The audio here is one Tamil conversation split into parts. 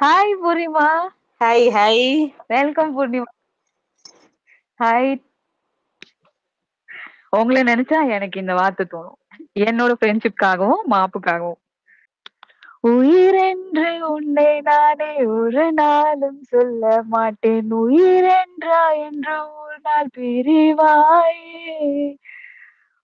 Hi Poornima. Hi hi. Welcome Poornima. Hi. உங்களை நினைச்சா எனக்கு இந்த வார்த்தை தோணும். என்னோட ஃப்ரெண்ட்ஷிப்காகவும் மாப்புக்காகவும். உயிரென்று உன்னை நானே ஒரு நாளும் சொல்ல மாட்டேன். உயிரென்றா என்று ஒரு நாள் பிரிவாயே.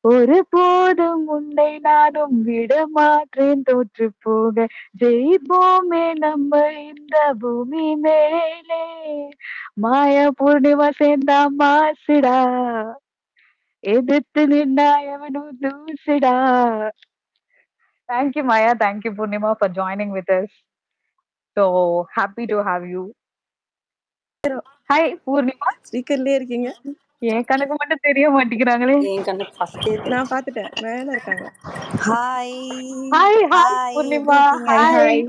ஒரு போதும் உன்னை நானும் விட மாற்றேன். தோற்று போக ஜெயிப்போமே நம்ம இந்த பூமி மேலே. மாயா பூர்ணிமா சேர்ந்தா மாசுடா, எதிர்த்து நின்னா எவனும் தூசுடா. Thank you, Maya. Thank you, Purnima, for joining with us. So happy to have you. Hi, Purnima. ஸ்பீக்கர்லயே இருக்கீங்க. என் கணக்கு மட்டும் தெரிய மாட்டேங்கிறாங்களே. என் கண்ணு ஃபர்ஸ்டே நான் பாத்துட்டேன், மேல இருக்காங்க. Hi hi hi hi, Poornima. எப்படி இருக்கீங்க? Hi,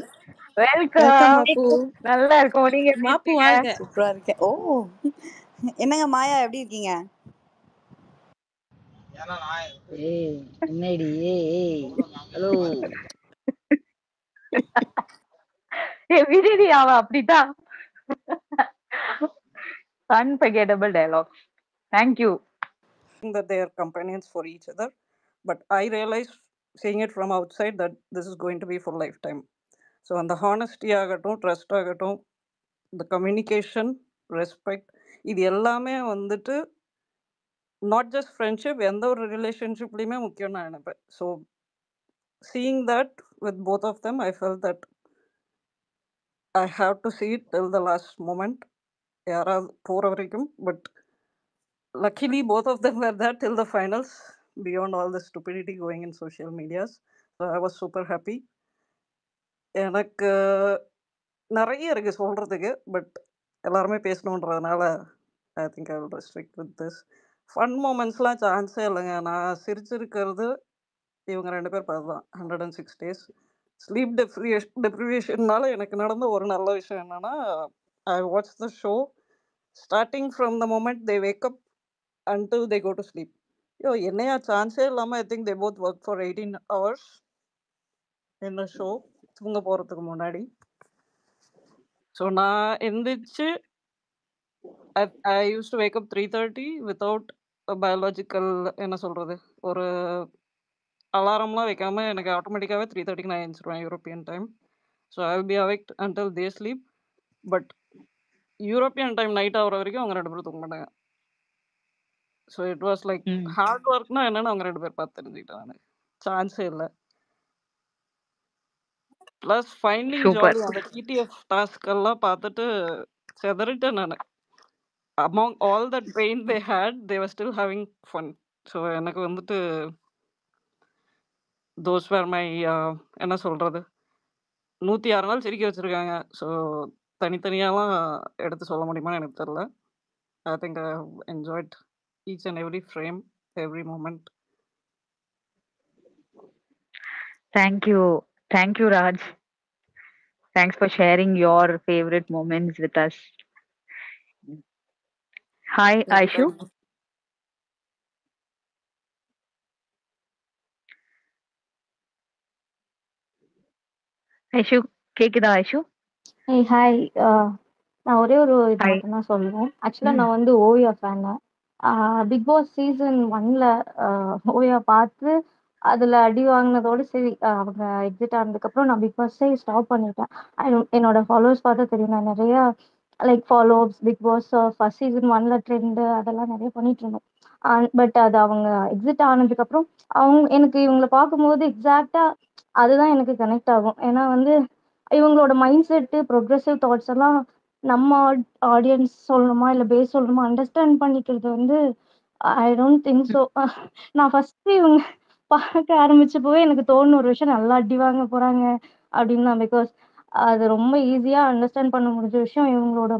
welcome welcome. மாப்பு. நல்லா இருக்கும். நீங்க எப்படி மாப்பு இருக்கீங்க? வாழ்க. சூப்பரா இருக்கேன். ஓ, என்னங்க மாயா, எப்படி இருக்கீங்க? ஏய் என்னடி ஏய் ஹலோ. விஜய் அவ அப்படிதான். Unforgettable dialogues. Thank you. That they are companions for each other, but I realized seeing it from outside that this is going to be for lifetime. So on the honesty ஆகட்டும், ட்ரஸ்ட் ஆகட்டும், the communication, respect, இது எல்லாமே வந்துட்டு நாட் ஜஸ்ட் ஃப்ரெண்ட்ஷிப், எந்த ஒரு ரிலேஷன்ஷிப்லையுமே முக்கியம் நான் நினைப்பேன். So seeing that with both of them, I felt that I have to see it till the last moment, யாராவது போகிற வரைக்கும். But luckily both of them were there till the finals, beyond all the stupidity going in social medias. So I was super happy. எனக்கு நிறைய இருக்கு சொல்கிறதுக்கு, பட் எல்லாருமே பேசணுன்றதுனால I think I will restrict with this. Fun மூமெண்ட்ஸ்லாம் சான்ஸே இல்லைங்க. நான் சிரிச்சிருக்கிறது இவங்க 2 பேர் பார்த்து தான். 106 days ஸ்லீப் டெப்ரிவேஷன்னால எனக்கு நடந்த ஒரு நல்ல விஷயம் என்னென்னா, I watch the show starting from the moment they wake up until they go to sleep. Yo, என்னையா சான்ஸே இல்லாமல் I think they both work for 18 hours in the show, தூங்க போகிறதுக்கு முன்னாடி. ஸோ நான் எந்திரிச்சு I use to wake up 3:30 without biological, என்ன சொல்கிறது, ஒரு அலாரம்லாம் வைக்காமல் எனக்கு ஆட்டோமேட்டிக்காகவே 3:30க்கு நான் எழுந்திருவேன் European time. So I will be awaked until they sleep. But European time night ஆகிற வரைக்கும் அவங்க 2 பேரும் தூங்க மாட்டாங்க. So it was like hard ஒர்க்னா என்னன்னு அவங்க 2 பேர் பார்த்து தெரிஞ்சுக்கிட்டேன். நான் சான்ஸே இல்லை. Plus finding Super. ஜாலி, அந்த டிடிஎஃப் டாஸ்க் எல்லாம் பார்த்துட்டு செதறிட்டேன் நான். Among all that pain they had, they were still having fun. So எனக்கு வந்துட்டு தோஸ் வேர் மை, என்ன சொல்கிறது, 106 நாள் சிரிக்க வச்சுருக்காங்க. ஸோ தனித்தனியாலாம் எடுத்து சொல்ல முடியுமான்னு எனக்கு தெரில. I think I have enjoyed each and every frame, every moment. Thank you. Thank you, Raj. Thanks for sharing your favorite moments with us. Hi, Aishu. Aishu, கேக்குதா ஐஷு? ஏய் ஹாய். நான் ஒரே ஒரு இது மட்டும் தான் சொல்லுவேன். ஆக்சுவலாக நான் வந்து Oviya fan. Big boss season 1ல ஓவியா பார்த்து அதில் அடி வாங்கினதோடு சரி, அவங்க எக்ஸிட் ஆனதுக்கப்புறம் நான் பிக் பாஸே ஸ்டாப் பண்ணிட்டேன். என்னோட ஃபாலோவர்ஸ் பார்த்தா தெரியும், நான் நிறையா like followers big boss first season 1ல ட்ரெண்டு அதெல்லாம் நிறைய பண்ணிட்டு இருந்தேன். பட் அது அவங்க எக்ஸிட் ஆனதுக்கப்புறம் எனக்கு இவங்களை பார்க்கும்போது எக்ஸாக்டாக அதுதான் எனக்கு கனெக்ட் ஆகும். ஏன்னா வந்து இவங்களோட மைண்ட் செட்டு, ப்ரொக்ரெசிவ் தாட்ஸ் எல்லாம் நம்ம ஆடியன்ஸ் சொல்லணுமா இல்லை பேஸ் சொல்லணுமா அண்டர்ஸ்டாண்ட் பண்ணிக்கிறது வந்து ஐ டோன்ட் திங்க் ஸோ. நான் ஃபர்ஸ்ட் இவங்க பார்க்க ஆரம்பிச்சப்போவே எனக்கு தோணுன ஒரு விஷயம், நல்லா அடி வாங்க போறாங்க அப்படின்னு தான். பிகாஸ் அது ரொம்ப ஈஸியா அண்டர்ஸ்டாண்ட் பண்ண முடிஞ்ச விஷயம். இவங்களோட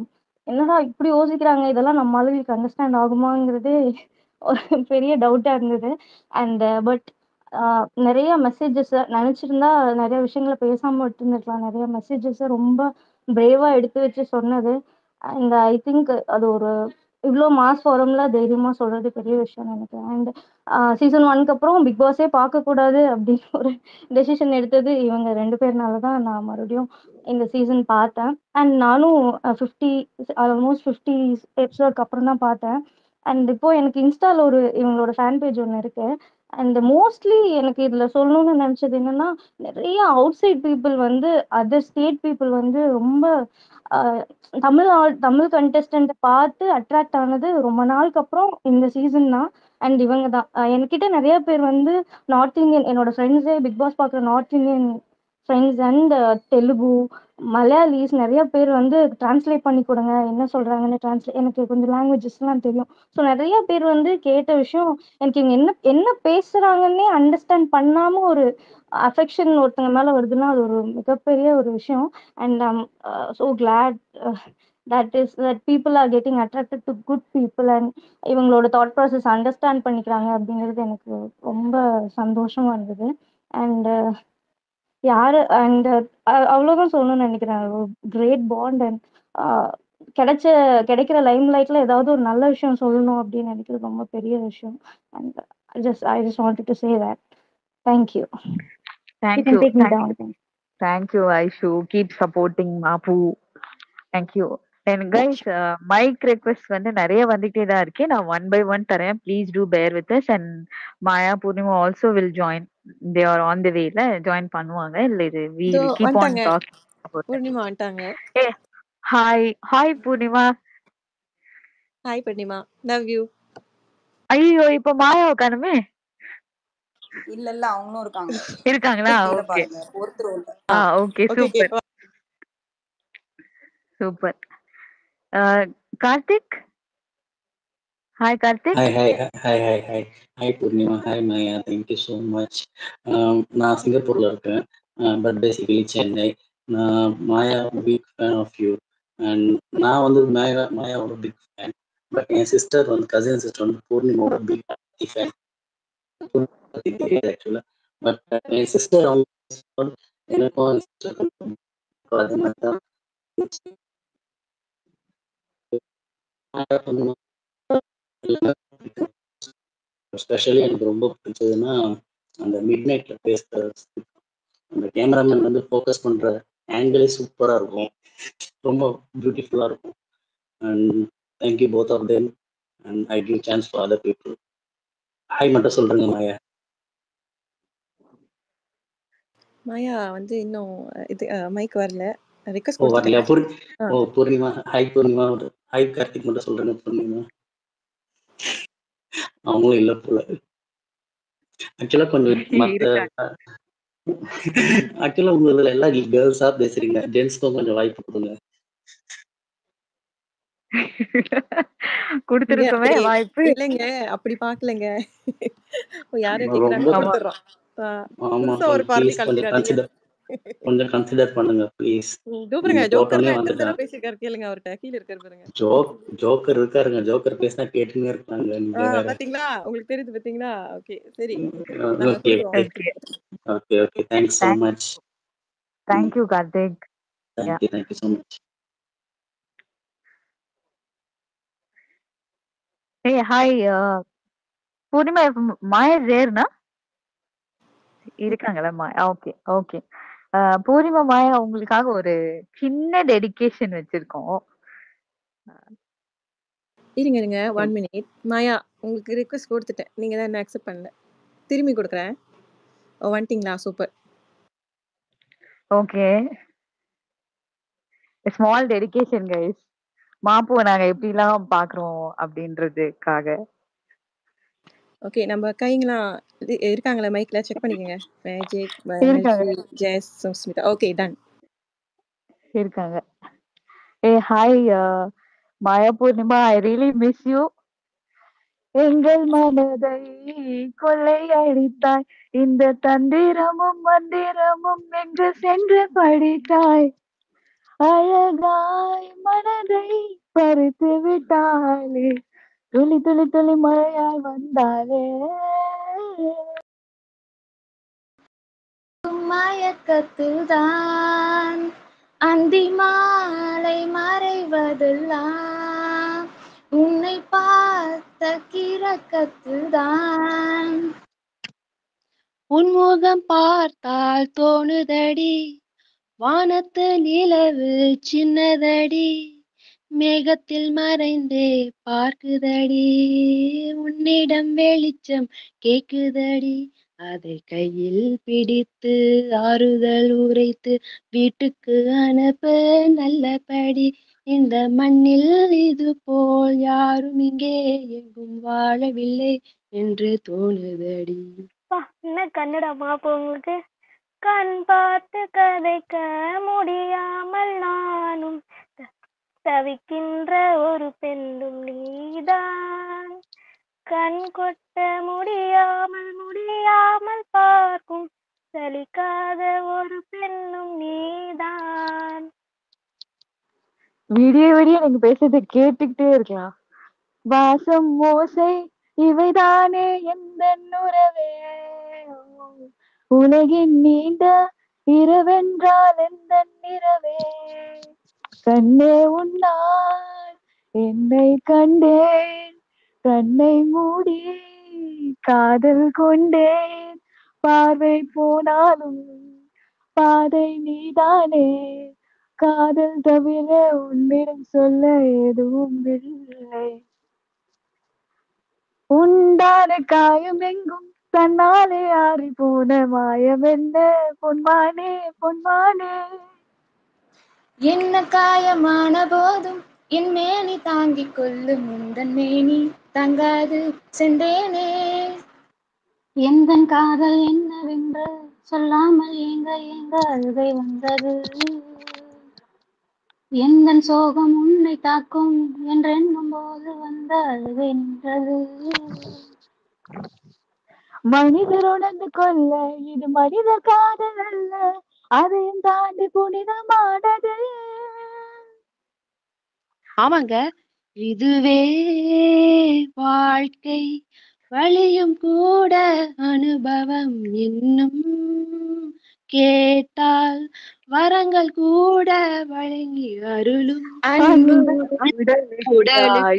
என்னடா இப்படி யோசிக்கிறாங்க, இதெல்லாம் நம்ம ஆளுங்களுக்கு அண்டர்ஸ்டாண்ட் ஆகுமாங்கிறதே ஒரு பெரிய டவுட்டா இருந்தது. அண்ட் பட் நிறைய மெசேஜஸ் நினைச்சிருந்தா நிறைய விஷயங்களை பேசாம விட்டுருந்துருக்கலாம். நிறைய மெசேஜஸ் ரொம்ப பிரேவா எடுத்து வச்சு சொன்னது. அண்ட் ஐ திங்க் அது ஒரு இவ்வளோ மாஸ் ஃபாரம்ல தைரியமா சொல்றது பெரிய விஷயம் நினைக்கிறேன். அண்ட் சீசன் 1க்கு அப்புறம் பிக் பாஸே பார்க்கக்கூடாது அப்படின்னு ஒரு டெசிஷன் எடுத்தது இவங்க 2 பேர்னால தான் நான் மறுபடியும் இந்த சீசன் பார்த்தேன். அண்ட் நானும் 50 ஆல்மோஸ்ட் 50 எபிசோட்க்கு அப்புறம் தான் பார்த்தேன். அண்ட் இப்போ எனக்கு இன்ஸ்டால ஒரு இவங்களோட ஃபேன் பேஜ் ஒன்று இருக்கு. அண்ட் மோஸ்ட்லி எனக்கு இதுல சொல்லணும்னு நினைச்சது என்னன்னா, நிறைய அவுட் சைட் பீப்புள் வந்து அதர் ஸ்டேட் பீப்புள் வந்து ரொம்ப ஆஹ், தமிழ் கண்டெஸ்டன்ட் பார்த்து அட்ராக்ட் ஆனது ரொம்ப நாளுக்கு அப்புறம் இந்த சீசன் தான். அண்ட் இவங்க தான் என்கிட்ட நிறைய பேர் வந்து நார்த் இந்தியன் என்னோட ஃப்ரெண்ட்ஸே பிக் பாஸ் பார்க்குற north Indian friends and Telugu Malayalis நிறைய பேர் வந்து டிரான்ஸ்லேட் பண்ணி கொடுங்க என்ன சொல்றாங்கன்னு எனக்கு கொஞ்சம் லாங்குவேஜஸ்லாம் தெரியும். ஸோ நிறைய பேர் வந்து கேட்ட விஷயம் எனக்கு இவங்க என்ன என்ன பேசுறாங்கன்னே அண்டர்ஸ்டாண்ட் பண்ணாம ஒரு அஃபெக்ஷன் ஒருத்தங்க மேல வருதுன்னா அது ஒரு மிகப்பெரிய ஒரு விஷயம். And I'm so glad that people are getting attracted to good people and இவங்களோட தாட் ப்ராசஸ் அண்டர்ஸ்டாண்ட் பண்ணிக்கிறாங்க அப்படிங்கிறது எனக்கு ரொம்ப சந்தோஷமா இருந்தது. அண்ட் யாரு அண்ட் அவ்வளோதான் சொல்லணும்னு நினைக்கிறேன். கிரேட் பாண்ட் அண்ட் கிடைக்கிற லைம் லைட்ல ஏதாவது ஒரு நல்ல விஷயம் சொல்லணும் அப்படின்னு நினைக்கிறது ரொம்ப பெரிய விஷயம். And I just wanted to say that. Thank you. You Thank can you. take me Thank down. you. Thank you, Aishu. Keep supporting Mapu. Thank you. And guys, mic request வந்து நிறைய வந்துட்டே தான் இருக்கு. நான் ஒன் பை ஒன் தரேன். Please do bear with us. And Maya Poornima also will join. They are on the வேல ஜாயின் பண்ணுவாங்க. இல்ல இது we இதோ will keep on வந்துட்டாங்க. talking about that. பூர்ணிமா வந்துட்டாங்க. Hey, hi Poornima. Hi Poornima, love you. ஐயோ இப்ப மாயா உட்காருமே இல்ல இல்ல அவங்களும் இருக்காங்க. இருக்காங்களா? கீழே ஓகே. பாருங்க ஒருத்தர் ஒருத்தர். Okay okay super super. Karthik, hi Karthik. Hi Purnima, hi Maya, thank you so much. நான் சிங்கப்பூர்ல இருக்கேன், பட் பேசிக்கலி சென்னை. நான் Maya big fan of you. And நான் வந்து மாயாவோட பிக் ஃபேன். பட் என் சிஸ்டர் வந்து கசின் சிஸ்டர் வந்து பூர்ணிமாவோட பிக் ஃபேன். ஆக்சுவலா பட் என் சிஸ்டர் அவங்க எனக்கும் அதே மாதிரி தான். ஸ்பெஷலி எனக்கு ரொம்ப பிடிச்சதுன்னா அந்த மிட் நைட்ல பேசுற அந்த கேமராமேன் வந்து ஃபோக்கஸ் பண்ற ஆங்கிளே சூப்பரா இருக்கும், ரொம்ப பியூட்டிஃபுல்லா இருக்கும். And thank you both of them and I give chance for other people. Hi மட்டும் சொல்றேங்க மாயா. மாயா வந்து இன்னும் இது மைக் வரல, ரிக்வெஸ்ட் வரலையா? கொடுத்துட்டேன். பூர்ணிமா ஹாய். பூர்ணிமா ஹாய் கார்த்திக் மட்டும் சொல்றேங்க. பூர்ணிமா அவங்களும் இல்ல போல. ஆக்சுவலா கொஞ்சம் மத்த ஆக்சுவலா உங்க இதுல எல்லாம் கேர்ள்ஸா பேசுறீங்க, ஜென்ஸ்க்கும் கொஞ்சம் வாய்ப்பு கொடுங்க. கொடுத்துருக்கோமே வாய்ப்பு. இல்லைங்க அப்படி பாக்கலங்க, யாரும் ரொம்ப கேக்குறாங்க கொடுத்துறோம். புதுசா ஒரு பார்ட்டி கலந்துக்காதீங்க. கொஞ்சம் கன்சிடர் பண்ணுங்க ப்ளீஸ். பாருங்க ஜோக்கர்ல எத்தனை தடவை பேசிருக்காரு கேளுங்க, அவர்கிட்ட கீழ இருக்காரு பாருங்க. ஜோக்கர் இருக்காருங்க, ஜோக்கர் பேசினா கேட்டுங்க இருக்காங்க. பாத்தீங்களா, உங்களுக்கு தெரியுது பாத்தீங்களா? ஓகே சரி, okay okay thanks so much. Thank you Karthik. Thank you so much. Hey, hi. Poornima, Maya தேர்னா இருக்காங்களா? Maya okay okay. பூர்ணிமா மாயா உங்களுக்காக ஒரு சின்ன டெடிகேஷன் வச்சிருக்கோம். இருங்க 1 minute. மாயா உங்களுக்கு ரிக்வெஸ்ட் கொடுத்துட்டேன், நீங்க தான் என்ன அக்செப்ட் பண்ணல. திரும்பி கொடுக்குறேன். வந்துட்டீங்களா? Super. Okay, small dedication guys. மாப்பு நாங்க எப்படிலாம் பாக்குறோம் அப்படின்றதுக்காக. ஓகே, நம்ம கைங்களாம் இருக்காங்களா மைக்ல? செக் பண்ணிக்கோங்க. Magic, biology, Jess, Sushmita. Okay done. இருக்காங்க. ஏ hi Maya Poornima, I really miss you. எங்கள் மனதை கொள்ளையடித்தாய், இந்த தந்திரமும் மந்திரமும் எங்கு சென்று படித்தாய், அழகாய் மனதை பறித்து விட்டாலே, துளி துளி துளி மழையாய் வந்தாலே. மயக்கத்தில்தான் அந்தி மாலை மறைவதெல்லாம் உன்னை கிறக்கத்துதான் உன்முகம் பார்த்தால் தோணுதடி வானத்து நிலவு சின்னதடி மேகத்தில் மறைந்தே பார்க்குதடி உன்னிடம் வெளிச்சம் கேக்குதடி அதை கையில் பிடித்து ஆறுதல் உரைத்து வீட்டுக்கு அனுப்ப நல்லபடி இந்த மண்ணில் இது போல் யாரும் இங்கே எங்கும் வாழவில்லை என்று தோணுதடி. என்ன கன்னடமா அப்போ உங்களுக்கு? கண் பார்த்து கதைக்க முடியாமல் நானும் தவிக்கின்ற ஒரு பெண்ணும் நீதான், கண் கொட்ட முடியாமல் பார்க்கும் சலிக்காத ஒரு பெண்ணும் நீதான். விடிய விடிய நீங்க பேசுறதை கேட்டுக்கிட்டே இருக்கலாம். வாசம் ஓசை இவைதானே எந்த உறவே, உலகின் நீண்ட இரவென்றால் எந்த இரவே, கண்ணே உன்னால் என்னை கண்டேன், கண்ணை மூடி காதல் கொண்டேன், பார்வை போனாலும் பாதை நீதானே, காதல் தவிர உன்னிடம் சொல்ல எதுவும் இல்லை, உண்டான காயம் எங்கும் தன்னாலே ஆறி போன மாயம் என்ன பொன்மானே பொன்மானே, என்ன காயமான போதும் என் மேனி தாங்கிக் கொள்ளும் உந்தன் மேனி தங்காது சென்றேனே, எந்தன் காதல் என்னவென்று சொல்லாமல் ஏங்க ஏங்க அழுகை வந்தது, எந்தன் சோகம் உன்னை தாக்கும் என்றெண்ணும் போது வந்த அழுகை நின்றது. மனிதர் உணர்ந்து கொள்ள இது மனித காதல் அல்ல, அதையும் தாண்டி புனிதமானது. ஆமாங்க, இதுவே வாழ்க்கை வழியும் கூட அனுபவம் இன்னும் கேட்டால் வரங்கள் கூட வழங்கி அருளும் உடலும்.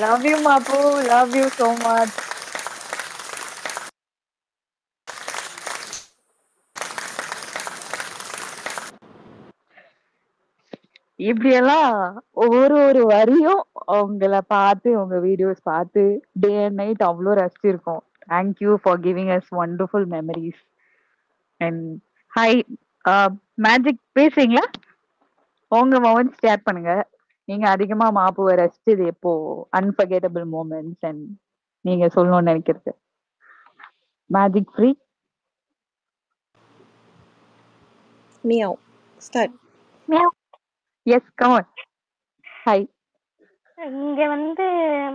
Love you, Mapu. Love you so much. இப்படியெல்லாம் ஒரு வரியும் உங்களை பார்த்து உங்க வீடியோஸ் பார்த்து டே அண்ட் நைட் அவ்வளோ ரசிச்சிருக்கோம். Thank you for giving us wonderful memories. And hi Magic, பேசுறீங்களா? உங்க மொமெண்ட்ஸ் ஷேர் பண்ணுங்க. நீங்க அதிகமா மாப்புவை ரசிச்சது எப்போ? அன்ஃபர்கெட்டபிள் மூமெண்ட்ஸ் அண்ட் நீங்க சொல்லணும்னு நினைக்கிறது. Magic free. Meow start. Yes come on. Hi. இங்க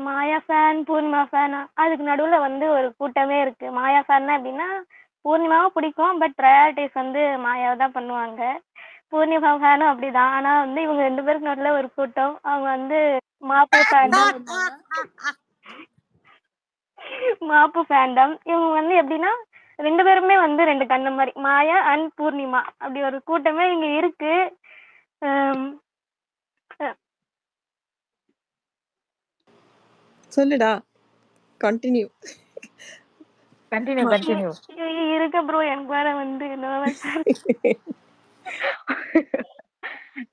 மாயா ஃபேன் பூர்ணிமா ஃபேன், அதுக்கு நடுவுல ஒரு கூட்டமே இருக்கு. மாயா ஃபேன்னா எப்படின்னா பூர்ணிமாவும் பிடிக்கும், பட் ப்ரையாரிட்டிஸ் மாயாவை தான் பண்ணுவாங்க. பூர்ணிமா ஃபேனும் அப்படிதான். ஆனா இவங்க 2 பேருக்கு நடுவுல ஒரு கூட்டம். அவங்க மாப்பு ஃபேண்டம், மாப்பு ஃபேண்டம். இவங்க எப்படின்னா 2 பேருமே 2 கண்ணு மாதிரி, மாயா அண்ட் பூர்ணிமா. அப்படி ஒரு கூட்டமே இங்க இருக்கு. சொல்லுடா, கண்டினியூ. இருக்க ப்ரோ, எனக்கு வேற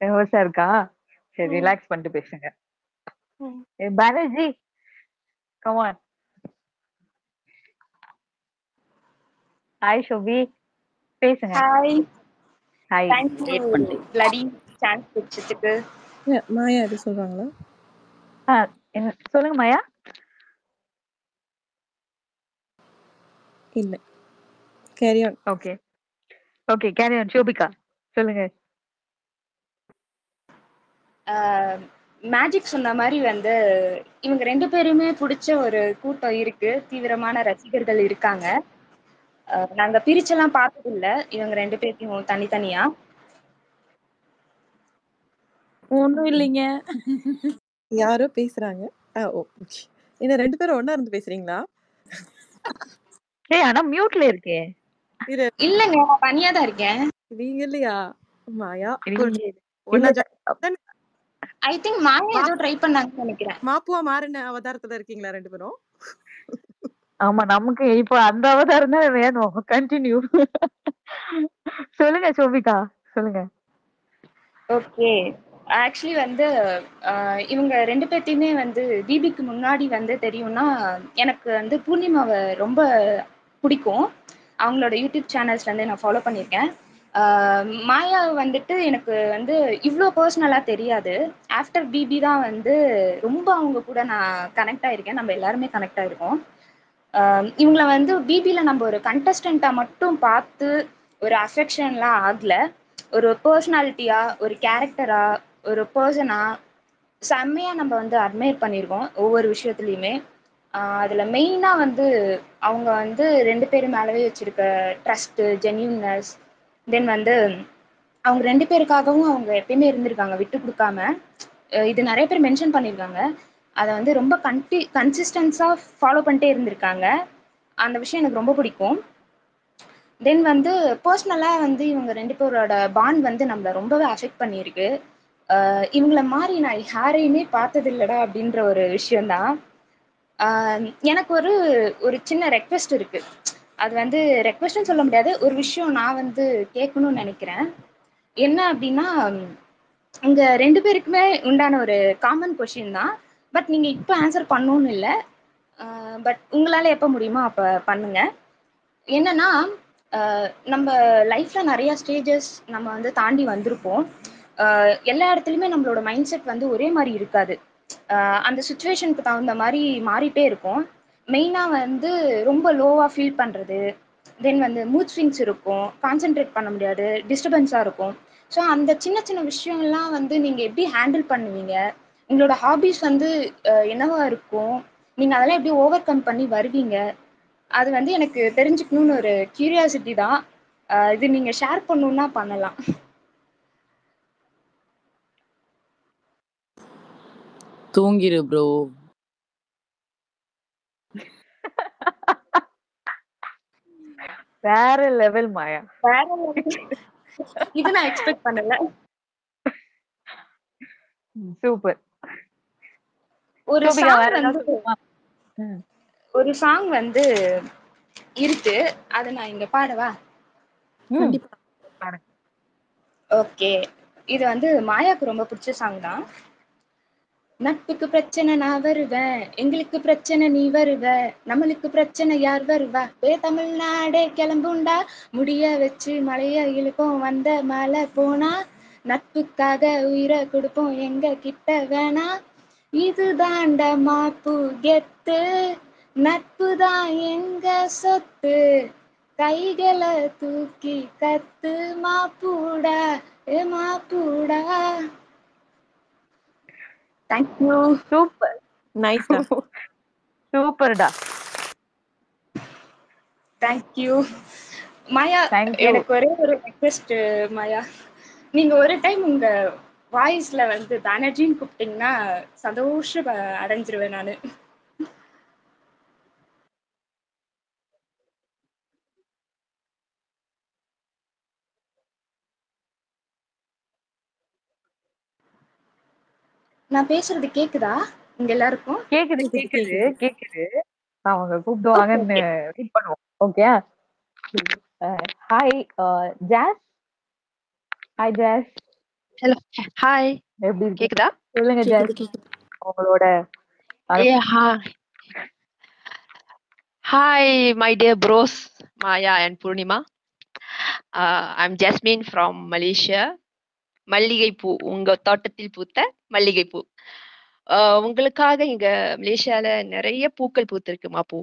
நர்வஸா இருக்கா? சரி, ரிலாக்ஸ் பண்ணிட்டு பேசுங்க. Banerjee come on. Hi Shobi, பேசுங்க. Hi. Hi. Thank you Bloody chance கொடுத்ததுக்கு. மாயா எது சொல்றாங்களா? சொல்லுங்க மாயா. இல்ல, carry on. Okay carry on. Shobika சொல்லுங்க. மேஜிக் சொன்ன மாதிரி இவங்க 2 பேருமே பிடிச்ச ஒரு கூட்டம் இருக்கு, தீவிரமான ரசிகர்கள் இருக்காங்க. நாங்க பிரிச்செல்லாம் பார்த்தது இல்ல இவங்க 2 பேரையும் தனித்தனியா. ஒண்ணும் இல்லைங்க. யாரோ பேசுறாங்க. இந்த 2 பேரும் ஒண்ணா இருந்து பேசுறீங்களா? ஆனா மியூட்ல இருக்கே. இல்லங்க, நான் தனியா தான் இருக்கேன். நீங்க இல்லையா? மாயா ஐ திங்க் மாயா ஏதோ ட்ரை பண்ணாங்கன்னு நினைக்கிறேன். மாப்புவா மாறின அவதாரத்துல இருக்கீங்களா 2 பேரும்? ஆமா, நமக்கு இப்போ அந்த அவதாரம் தான் வேணும். கண்டினியூ. சொல்லுங்க சோபிகா, சொல்லுங்க. ஓகே. ஆக்சுவலி வந்து இவங்க 2 பேத்தையுமே வந்து பிபிக்கு முன்னாடி வந்து தெரியும்னா, எனக்கு வந்து பூர்ணிமாவை ரொம்ப பிடிக்கும். அவங்களோட யூடியூப் சேனல்ஸ்லேருந்து நான் ஃபாலோ பண்ணியிருக்கேன். மாயா வந்துட்டு எனக்கு வந்து இவ்வளோ பர்சனலாக தெரியாது. ஆஃப்டர் பிபி தான் வந்து ரொம்ப அவங்க கூட நான் கனெக்ட் ஆகிருக்கேன். நம்ம எல்லாருமே கனெக்ட் ஆகிருக்கோம். இவங்கள வந்து பிபியில் நம்ம ஒரு கண்டஸ்டண்ட்டாக மட்டும் பார்த்து ஒரு அஃபெக்ஷன்லாம் ஆகலை. ஒரு பர்சனாலிட்டியா, ஒரு கேரக்டரா, ஒரு பர்சனா செம்மையா நம்ம வந்து அட்மையர் பண்ணியிருக்கோம் ஒவ்வொரு விஷயத்துலையுமே. அதில் மெயினாக வந்து அவங்க வந்து 2 பேர் மேலவே வச்சிருக்க ட்ரஸ்ட்டு, ஜென்யூன்னஸ், தென் வந்து அவங்க 2 பேருக்காகவும் அவங்க எப்பயுமே இருந்திருக்காங்க விட்டு கொடுக்காம. இது நிறைய பேர் மென்ஷன் பண்ணியிருக்காங்க. அதை வந்து ரொம்ப கன்சிஸ்டன்ஸாக ஃபாலோ பண்ணிட்டே இருந்திருக்காங்க. அந்த விஷயம் எனக்கு ரொம்ப பிடிக்கும். தென் வந்து பர்சனலாக வந்து இவங்க 2 பேரோட பாண்ட் வந்து நம்மளை ரொம்பவே அஃபெக்ட் பண்ணியிருக்கு. இவங்கள மாதிரி நான் யாரையுமே பார்த்தது இல்லடா அப்படின்ற ஒரு விஷயம்தான். எனக்கு ஒரு ஒரு சின்ன ரெக்வெஸ்ட் இருக்கு. அது வந்து ரெக்வெஸ்ட்னு சொல்ல முடியாது, ஒரு விஷயம் நான் வந்து கேட்கணும்னு நினைக்கிறேன். என்ன அப்படின்னா, இங்க 2 பேருக்குமே உண்டான ஒரு காமன் கொஷின் தான். பட் நீங்க இப்போ ஆன்சர் பண்ணணும்னு இல்லை. பட் உங்களால எப்போ முடியுமோ அப்போ பண்ணுங்க. என்னன்னா, நம்ம லைஃப்ல நிறைய ஸ்டேஜஸ் நம்ம வந்து தாண்டி வந்திருப்போம். எல்லா இடத்துலையுமே நம்மளோட மைண்ட் செட் வந்து ஒரே மாதிரி இருக்காது. அந்த சுச்சுவேஷனுக்கு தகுந்த மாதிரி மாறிட்டே இருக்கும். மெயினாக வந்து ரொம்ப லோவாக ஃபீல் பண்ணுறது, தென் வந்து மூட் ஸ்விங்ஸ் இருக்கும், கான்சென்ட்ரேட் பண்ண முடியாது, டிஸ்டர்பன்ஸாக இருக்கும். ஸோ அந்த சின்ன சின்ன விஷயம்லாம் வந்து நீங்கள் எப்படி ஹேண்டில் பண்ணுவீங்க? உங்களோட ஹாபிஸ் வந்து என்னவா இருக்கும்? நீங்கள் அதெல்லாம் எப்படி ஓவர் கம் பண்ணி வருவீங்க? அது வந்து எனக்கு தெரிஞ்சுக்கணும்னு ஒரு கியூரியாசிட்டி தான். இது நீங்கள் ஷேர் பண்ணணுன்னா பண்ணலாம். தூங்கிரு ப்ரோ. வேற லெவல் மாயா. வேற level. இது நான் எக்ஸ்பெக்ட் பண்ணல. சூப்பர். ஒரு சோபிகா சாங் வேற ஏதாவது வந்து சொல்லுமா? ஒரு சாங் வந்து இருக்கு, அதை நான் இங்க பாடவா? கண்டிப்பா. பாருங்க. ஓகே. இது வந்து மாயாவுக்கு ரொம்ப பிடிச்ச சாங் தான். நட்புக்கு பிரச்சனை நான் வருவேன், எங்களுக்கு பிரச்சனை நீ வருவ, நம்மளுக்கு பிரச்சனை யார் வருவா, தமிழ்நாடே கிளம்புண்டா, முடிய வச்சு மலைய இழுப்போம், வந்த மலை போனா, நட்புக்காக உயிரை கொடுப்போம், எங்க கிட்ட வேணா, இது தாண்ட மாப்பு கெத்து, நட்பு தான் எங்க சொத்து, கைகளை தூக்கி கத்து மாப்பூடா, மாப்பூடா. தேங்க்யூ. சூப்பர். நைஸ்டா. சூப்பர்டா. தேங்க்யூ மாயா. தேங்க்யூ. எனக்கு ஒரே ஒரு ரெக்வெஸ்ட் மாயா, நீங்க ஒரு டைம் உங்க வாய்ஸ்ல வந்து பானர்ஜின்னு கூப்பிட்டீங்கன்னா சந்தோஷம் அடைஞ்சிருவேன் நானு. நான் பேசுறது கேக்குதா உங்க எல்லாருக்கும்? கேக்குது கேக்குது கேக்குது. அவங்க கூப்பிடுவாங்கன்னு வெயிட் பண்ணுவோம். Okay. Hi Jas. Hi Jas. Hello hi. எப்படி இருக்கு? கேக்குதா? சொல்லுங்க ஜாஸ். உங்களோட Hi my dear bros Maya and Purnima. I'm Jasmine from Malaysia. மல்லிகைப்பூ, உங்க தோட்டத்தில் பூத்த மல்லிகைப்பூ. உங்களுக்காக இங்க மலேசியால நிறைய பூக்கள் பூத்திருக்குமா பூ.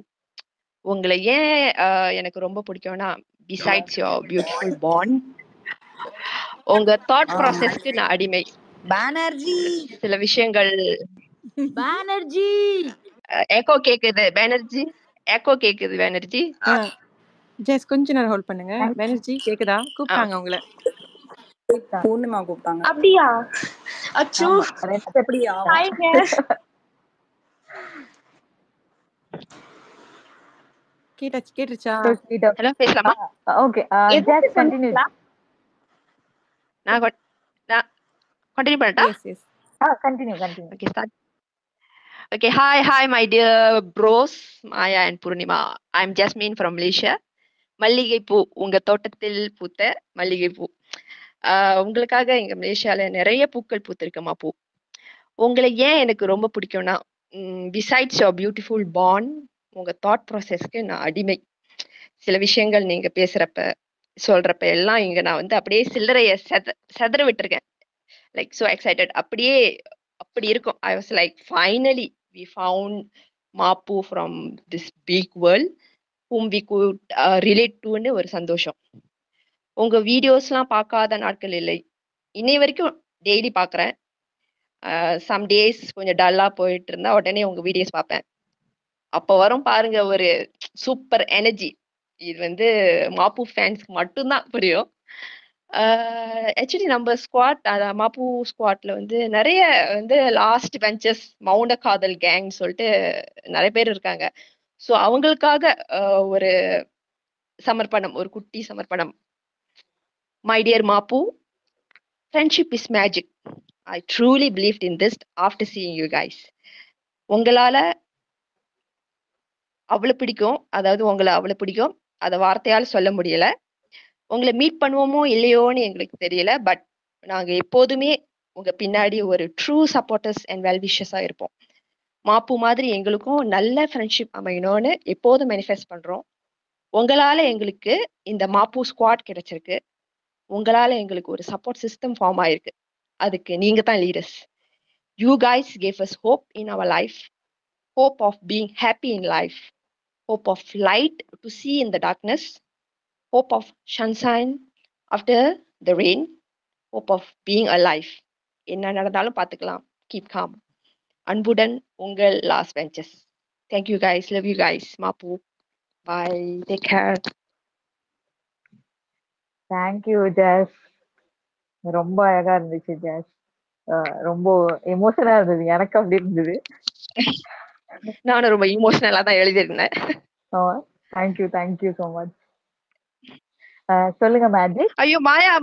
உங்களை ஏன் எனக்கு ரொம்ப பிடிக்கும்னா, besides your beautiful bond, உங்க தாட் ப்ராசஸ்க்கு நான் அடிமை. பானர்ஜி சில விஷயங்கள் பானர்ஜி எக்கோ கேக்குது. பானர்ஜி எக்கோ கேக்குது. பானர்ஜி ஜெஸ் கொஞ்ச நேரம் ஹோல்ட் பண்ணுங்க. பானர்ஜி கேக்குதா? கூப்பிட்டாங்க உங்களை. பூர்ணிமா கூப்பிட்டாங்க. அப்படியா? அச்சோ. அப்படியா? கேட்டுச்சா? ஹலோ பேசலாமா? ஓகே. Just continue. நான் கண்டினியூ பண்ணட்டா? Yes yes. Continue Okay, start. Okay, hi, my dear bros, Maya and Purnima. I'm Jasmine from Malaysia. மல்லிகைப்பூ உங்க தோட்டத்தில் பூத்த மல்லிகைப்பூ. உங்களுக்காக எங்க மலேசியால நிறைய பூக்கள் பூத்திருக்குமா பூ. உங்களை ஏன் எனக்கு ரொம்ப பிடிக்கும்னா, பிசைட்ஸ் யோர் பியூட்டிஃபுல் பாண்ட், உங்க தாட் ப்ராசஸ்க்கு நான் அடிமை. சில விஷயங்கள் நீங்க பேசுறப்ப சொல்றப்ப எல்லாம் இங்க நான் வந்து அப்படியே சில்லறைய செதற விட்டுருக்கேன். Like so excited. அப்படியே அப்படி இருக்கும். I was like finally we found mop from this big world whom we could relate to ன்னு ஒரு சந்தோஷம். உங்க வீடியோஸ்லாம் பார்க்காத நாட்கள் இல்லை. இன்னை வரைக்கும் டெய்லி பார்க்குறேன். சம் டேஸ் கொஞ்சம் டல்லா போயிட்டு இருந்தா உடனே உங்க வீடியோஸ் பார்ப்பேன். அப்போ வரும் பாருங்க ஒரு சூப்பர் எனர்ஜி. இது வந்து மாப்பு ஃபேன்ஸ்க்கு மட்டும்தான் புரியும். ஆக்சுவலி நம்ம ஸ்குவாட் மாப்பு ஸ்குவாட்ல வந்து நிறைய வந்து லாஸ்ட் பெஞ்சஸ் மௌன காதல் கேங் சொல்லிட்டு நிறைய பேர் இருக்காங்க. ஸோ அவங்களுக்காக ஒரு சமர்ப்பணம், ஒரு குட்டி சமர்ப்பணம். My dear mop, friendship is magic. I truly believed in this after seeing you guys. உங்களால அவ்வளோ பிடிக்கும், அதாவது உங்களை அவ்வளோ பிடிக்கும், அதை வார்த்தையால் சொல்ல முடியல. உங்களை மீட் பண்ணுவோமோ இல்லையோன்னு எங்களுக்கு தெரியல. பட் நாங்கள் எப்போதுமே உங்க பின்னாடி ஒரு ட்ரூ சப்போர்ட்டர்ஸ் அண்ட் வெல்விஷஸாக இருப்போம். மாப்பு மாதிரி எங்களுக்கும் நல்ல ஃப்ரெண்ட்ஷிப் அமையணும்னு எப்போதும் மேனிஃபெஸ்ட் பண்றோம். உங்களால எங்களுக்கு இந்த மாப்பு ஸ்குவாட் கிடைச்சிருக்கு. உங்களால எங்களுக்கு ஒரு சப்போர்ட் சிஸ்டம் ஃபார்ம் ஆயிருக்கு. அதுக்கு நீங்க தான் leaders. You guys gave us hope in our life, hope of being happy in life, hope of light to see in the darkness, hope of sunshine after the rain, hope of being alive. என்ன நடந்தாலும் பார்த்துக்கலாம். Keep calm. அன்புடன் உங்கள் last benches. Thank you guys, love you guys. மாப்பு, bye, take care. Thank you Jas. ரொம்ப அழகா இருந்துச்சு ஜாஸ். ரொம்ப எமோஷனா இருந்தது, எனக்கு அப்படி இருந்தது. நானும் ரொம்ப இமோஷனலா தான் எழுதியிருந்தேன். Thank you so much. சொல்லுங்க மேஜிக். ஐயோ,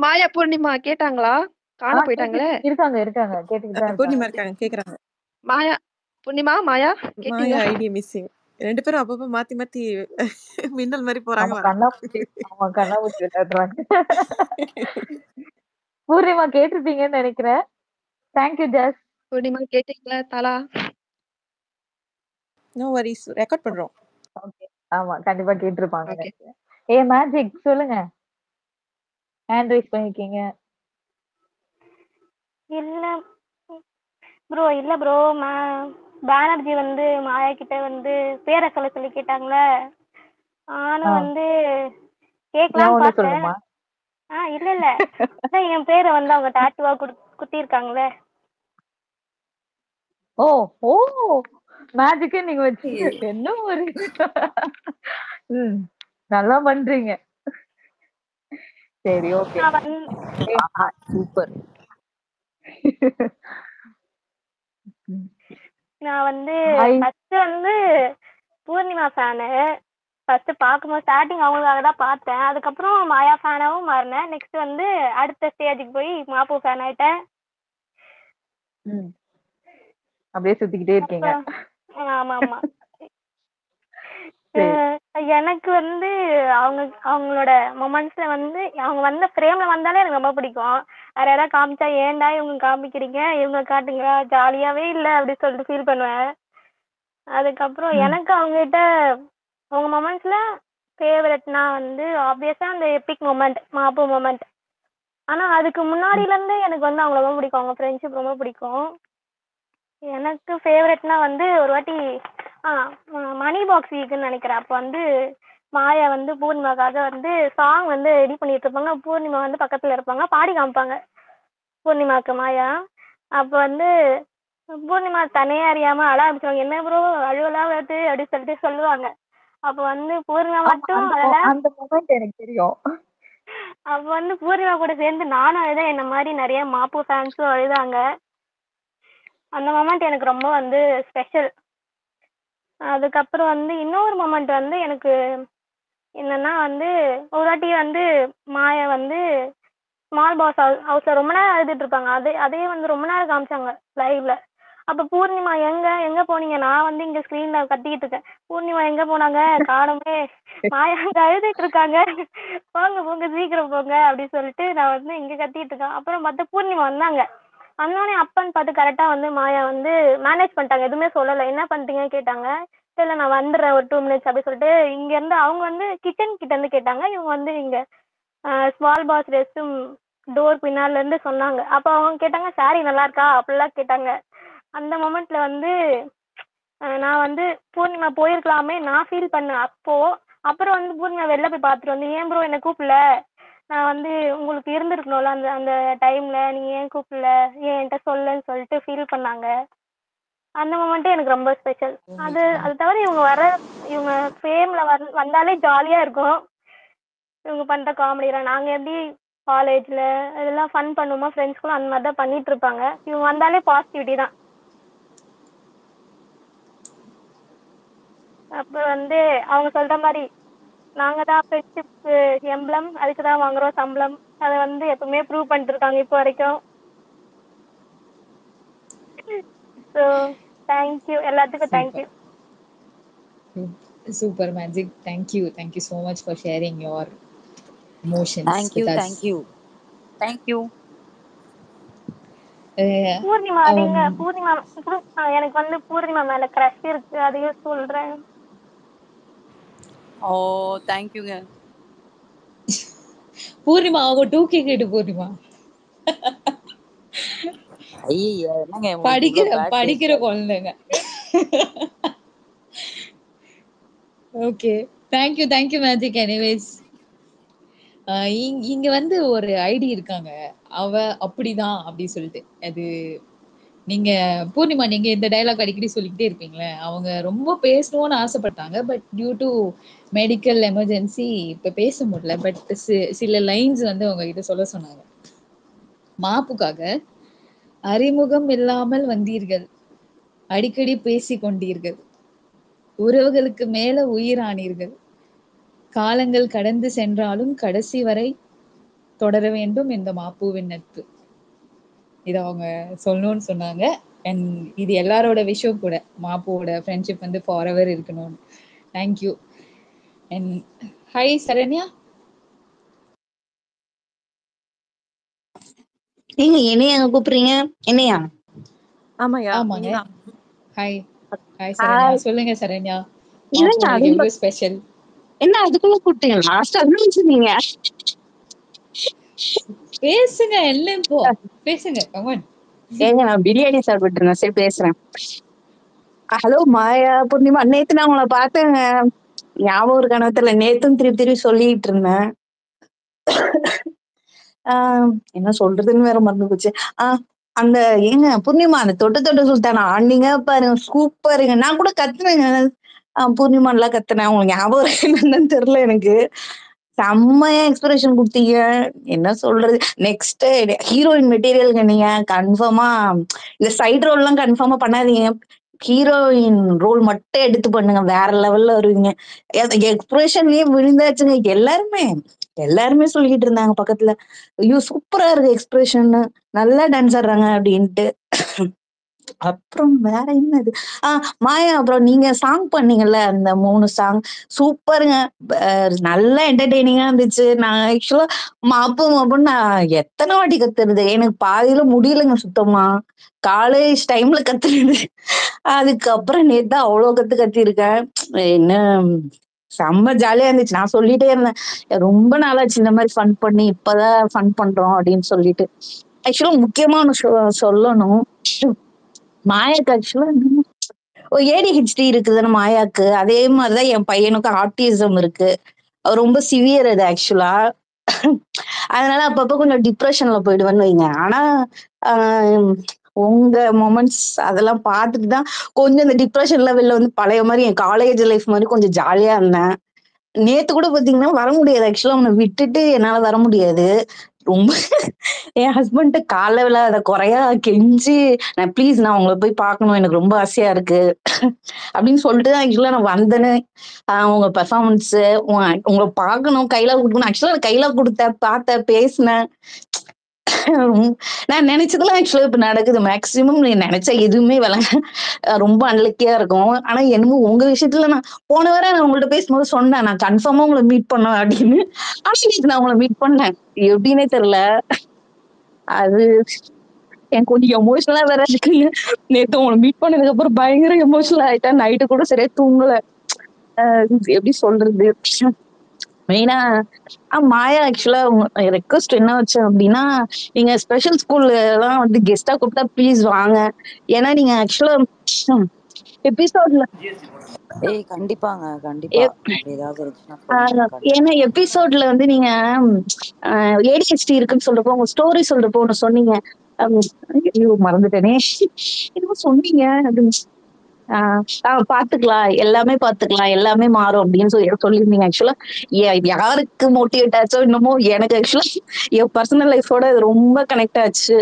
மாயா பூர்ணிமா கேட்டாங்களா? காண போயிட்டாங்களே. இருக்காங்க கேட்டுக்கிட்டு தான் பூர்ணிமா இருக்காங்க. இருக்காங்க, கேக்குறாங்க. மாயா, பூர்ணிமா, மாயா மாயா கேட்டீங்களா? Idea missing. ரெண்டு பேரும் அப்பப்ப மாத்தி மின்னல் மாதிரி போறாங்க ஆமா, வராங்க. கண்ணாமூச்சி விளையாடுறாங்க. பூர்ணிமா கேட்டிருப்பீங்கன்னு நினைக்கிறேன். தேங்க்யூ ஜாஸ். பூர்ணிமா கேட்டீங்களா? தாலா. நோ வரிஸ், ரெக்கார்ட் பண்றோம். ஓகே, ஆமா கண்டிப்பா கேட்டிருப்பாங்க ஓகே. நினைக்கிறேன். மேஜிக் சொல்லுங்க. ஹேண்ட் ரைஸ் பண்ணிருக்கீங்க. இல்ல ப்ரோ, பானர்ஜி வந்து மாயா கிட்ட வந்து பேரை சொல்லி கேட்டாங்களே. நானும் வந்து கேட்கலாம் பார்த்தேன். சொல்லுமா? இல்ல அதான் என் பேரை வந்து அவங்க டாட்டுவா குத்திருக்காங்களே. ஓ மேஜிக்கே நீங்க வச்சு என்ன ஒரு நல்லா பண்றீங்க. சரி, ஓகே, சூப்பர். நான் வந்து ஃபர்ஸ்ட் வந்து பூர்ணிமா ஃபேனு. ஃபர்ஸ்ட் பார்க்கும்போது ஸ்டார்டிங் அவங்களுக்காக தான் பார்த்தேன். அதுக்கப்புறம் மாயா ஃபேனாவும் மாறினேன். நெக்ஸ்ட் வந்து அடுத்த ஸ்டேஜுக்கு போய் மாப்பு ஃபேன் ஆயிட்டேன். அப்படியே சுத்திக்கிட்டே இருக்கீங்க. ஆமா. எனக்கு வந்து அவங்களோட மொமெண்ட்ஸ்ல வந்து அவங்க வந்த ஃப்ரேம்ல வந்தாலே எனக்கு ரொம்ப பிடிக்கும். வேற யாராவது காமிச்சா ஏன்டா இவங்க காமிக்கிறீங்க, இவங்க காட்டுங்க, ஜாலியாவே இல்லை அப்படின்னு சொல்லிட்டு ஃபீல் பண்ணுவேன். அதுக்கப்புறம் எனக்கு அவங்ககிட்ட அவங்க மொமெண்ட்ஸ்ல ஃபேவரட்னா வந்து ஆப்வியஸா அந்த எபிக் மொமெண்ட், மாப்பு மொமெண்ட். ஆனா அதுக்கு முன்னாடில இருந்து எனக்கு வந்து அவங்க ரொம்ப பிடிக்கும், அவங்க ஃப்ரெண்ட்ஷிப் ரொம்ப பிடிக்கும். எனக்கு ஃபேவரட்னா வந்து ஒரு வாட்டி மணி பாக்ஸ் வீக்குன்னு நினைக்கிறேன். அப்போ வந்து மாயா வந்து பூர்ணிமாக்காக வந்து சாங் வந்து ரெடி பண்ணிட்டு இருப்பாங்க. பூர்ணிமா வந்து பக்கத்துல இருப்பாங்க, பாடி காமிப்பாங்க பூர்ணிமாக்கு மாயா. அப்போ வந்து பூர்ணிமா தனியா அறியாம அழ ஆரம்பிச்சுவாங்க. என்ன ப்ரோ அழுவலாம் வருது அப்படின்னு சொல்லிட்டு சொல்லுவாங்க. அப்போ வந்து பூர்ணிமா மட்டும் அந்த மொமெண்ட் எனக்கு தெரியும். அப்போ வந்து பூர்ணிமா கூட சேர்ந்து நானும் அழுதேன். என்ன மாதிரி நிறைய மாப்பு ஃபேன்ஸும் அழுதாங்க. அந்த மொமெண்ட் எனக்கு ரொம்ப வந்து ஸ்பெஷல். அதுக்கப்புறம் வந்து இன்னொரு மொமெண்ட் வந்து எனக்கு என்னன்னா வந்து ஒரு வாட்டி வந்து மாயா வந்து ஸ்மால் பாஸ் ஹவுஸ்ல ரொம்ப நேரம் அழுதுட்டு இருப்பாங்க. அதே வந்து ரொம்ப நேரம் காமிச்சாங்க லைவ்ல. அப்ப பூர்ணிமா எங்க போனீங்க? நான் வந்து இங்க ஸ்கிரீன்ல கத்திக்கிட்டு இருக்கேன். பூர்ணிமா எங்க போனாங்க? காணுமே. மாயா அங்க அழுதுட்டு இருக்காங்க. போங்க சீக்கிரம் போங்க அப்படின்னு சொல்லிட்டு நான் வந்து இங்க கத்திட்டு இருக்கேன். அப்புறம் பார்த்தா பூர்ணிமா வந்தாங்க. வந்தோடனே அப்பன்னு பார்த்து கரெக்டா வந்து மாயா வந்து மேனேஜ் பண்ணிட்டாங்க. எதுவுமே சொல்லலை. என்ன பண்ணிட்டீங்கன்னு கேட்டாங்க. இல்லை நான் வந்துடுறேன் ஒரு 2 minutes அப்படி சொல்லிட்டு இங்க இருந்து அவங்க வந்து கிச்சன் கிட்ட இருந்து கேட்டாங்க. இவங்க வந்து இங்க small pass rest room door பின்னால இருந்து சொன்னாங்க. அப்போ அவங்க கேட்டாங்க சாரி நல்லா இருக்கா அப்படிலாம் கேட்டாங்க. அந்த மொமெண்ட்ல வந்து நான் வந்து பூர்ணிமா போயிருக்கலாமே நான் ஃபீல் பண்ணேன் அப்போ. அப்புறம் வந்து பூர்ணிமா வெளில போய் பார்த்துட்டு வந்து ஏன் ப்ரோ என்னை கூப்பிடல, நான் வந்து உங்களுக்கு இருந்திருக்கணும்ல அந்த அந்த டைம்ல, நீங்க ஏன் கூப்பிடல, ஏன் என்கிட்ட சொல்லன்னு சொல்லிட்டு ஃபீல் பண்ணாங்க. அந்த மொமெண்ட்டே எனக்கு ரொம்ப ஸ்பெஷல். அது தவிர இவங்க ஃபேம்ல வந்தாலே ஜாலியா இருக்கும். இவங்க பண்ற காமெடிலாம் நாங்க எப்படி காலேஜ்ல இதெல்லாம் ஃபன் பண்ணுவோமோ ஃப்ரெண்ட்ஸ்குள்ள அந்த மாதிரி தான் பண்ணிட்டு இருப்பாங்க. இவங்க வந்தாலே பாசிட்டிவிட்டி தான். அப்புறம் வந்து அவங்க சொல்ற மாதிரி நாங்க தான் ஃப்ரெண்ட்ஷிப் எம்ப்ளம், அதுக்கு தான் வாங்குறோம் சம்பளம். அதை வந்து எப்பவுமே ப்ரூவ் பண்ணிட்டு இருக்காங்க இப்போ வரைக்கும். ஸோ தேங்க்யூ எல்லாத்துக்கும். Thank you. Super Magic. Thank you so much for sharing your emotions with us. Thank you. Poornima நீங்க பூர்ணிமா எனக்கு வந்து பூர்ணிமா மேல கிரஷ் இருக்கு, அதையும் சொல்றேன். ஓ தேங்க்யூங்க. பூர்ணிமா அவங்க 2K கேட்டு பூர்ணிமா ஐயா என்னங்க படிக்கிற குழந்தைங்க. Okay thank you magic. எனிவேஸ் இங்க வந்து ஒரு ஐடி இருக்காங்க, அவ அப்படிதான் அப்படி சொல்லிட்டு. அது நீங்க பூர்ணிமா நீங்க இந்த டைலாக் அடிக்கடி சொல்லிக்கிட்டே இருப்பீங்களே, அவங்க ரொம்ப பேசணும்னு ஆசைப்பட்டாங்க. But due to medical emergency இப்ப பேச முடியல. பட் சில லைன்ஸ் வந்து அவங்க கிட்ட சொல்ல சொன்னாங்க. மாப்புக்காக அறிமுகம் இல்லாமல் வந்தீர்கள், அடிக்கடி பேசிக் கொண்டீர்கள், உறவுகளுக்கு மேல உயிரானீர்கள், காலங்கள் கடந்து சென்றாலும் கடைசி வரை தொடர வேண்டும் இந்த மாப்பூவின் நட்பு. இதை அவங்க சொல்லணும்னு சொன்னாங்க. அண்ட் இது எல்லாரோட விஷயம் கூட, மாப்போட ஃப்ரெண்ட்ஷிப் வந்து ஃபார் எவர் இருக்கணும்னு. தேங்க்யூ. And hi Saranya. நீங்க என்னைய கூப்பிடுறீங்க? என்னையா? ஆமாங்க. ஹாய் சரண்யா. சொல்லுங்க சரண்யா, எவ்வளவு ஸ்பெஷல்? என்ன அதுக்குள்ள கூப்பிட்டீங்க? லாஸ்ட் அதுன்னு சொன்னீங்க. பேசுங்க எல்லாம் போ பேசுங்க. கமான். ஏங்க நான் பிரியாணி சாப்பிட்டு இருந்தேன். சரி பேசுறேன். ஹலோ மாயா பூர்ணிமா. நேத்து நான் உங்களை பார்த்தேங்க, ஞாபகம் ஒரு கணத்துல நேத்தும் திருப்பி சொல்லிட்டு இருந்தேன். என்ன சொல்றதுன்னு வேற மறந்து போச்சு. அந்த ஏங்க பூர்ணிமா அந்த தொட்டு சுல்தானா ஆண்டிங்க பாருங்க, சூப்பருங்க. நான் கூட கத்துனேங்க, பூர்ணிமான்லாம் கத்துனேன். உங்களுக்கு ஞாபகம் என்னன்னு தெரியல எனக்கு. செம்மையா எக்ஸ்பிரஷன் கொடுத்தீங்க. என்ன சொல்றது, நெக்ஸ்ட் ஹீரோயின் மெட்டீரியலுங்க நீங்க. கன்ஃபார்மா இந்த சைட் ரோல் எல்லாம் கன்ஃபார்மா பண்ணாதீங்க, ஹீரோயின் ரோல் மட்டும் எடுத்து பண்ணுங்க, வேற லெவல்ல வருவீங்க. எக்ஸ்பிரஷன்லயே விழுந்தாச்சுங்க. எல்லாருமே சொல்லிக்கிட்டு இருந்தாங்க பக்கத்துல, ஐயோ சூப்பரா இருக்கு எக்ஸ்பிரஷன், நல்லா டான்ஸ் ஆடுறாங்க அப்படின்ட்டு. அப்புறம் வேற என்னது, மாயா அப்புறம் நீங்க சாங் பண்ணீங்கல்ல, அந்த 3 சாங் சூப்பருங்க. நல்லா என்டர்டெய்னிங்கா இருந்துச்சு. நான் ஆக்சுவலா மாப்புன்னு நான் எத்தனை வாட்டி கத்துறது, எனக்கு பாதியில முடியலைங்க சுத்தமா. காலேஜ் டைம்ல கத்துறது, அதுக்கப்புறம் நேத்து அவ்வளவு கத்திருக்கேன். என்ன செம்ம ஜாலியா இருந்துச்சு. நான் சொல்லிட்டே இருந்தேன், ரொம்ப நாளாச்சு இந்த மாதிரி ஃபன் பண்ணி, இப்பதான் ஃபன் பண்றோம் அப்படின்னு சொல்லிட்டு. ஆக்சுவலா முக்கியமா ஒண்ணு சொல்லணும். மாயாக்கு ஆக்சுவலா ADHD இருக்குதுன்னு மாயாக்கு, அதே மாதிரிதான் என் பையனுக்கு ஆட்டிசம் இருக்கு. ரொம்ப சிவியர் அது ஆக்சுவலா. அதனால அப்பப்ப கொஞ்சம் டிப்ரெஷன்ல போயிடுவேன்னு வைங்க. ஆனா உங்க மொமெண்ட்ஸ் அதெல்லாம் பார்த்துட்டு தான் கொஞ்சம் இந்த டிப்ரெஷன் லெவல்ல வந்து பழைய மாதிரி என் காலேஜ் லைஃப் மாதிரி கொஞ்சம் ஜாலியா இருந்தேன். நேத்து கூட பாத்தீங்கன்னா வர முடியாது ஆக்சுவலா, அவனை விட்டுட்டு என்னால வர முடியாது. ரொம்ப என் ஹஸ்பண்ட கால விழாத குறையா கெஞ்சி, நான் ப்ளீஸ் நான் உங்களை போய் பார்க்கணும், எனக்கு ரொம்ப ஆசையா இருக்கு அப்படின்னு சொல்லிட்டு தான் ஆக்சுவலா நான் வந்தேன்னு. உங்க பெர்ஃபார்மன்ஸ் உங்களை பார்க்கணும், கையில கொடுக்கணும். ஆக்சுவலா கையில கொடுத்தேன், பார்த்தேன், பேசினேன். நான் நினைச்சதெல்லாம் ஆக்சுவலா இப்ப நடக்குது. மேக்ஸிமம் நீ நினைச்சா எதுவுமே விளங்க ரொம்ப அன்லக்கியா இருக்கும். ஆனா என்னமோ உங்க விஷயத்துல நான் போன வாரம் நான் உங்கள்ட்ட பேசும்போது சொன்னேன், நான் கன்ஃபார்மா உங்களை மீட் பண்ணேன் அப்படின்னு. ஆனா இன்னைக்கு நான் உங்களை மீட் பண்ணேன். எப்படின்னே தெரியல. அது எனக்கு கொஞ்சம் எமோஷனலா வேற இருக்குங்க. நேத்து உங்களை மீட் பண்ணதுக்கு அப்புறம் பயங்கர எமோஷனல் ஆயிட்டேன். நைட்டு கூட சரியா தூங்கல. எப்படி சொல்றது? மெயினா மாயா ஆக்சுவலா ரெக்வஸ்ட் என்ன வச்சேன் அப்படின்னா, நீங்க ஸ்பெஷல் ஸ்கூல்ல எல்லாம் வந்து கெஸ்டா கூப்பிட்டா ப்ளீஸ் வாங்க. ஏன்னா நீங்க ஆக்சுவலா எபிசோட்ல ஏய் கண்டிப்பாங்க கண்டிப்பா அப்படி ஏதாவது இருந்துச்சுன்னா சொல்லுங்க நான் ஏன்னா கண்டிப்பா எபிசோட்ல வந்து நீங்க ஏடிஹெச்டி இருக்குன்னு சொல்றப்போ உங்க ஸ்டோரி சொல்றப்போ ஒண்ணு சொன்னீங்க. ஹம், ஐயோ மறந்துட்டேனே. என்னமோ சொன்னீங்க அப்படின்னு. பாத்துக்கலாம், எல்லாமே பாத்துக்கலாம், எல்லாமே மாறும் அப்படின்னு சொல்லியிருந்தீங்க. ஆக்சுவலா யாருக்கு மோட்டிவேட் ஆச்சோ என்னமோ எனக்கு ஆக்சுவலா என் பர்சனல் லைஃபோட இது ரொம்ப கனெக்ட் ஆச்சு.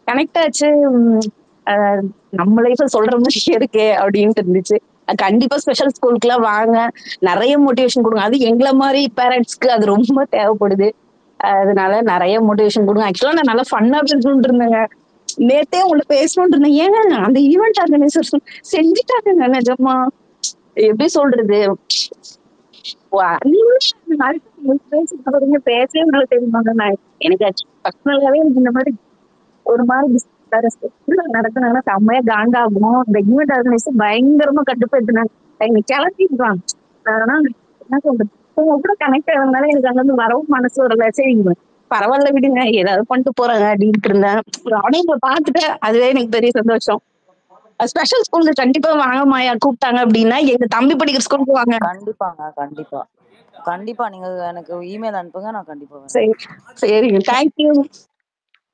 கனெக்ட் ஆச்சு. ஆஹ் நம்ம லைஃப் சொல்ற மாதிரி இருக்கே அப்படின்ட்டு இருந்துச்சு. கண்டிப்பா ஸ்பெஷல் ஸ்கூலுக்கு எல்லாம் வாங்க, நிறைய மோட்டிவேஷன் கொடுங்க. அது எங்களை மாதிரி பேரண்ட்ஸ்க்கு அது ரொம்ப தேவைப்படுது. அதனால நிறைய மோட்டிவேஷன் கொடுங்க. ஆக்சுவலா நான் நல்லா ஃபன்னா பேசணும்னு இருந்தேங்க. நேத்தே உங்கள்ட்ட பேசணும்னு இருந்தேன். ஏங்க அந்த ஈவெண்ட் ஆர்கனைசர் செஞ்சுட்டாங்க நிஜமா. எப்படி சொல்றது? பேசவே உங்களுக்கு தெரியுமாங்க. நான் எனக்கு பர்சனலாவே எனக்கு இந்த மாதிரி ஒரு மாதிரி நடக்குனாங்கன்னா செம்மையா காண்டாகும். இந்த ஈவெண்ட் ஆர்கனைசர் பயங்கரமா கட்டுப்படுத்தினாங்க. எங்க கிளம்பிடுவாங்க. ஆனா என்ன சொல்றது, உங்க கூட கனெக்ட் ஆகிறதுனால எனக்கு அங்க இருந்து வரவும் மனசு வரல. சரி பரவாயில்ல விடுங்க, ஏதாவது பண்ணிட்டு போறாங்க அப்படின்ட்டு இருந்தேன். அவனையும் உங்களை பார்த்துட்டு அதுவே எனக்கு பெரிய சந்தோஷம். ஸ்பெஷல் ஸ்கூல்ல கண்டிப்பா வாங்க மாயா, கூப்பிட்டாங்க அப்படின்னா எங்க தம்பி படிக்கிற ஸ்கூலுக்கு வாங்க. கண்டிப்பாங்க கண்டிப்பா கண்டிப்பா நீங்க எனக்கு இமெயில் அனுப்புங்க நான் கண்டிப்பா வரேன். சரி சரிங்க, thank you.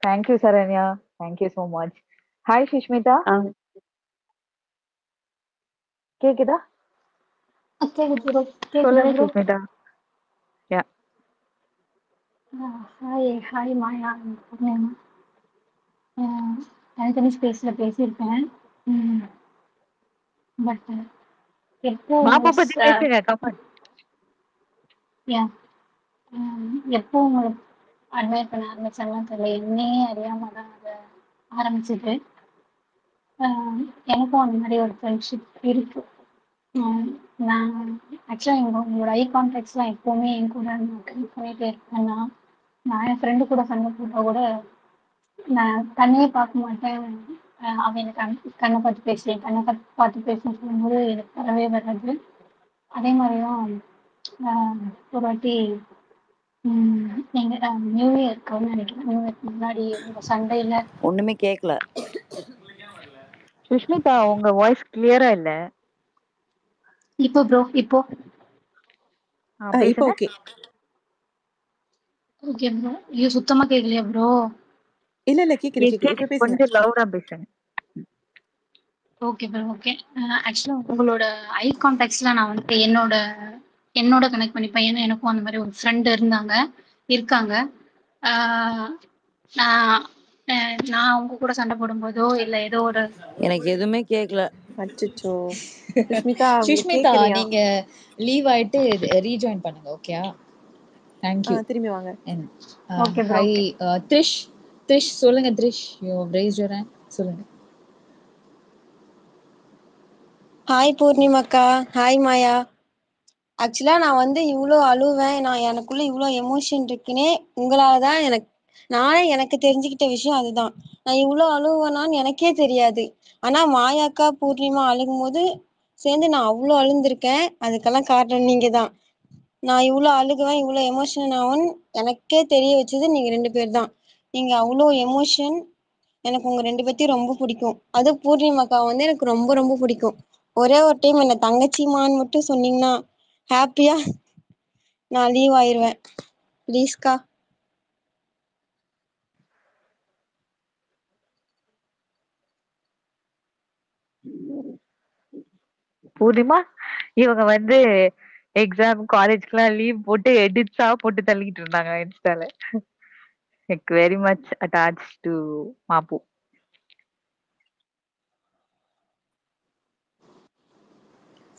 Thank you Saranya, thank you so much. Hi Sushmita, கேக்குதா? கேக்குது சொல்லுங்க ப்ரோ. சுஷ்மிதா. யா, ஹாய் ஹாய் மாயா. தனித்தனி ஸ்பேஸ்ல பேசியிருக்கேன். பட் எப்போ மாப்பா பத்தி பேசுங்க, கமல். எப்போ உங்களை அட்மையர் பண்ண ஆரம்பிச்சாங்கன்னு தெரியல. என்னையே அறியாம தான் அதை ஆரம்பிச்சது. எனக்கும் அந்த மாதிரி ஒரு ஃப்ரெண்ட்ஷிப் இருக்கு. நான் ஆக்சுவலாக உங்களோட ஐ கான்டாக்ட்ஸ்லாம் எப்போவுமே என் கூட நான் கனெக்ட் பண்ணிகிட்டே இருப்பேன். நான் என் ஃப்ரெண்டு கூட சண்டை போட்டால் கூட நான் கண்ணையே பார்க்க மாட்டேன். அவன் எனக்கு கண்ணை பார்த்து பேசுவேன், கண்ணை பார்த்து பேசுன்னு சொல்லும்போது எனக்கு வரவே வராது. அதே மாதிரி தான் ஒரு வாட்டி நீங்கள் நியூ இயர்க்கு நினைக்கிறேன், நியூ இயர்க்கு முன்னாடி உங்கள் சண்டையில் ஒண்ணுமே கேட்கல. சுஷ்மிதா உங்க வாய்ஸ் கிளியரா இல்ல. இப்போ ப்ரோ இப்போ இப்போ பேசுங்க. ஓகே. Okay bro. ஐயோ சுத்தமாக கேட்கலையா ப்ரோ? இல்ல இல்ல கேக்குது கேக்குது. இப்ப பேசுங்க. கொஞ்சம் லவுடா பேசுங்க. Okay bro okay. ஆக்சுவலாக உங்களோட ஐ கான்டாக்ட்ஸ்லாம் நான் வந்துட்டு என்னோட கனெக்ட் பண்ணிப்பேன். ஏன்னா எனக்கும் அந்த மாதிரி ஒரு ஃப்ரெண்டு இருக்காங்க. நான் நான் உங்க கூட சண்டை போடும்போதோ இல்லை ஏதோ ஒரு எனக்கு எதுவுமே கேட்கல. அச்சச்சோ. சுஷ்மிதா உங்களுக்கு சுஷ்மிதா கேட்கலையா? நீங்க லீவ் ஆயிட்டு ரீஜாயின் பண்ணுங்க. ஓகேயா? தேங்க்யூ. திரும்பி வாங்க. Okay bro hi okay. Trish சொல்லுங்க. Trish you raise your hand, சொல்லுங்க. ஹாய் பூர்ணிமாக்கா. ஹாய் மாயா. ஆக்சுவலாக நான் வந்து இவ்வளோ அழுவேன், நான் எனக்குள்ளே இவ்வளோ எமோஷன் இருக்குன்னே உங்களால் தான் எனக்கு தெரிஞ்சுக்கிட்ட விஷயம் அதுதான். நான் இவ்வளோ அழுவேனான்னு எனக்கே தெரியாது. ஆனால் மாயாக்கா பூர்ணிமா அழுகும்போது சேர்ந்து நான் அவ்வளோ அழுந்திருக்கேன். அதுக்கெல்லாம் காரணம் நீங்கள் தான். நான் இவ்வளோ அழுகுவேன், இவ்வளோ எமோஷன் ஆகும்னு எனக்கே தெரிய வச்சது நீங்கள் 2 பேர் தான். நீங்கள் அவ்வளோ எமோஷன். எனக்கு உங்கள் 2 பேர்த்தையும் ரொம்ப பிடிக்கும். அதுவும் பூர்ணிமாக்கா வந்து எனக்கு ரொம்ப ரொம்ப பிடிக்கும். ஒரே ஒரு டைம் என்னை தங்கச்சிமான்னு மட்டும் சொன்னீங்கன்னா ஹாப்பியா நான் லீவ் ஆயிடுவேன். ப்ளீஸ்க்கா. பூர்ணிமா, இவங்க வந்து எக்ஸாம் காலேஜ்க்குலாம் லீவ் போட்டு எடிட்ஸா போட்டு தள்ளிட்டு இருந்தாங்க இன்ஸ்டால. Like very much attach to மாப்பு.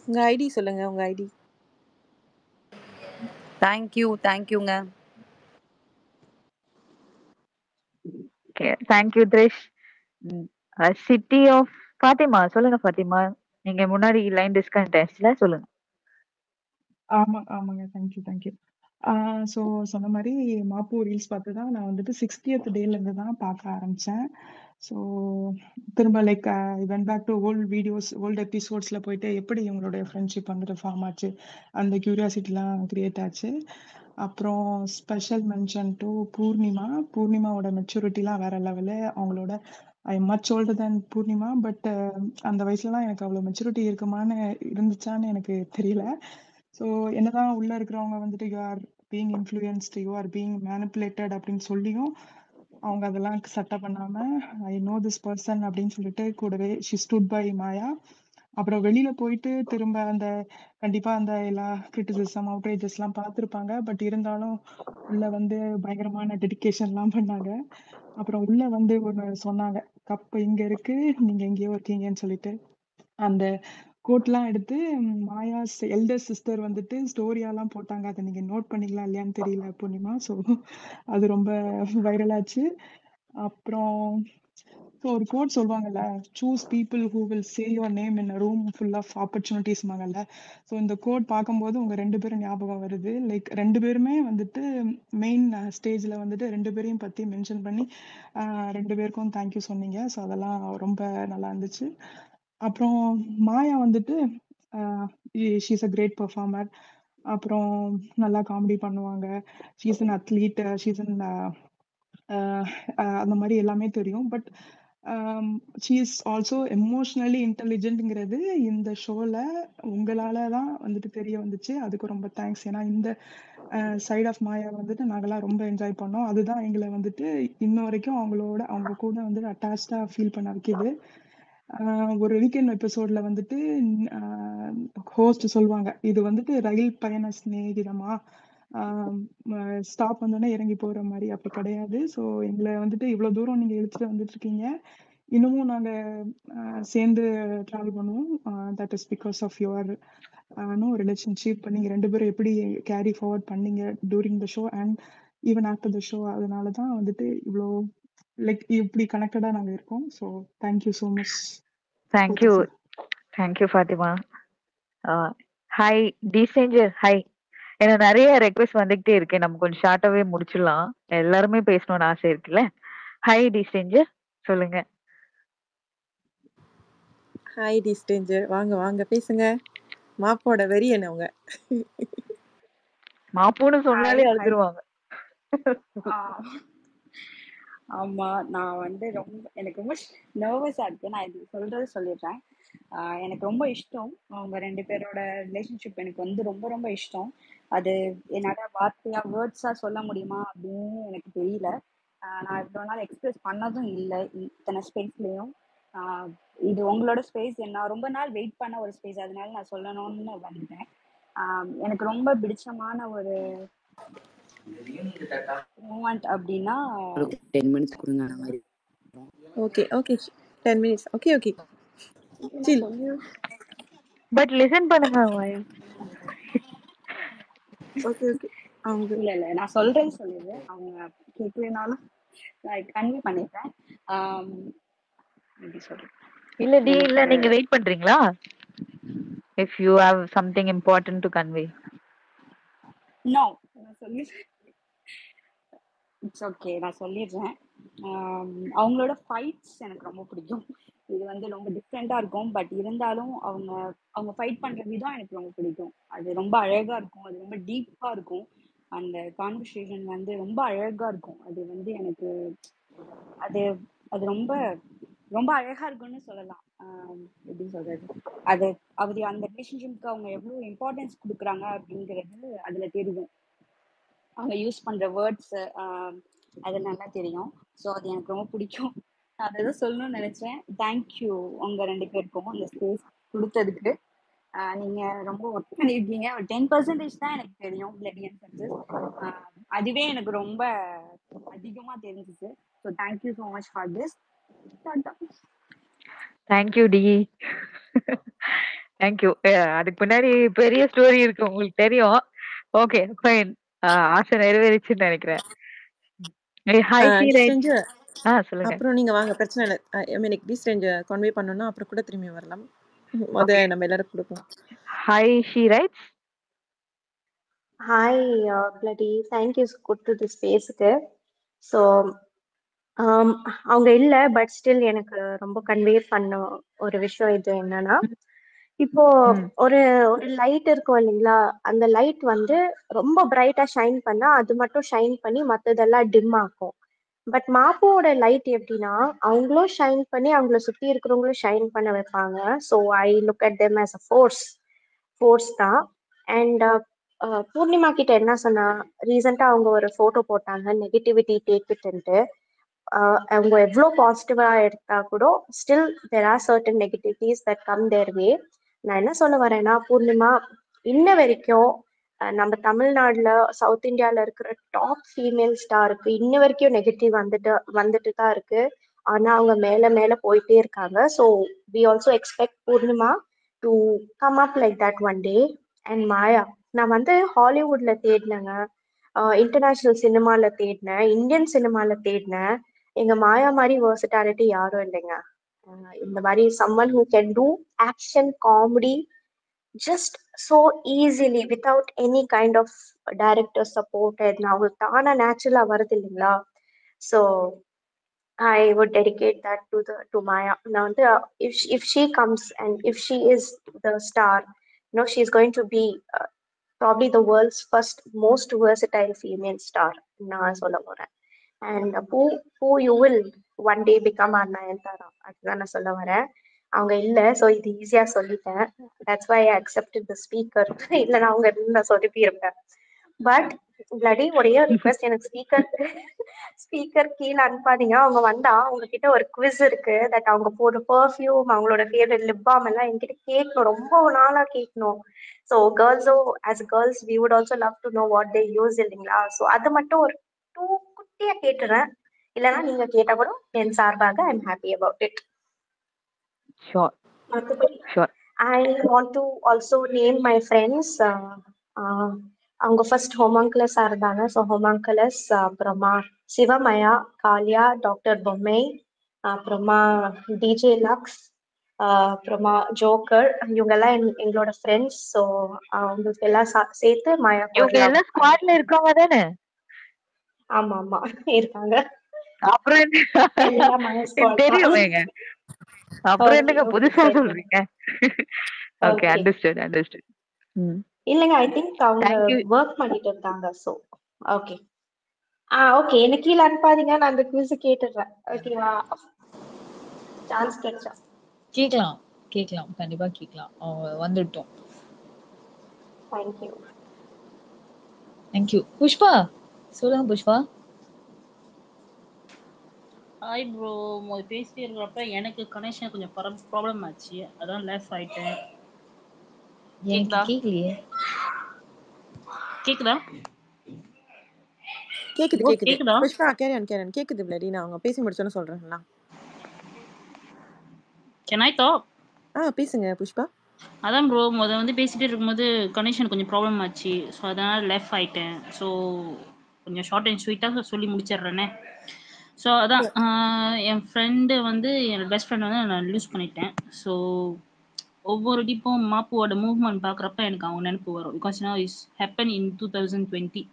உங்க ஐடி சொல்லுங்க, உங்க ஐடி. தேங்க்யூங்க. Okay. Thank you Trish. City of Fathima சொல்லுங்க ஃபாத்திமா. நீங்க முன்னாடி லைன் டிஸ்கனெக்ட் ஆயிடுச்சுல சொல்லுங்க. ஆமாங்க. தேங்க்யூ. ஸோ சொன்ன மாரி மாப்பு ரீல்ஸ் பார்த்து தான் நான் வந்துட்டு 60th டேலேருந்து தான் பார்க்க ஆரம்பிச்சேன். ஸோ திரும்ப like I went back to old எபிசோட்ஸ்ல போயிட்டு எப்படி இவங்களுடைய ஃப்ரெண்ட்ஷிப் வந்துட்டு ஃபார்ம் ஆச்சு, அந்த கியூரியாசிட்டிலாம் கிரியேட் ஆச்சு. அப்புறம் ஸ்பெஷல் மென்ஷன் டு பூர்ணிமாவோட மெச்சூரிட்டிலாம் வேற லெவலு. அவங்களோட I am much older than Poornima. But அந்த வயசுலலாம் எனக்கு அவ்வளோ மெச்சூரிட்டி இருந்துச்சான்னு எனக்கு தெரியல. ஸோ என்னதான் உள்ள இருக்கிறவங்க வந்துட்டு you are being influenced, you are being manipulated அப்படின்னு சொல்லியும் அவங்க அதெல்லாம் சட்டை பண்ணாம ஐ நோ திஸ் பர்சன் அப்படின்னு சொல்லிட்டு கூடவே ஷி ஸ்டுட் பை மாயா. அப்புறம் வெளியில போயிட்டு திரும்ப அந்த கண்டிப்பா அந்த எல்லா கிரிட்டிசிசம் அவுட்ரேஜஸ்லாம் பார்த்துருப்பாங்க. பட் இருந்தாலும் உள்ள வந்து பயங்கரமான டெடிகேஷன்லாம் பண்ணாங்க. அப்புறம் உள்ள வந்து ஒன்று சொன்னாங்க, கப் இங்க இருக்கு, நீங்க எங்கேயோ இருக்கீங்கன்னு சொல்லிட்டு அந்த கோட்லாம் எடுத்து மாயாஸ் எல்டர் சிஸ்டர் வந்துட்டு ஸ்டோரியாலாம் போட்டாங்க. அதை நீங்க நோட் பண்ணீங்களா இல்லையான்னு தெரியல பூர்ணிமா. ஸோ அது ரொம்ப வைரல் ஆச்சு. அப்புறம் ஸோ ஒரு கோட் சொல்லுவாங்கல்ல, choose people who will say your name in room full of ஆப்பர்ச்சுனிட்டிஸ்மாங்கல்ல. ஸோ இந்த கோட் பார்க்கும்போது உங்க 2 பேரும் ஞாபகம் வருது. லைக் 2 பேருமே வந்துட்டு மெயின் ஸ்டேஜ்ல வந்துட்டு 2 பேரையும் பத்தி மென்ஷன் பண்ணி 2 பேருக்கும் தேங்க்யூ சொன்னீங்க. ஸோ அதெல்லாம் ரொம்ப நல்லா இருந்துச்சு. அப்புறம் மாயா வந்துட்டு she is a great performer. அப்புறம் நல்லா காமெடி பண்ணுவாங்க. She is an athlete, she is an அந்த மாதிரி எல்லாமே தெரியும். But she is also emotionally இன்டெலிஜென்ட்ங்கிறது இந்த ஷோல உங்களால தான் வந்துட்டு தெரிய வந்துச்சு. அதுக்கு ரொம்ப தேங்க்ஸ். ஏன்னா இந்த சைட் ஆஃப் மாயா வந்துட்டு நாங்கெல்லாம் ரொம்ப என்ஜாய் பண்ணோம். அதுதான் எங்களை வந்துட்டு இன்ன வரைக்கும் அவங்க கூட வந்துட்டு அட்டாச்சாக ஃபீல் பண்ண வைக்கிது. ஒரு வீக்கெண்ட் எபிசோட்ல வந்துட்டு ஹோஸ்ட் சொல்லுவாங்க, இது வந்துட்டு ரயில் பயண சிநேகிதமா, ஸ்டாப் வந்தோடனே இறங்கி போற மாதிரி. அப்படி கிடையாது. ஸோ எங்களை வந்துட்டு இவ்வளவு தூரம் நீங்க இழுத்துட்டு வந்துட்டு இருக்கீங்க, இன்னமும் நாங்க சேர்ந்து டிராவல் பண்ணுவோம். That is because of your relationship. நீங்க 2 பேரும் எப்படி கேரி ஃபார்வர்ட் பண்ணீங்க during the show and even after the show. அதனால தான் வந்துட்டு இவ்வளோ லைக் இப்படி கனெக்டடா நாங்க இருக்கோம். So thank you so much. Thank you Fathima. Hi டிசேஞ்சர். ஹாய். ஏன்னா நிறைய ரெக்வெஸ்ட் வந்துகிட்டே இருக்கு, நம்ம கொஞ்சம் ஷார்ட்டாவே முடிச்சிடலாம். எல்லாருமே பேசணும்னு ஆசை இருக்குல்ல. ஹாய் டிசேஞ்சர் சொல்லுங்க. ஹாய் டி ஸ்டேஞ்சர், வாங்க பேசுங்க. மாப்போட வெறி என்ன அவங்க மாப்பூன்னு சொன்னாலே அழுதுருவாங்க. ஆமா, நான் வந்து எனக்கு ரொம்ப நர்வஸா இருக்கு. நான் இது சொல்லிடுறேன். எனக்கு ரொம்ப இஷ்டம் அவங்க 2 பேரோட ரிலேஷன்ஷிப். எனக்கு வந்து ரொம்ப ரொம்ப இஷ்டம். அது என்னால வேர்ட்ஸா சொல்ல முடியுமா அப்படின்னு எனக்கு தெரியல. நான் இவ்வளோ நாள் எக்ஸ்பிரஸ் பண்ணதும் இல்லை இத்தனை ஸ்பேஸ்லயும். இது உங்களோட ஸ்பேஸ், நான் ரொம்ப நாள் வெயிட் பண்ண ஒரு ஸ்பேஸ், அதனால நான் சொல்லணும்னு வந்துட்டேன். எனக்கு ரொம்ப பிடிச்சமான ஒரு மூமெண்ட் அப்படின்னா 10 minutes கொடுங்க. Okay 10 minutes. Okay chill. But listen பண்ணுங்க. ஓகே அவங்க இல்ல நான் சொல்லிடுறேன். அவங்க கேட்கலனாலும் நான் கன்வே பண்ணிடுறேன். எப்படி சொல்றேன், இல்ல நீங்க வெயிட் பண்றீங்களா? if you have something important to convey. no, நான் சொல்லிடுறேன். இட்ஸ் ஓகே, நான் சொல்லிடுறேன். அவங்களோட ஃபைட்ஸ் எனக்கு ரொம்ப பிடிக்கும். இது வந்து ரொம்ப டிஃப்ரெண்டா இருக்கும். பட் இருந்தாலும் அவங்க ஃபைட் பண்ற விதம் எனக்கு ரொம்ப பிடிக்கும். அது ரொம்ப அழகா இருக்கும், அது ரொம்ப டீப்பா இருக்கும். அந்த கான்வர்சேஷன் வந்து ரொம்ப அழகா இருக்கும். அது வந்து எனக்கு அது அது ரொம்ப ரொம்ப அழகா இருக்கும்னு சொல்லலாம். எப்படி சொல்றது, அது அந்த ரிலேஷன்ஷிப்க்கு அவங்க எவ்வளவு இம்பார்ட்டன்ஸ் கொடுக்குறாங்க அப்படிங்கிறது அதுல தெரியும். அவங்க யூஸ் பண்ற வேர்ட்ஸ் அது நல்லா தெரியும். ஸோ அது எனக்கு ரொம்ப பிடிக்கும். நான் அதை தான் சொல்லணும்னு நினைச்சேன். தேங்க்யூ உங்க 2 பேருக்கும் இந்த ஸ்பேஸ் கொடுத்ததுக்கு. நீங்க ரொம்ப ஒர்க் பண்ணியிருக்கீங்க. ஒரு 10% தான் எனக்கு தெரியும் பிளடி அண்ட் சக்சஸ். அதுவே எனக்கு ரொம்ப அதிகமா தெரிஞ்சிச்சு. So thank you so much for this. Thank you D. Thank you. அதுக்கு முன்னாடி பெரிய ஸ்டோரி இருக்கு, உங்களுக்கு தெரியும். Okay fine. ஆசை நிறைவேறிச்சுன்னு நினைக்கிறேன். ஹாய் சீரஜ். சொல்லுங்க. அப்புறம் நீங்க வாங்க, பிரச்சனை இல்ல. I mean exist range convey பண்ணனும்னா அப்புறம் கூட திரும்பி வரலாம். ஓகே. நம்ம எல்லாரும் கொடுப்போம். Hi she rights. Hi, Bloody. Thank you to this space-க்கு. ஸோ அவங்க இல்லை, பட் ஸ்டில் எனக்கு ரொம்ப கன்வே பண்ண ஒரு விஷயம் இது என்னன்னா, இப்போ ஒரு ஒரு லைட் இருக்கும் இல்லைங்களா, அந்த லைட் வந்து ரொம்ப பிரைட்டா ஷைன் பண்ணா அது மட்டும் ஷைன் பண்ணி மற்றதெல்லாம் டிம் ஆகும். பட் மாப்போட லைட் எப்படின்னா, அவங்களும் ஷைன் பண்ணி அவங்கள சுத்தி இருக்கிறவங்களும் ஷைன் பண்ண வைப்பாங்க. So I look at them as a force தான். அண்ட் பூர்ணிமா கிட்ட என்ன சொன்னா, ரீசெண்டா அவங்க ஒரு போட்டோ போட்டாங்க, நெகட்டிவிட்டி டேக் இட்ன்ட்டு. அவங்க எவ்வளோ பாசிட்டிவா எடுத்தா கூட still there are certain negativities that come their way. நான் என்ன சொல்ல வரேன்னா, பூர்ணிமா இன்ன வரைக்கும் நம்ம தமிழ்நாடுல சவுத் இந்தியால இருக்கிற டாப் ஃபீமேல் ஸ்டாருக்கு இன்ன வரைக்கும் நெகட்டிவ் வந்துட்டு தான் இருக்கு. ஆனா அவங்க மேல மேல போயிட்டே இருக்காங்க. So we also expect Poornima to come up like that one day. And Maya, நான் வந்து ஹாலிவுட்ல தேடினேங்க, இன்டர்நேஷ்னல் சினிமால தேடினேன், இந்தியன் சினிமால தேடினேன். எங்க மாயா மாதிரி வேர்சிட்டாலிட்டி யாரும் இல்லைங்க. இந்த மாதிரி someone who can do action comedy just so easily without any kind of director support. அவங்களுக்கு தானா நேச்சுரலா வருது இல்லைங்களா. So I would dedicate that to Maya. Now, if she comes and if she is the star, she's going to be probably the world's first most versatile female star. நான் சொல்ல போறேன். And who you will one day become our Nayanthara. அதுதான் நான் சொல்ல வரேன். அவங்க இல்லை, ஸோ இது ஈஸியா சொல்லிட்டேன். That's why I accepted the speaker. இல்லைன்னா அவங்க நான் சொல்லிருப்பேன். பட் பிளடி ஒரே ரிக்வெஸ்ட், எனக்கு ஸ்பீக்கர் கீழே அனுப்பாதீங்க. அவங்க வந்தா அவங்க கிட்ட ஒரு குவிஸ் இருக்கு, தட் அவங்க போடுற பெர்ஃப்யூம், அவங்களோட ஃபேவரட் லிப் பாம் எல்லாம் என்கிட்ட கேட்கணும், ரொம்ப நாளா கேட்கணும். ஸோ கேர்ள்ஸோ as girls we would also love to know what they use இல்லைங்களா. ஸோ அது மட்டும் ஒரு 2 குட்டியா கேட்டுறேன். இல்லைன்னா நீங்க கேட்டா கூட என் சார்பாக I am happy about it. Sure. மற்றபடி I want to also name my friends. அவங்க ஃபர்ஸ்ட் ஹோமாங்கலஸா இருந்தாங்க. ஸோ ஹோமாங்கலஸ், அப்புறமா சிவமயா, காளியா, டாக்டர் பொம்மை, அப்புறமா டிஜே லக்ஸ், அப்புறமா ஜோக்கர். இவங்க எல்லாம் எங்களோட ஃப்ரெண்ட்ஸ். ஸோ அவங்களுக்கு எல்லாம் சேர்த்து மாயா. இவங்க எல்லாம் ஸ்குவாட்ல இருக்காங்க தானே? ஆமா ஆமா இருக்காங்க. அப்புறம் தெரியுமேங்க, அப்புறம் என்னங்க புதுசா சொல்றீங்க? Okay, understood. இல்லங்க, ஐ திங்க் அவங்க வொர்க் பண்ணிட்டு இருக்காங்க. சோ ஓகே ஓகே, எனக்கு கீழ அனுப்பாதீங்க, நான் அந்த குவிஸ் கேட்டுறேன். ஓகேவா? சான்ஸ் கிடைச்சா கேட்கலாம், கண்டிப்பா கேட்கலாம். வந்துட்டோம். தேங்க்யூ. புஷ்பா சொல்லுங்க. புஷ்பா. Hi bro. பேசிட்டே இருக்கிறப்ப எனக்கு கனெக்ஷன் கொஞ்சம் ப்ராப்ளம் ஆச்சு, அதான் லெஃப்ட் ஆயிட்டேன். கேக்கலையே. கேக்குதா? கேக்குது. புஷ்பா கேரன் கேக்குது பிளடி. நான் அவங்க பேசி முடிச்சோன்னு சொல்றேன்ல. Can I talk? பேசுங்க புஷ்பா. அதான் ப்ரோ, வந்து பேசிட்டே இருக்கும்போது கனெக்ஷன் கொஞ்சம் ப்ராப்ளம் ஆச்சு. ஸோ அதனால லெஃப்ட் ஆயிட்டேன். ஸோ கொஞ்சம் ஷார்ட் அண்ட் ஸ்வீட்டாக சொல்லி முடிச்சிடுறேனே. ஸோ அதான் என் ஃப்ரெண்டு வந்து என்னோட பெஸ்ட் ஃப்ரெண்ட் வந்து நான் லூஸ் பண்ணிட்டேன். ஸோ ஒவ்வொரு டிப்பும் மாப்புவோட மூவ்மெண்ட் பார்க்குறப்ப எனக்கு அவங்க நினைப்பு வரும். Because is happen in 2020.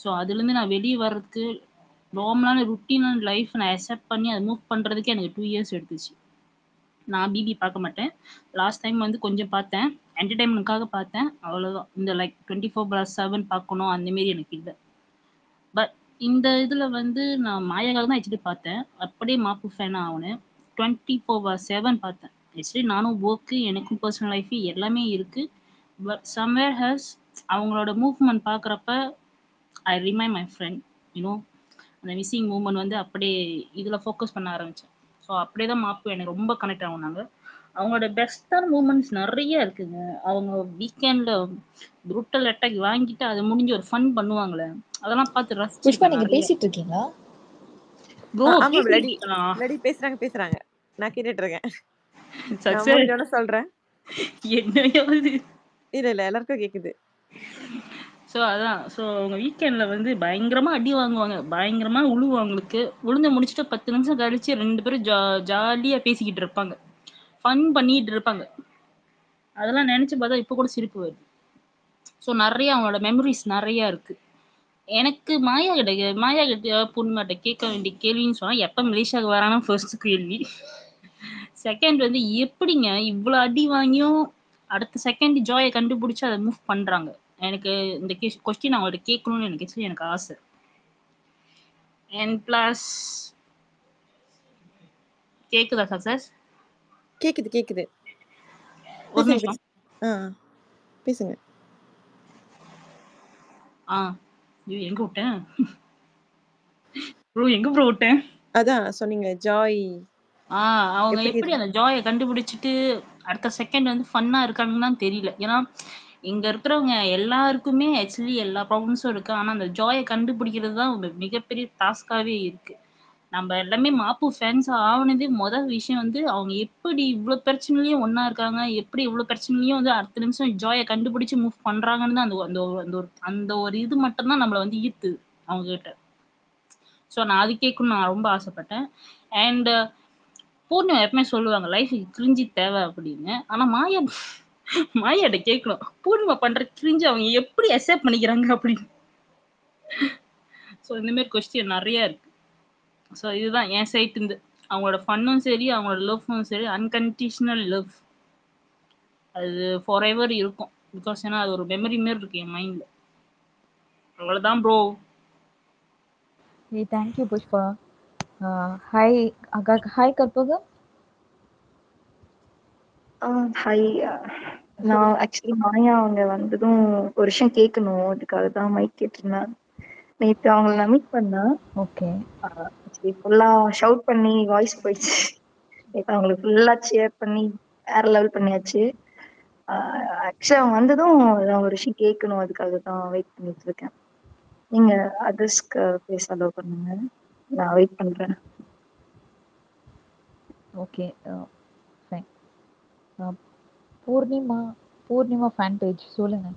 So அதுலேருந்து நான் வெளியே வர்றதுக்கு நார்மலான ருட்டீனான லைஃப் நான் அக்செப்ட் பண்ணி அதை மூவ் பண்ணுறதுக்கு எனக்கு 2 இயர்ஸ் எடுத்துச்சு. நான் பிபி பார்க்க மாட்டேன். லாஸ்ட் டைம் வந்து கொஞ்சம் பார்த்தேன், என்டர்டைன்மெண்ட்காக பார்த்தேன், அவ்வளோதான். இந்த லைக் 24/7 பார்க்கணும் அந்தமாரி எனக்கு இல்லை. பட் இந்த இதில் வந்து நான் மாயாக்காக தான் ஆக்சுவலி பார்த்தேன். அப்படியே மாப்பு ஃபேன் ஆகுனேன். 24/7 பார்த்தேன். ஆக்சுவலி நானும் ஒர்க்கு, எனக்கும் பர்சனல் லைஃபு எல்லாமே இருக்குது. பட் சம்வேர் ஹேஸ் அவங்களோட மூவ்மெண்ட் பார்க்குறப்ப ஐ ரிமைண்ட் மை ஃப்ரெண்ட். அந்த மிஸ்ஸிங் மூவ்மெண்ட் வந்து அப்படியே இதில் ஃபோக்கஸ் பண்ண ஆரம்பித்தேன். ஸோ அப்படியே தான் மாப்பு எனக்கு ரொம்ப கனெக்ட் ஆகுனாங்க. அவங்களோட பெஸ்ட்டான மூமெண்ட்ஸ் நிறைய இருக்குங்க. அவங்க வீக்கெண்டில் ப்ரூட்டல் அட்டாக் வாங்கிட்டு அதை முடிஞ்சு ஒரு ஃபன் பண்ணுவாங்களே, அதெல்லாம் பார்த்து ரசிச்சிருக்கேன். நீங்க பேசிட்டு இருக்கீங்களா? ப்ரோ பேசுறாங்க. நான் கேட்டுட்டு இருக்கேன். சொல்றேன். என்னையாவது இல்ல எல்லாருக்கும் கேக்குது. ஸோ அதான். ஸோ அவங்க வீக்கெண்ட்ல வந்து பயங்கரமா அடி வாங்குவாங்க. பயங்கரமா உழுவும் அவங்களுக்கு. உழுந்து முடிச்சுட்டு 10 நிமிஷம் கழிச்சு 2 பேரும் ஜாலியா பேசிக்கிட்டு இருப்பாங்க. ஃபன் பண்ணிட்டு இருப்பாங்க. அதெல்லாம் நினைச்சு பார்த்தா இப்போ கூட சிரிப்பு வருது. ஸோ நிறைய அவங்களோட மெமரிஸ் நிறைய இருக்கு. எனக்கு மாயா கிட்ட பூர்ணிமாட்ட கேட்க வேண்டிய கேள்வின்னு சொன்னா எப்ப மலேசியாவுக்கு வரானா ஃபர்ஸ்ட் கேள்வி. செகண்ட் வந்து எப்படிங்க இவ்வளோ அடி வாங்கியும் அடுத்த செகண்ட் ஜாயை கண்டுபிடிச்சு அதை மூவ் பண்றாங்க. எனக்கு இந்த கொஸ்டின் அவங்கள்ட்ட கேட்கணும்னு எனக்கு ஆசை. அண்ட் பிளஸ் கேக்குதா சக்சஸ்? கேக்குது. ஒரு பேசுங்க நிமிஷம். பேசுங்க. எங்க விட்டேன் ப்ரோ? எங்க ப்ரோ விட்டேன்? அதான் சொன்னீங்க ஜாய். அவங்க எப்படி அந்த ஜாயை கண்டுபிடிச்சிட்டு அடுத்த செகண்ட் வந்து ஃபன்னா இருக்காங்கன்னு தான் தெரியல. ஏன்னா இங்க இருக்கிறவங்க எல்லாருக்குமே ஆக்சுவலி எல்லா ப்ராப்ளம்ஸும் இருக்கு. ஆனா அந்த ஜாயை கண்டுபிடிக்கிறது தான் ஒரு மிகப்பெரிய டாஸ்காவே இருக்கு. நம்ம எல்லாமே மாப்பு ஃபேன்ஸ் ஆகுனதே முதல் விஷயம் வந்து அவங்க எப்படி இவ்வளவு பிரச்சனையிலயும் ஒன்னா இருக்காங்க, எப்படி இவ்வளவு பிரச்சனையிலயும் வந்து அடுத்த நிமிஷம் ஜாயை கண்டுபிடிச்சு மூவ் பண்றாங்கன்னு தான் அந்த ஒரு இது மட்டும்தான் நம்மளை வந்து ஈர்த்து அவங்க கிட்ட. ஸோ நான் அது கேட்கணும்னு நான் ரொம்ப ஆசைப்பட்டேன். அண்ட் பூர்ணிமா எப்பவுமே சொல்லுவாங்க லைஃபுக்கு கிரிஞ்சி தேவை அப்படின்னு. ஆனா மாயாட்ட கேட்கணும் பூர்ணிமா பண்ற கிரிஞ்சு அவங்க எப்படி அக்செப்ட் பண்ணிக்கிறாங்க அப்படின்னு. ஸோ இந்த மாதிரி கொஸ்டின் நிறைய இருக்கு. ஸோ இதுதான் என் சைட் இருந்து அவங்களோட ஃபன்னும் சரி அவங்களோட லவ்வும் சரி அன்கண்டிஷனல் லவ் அது ஃபார் எவர் இருக்கும். பிகாஸ் ஏன்னா அது ஒரு மெமரி மாரி இருக்கு என் மைண்ட்ல. அவ்வளோதான் ப்ரோ. தேங்க்யூ புஷ்பா. ஹாய் அக்கா. ஹாய் கற்பகம். ஹாய். நான் ஆக்சுவலி மாயா அவங்க வந்ததும் ஒரு விஷயம் கேட்கணும், அதுக்காக தான் மைக் கேட்டிருந்தேன். நேற்று அவங்கள நான் மீட் பண்ணேன். ஓகே. ஆக்சுவலி ஃபுல்லாக ஷவுட் பண்ணி வாய்ஸ் போயிடுச்சு. நேற்று அவங்களுக்கு ஃபுல்லாக சேர் பண்ணி வேற லெவல் பண்ணியாச்சு. ஆக்சுவலி அவங்க வந்ததும் நான் ஒரு விஷயம் கேட்கணும், அதுக்காக தான் வெயிட் பண்ணிட்டு இருக்கேன். நீங்க அதர்ஸ்க்கு பேச அலோவ் பண்ணுங்க, நான் வெயிட் பண்றேன். Okay fine. Poornima fan page சொல்லுங்க.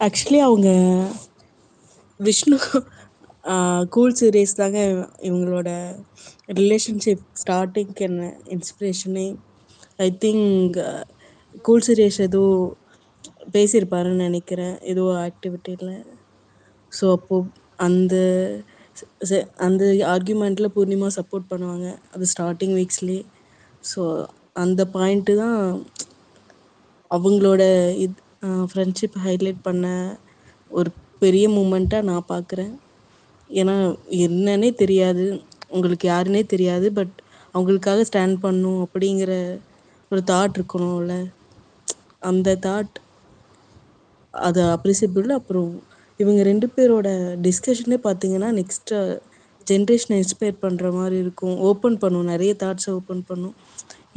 ஆக்சுவலி அவங்க விஷ்ணு கூல் சீரீஸ் தாங்க இவங்களோட ரிலேஷன்ஷிப் ஸ்டார்டிங்க்கு என்ன இன்ஸ்பிரேஷனே. ஐ திங்க் கூல் சீரீஸ் ஏதோ பேசியிருப்பாருன்னு நினைக்கிறேன் ஏதோ ஆக்டிவிட்டியில். ஸோ அப்போது அந்த அந்த ஆர்கியூமெண்ட்டில் பூர்ணிமா சப்போர்ட் பண்ணுவாங்க அது ஸ்டார்டிங் வீக்ஸ்லேயே. ஸோ அந்த பாயிண்ட்டு தான் அவங்களோட ஃப்ரெண்ட்ஷிப் ஹைலைட் பண்ண ஒரு பெரிய மூமெண்ட்டாக நான் பார்க்குறேன். ஏன்னா என்னன்னே தெரியாது, உங்களுக்கு யாருன்னே தெரியாது, பட் அவங்களுக்காக ஸ்டாண்ட் பண்ணும் அப்படிங்கிற ஒரு தாட் இருக்கணும்ல. அந்த தாட் அது அப்ரிசியபிள். அப்புறம் இவங்க 2 பேரோட டிஸ்கஷனே பார்த்தீங்கன்னா நெக்ஸ்ட்டு ஜென்ரேஷனை இன்ஸ்பயர் பண்ணுற மாதிரி இருக்கும். ஓப்பன் பண்ணும், நிறைய தாட்ஸை ஓப்பன் பண்ணும்.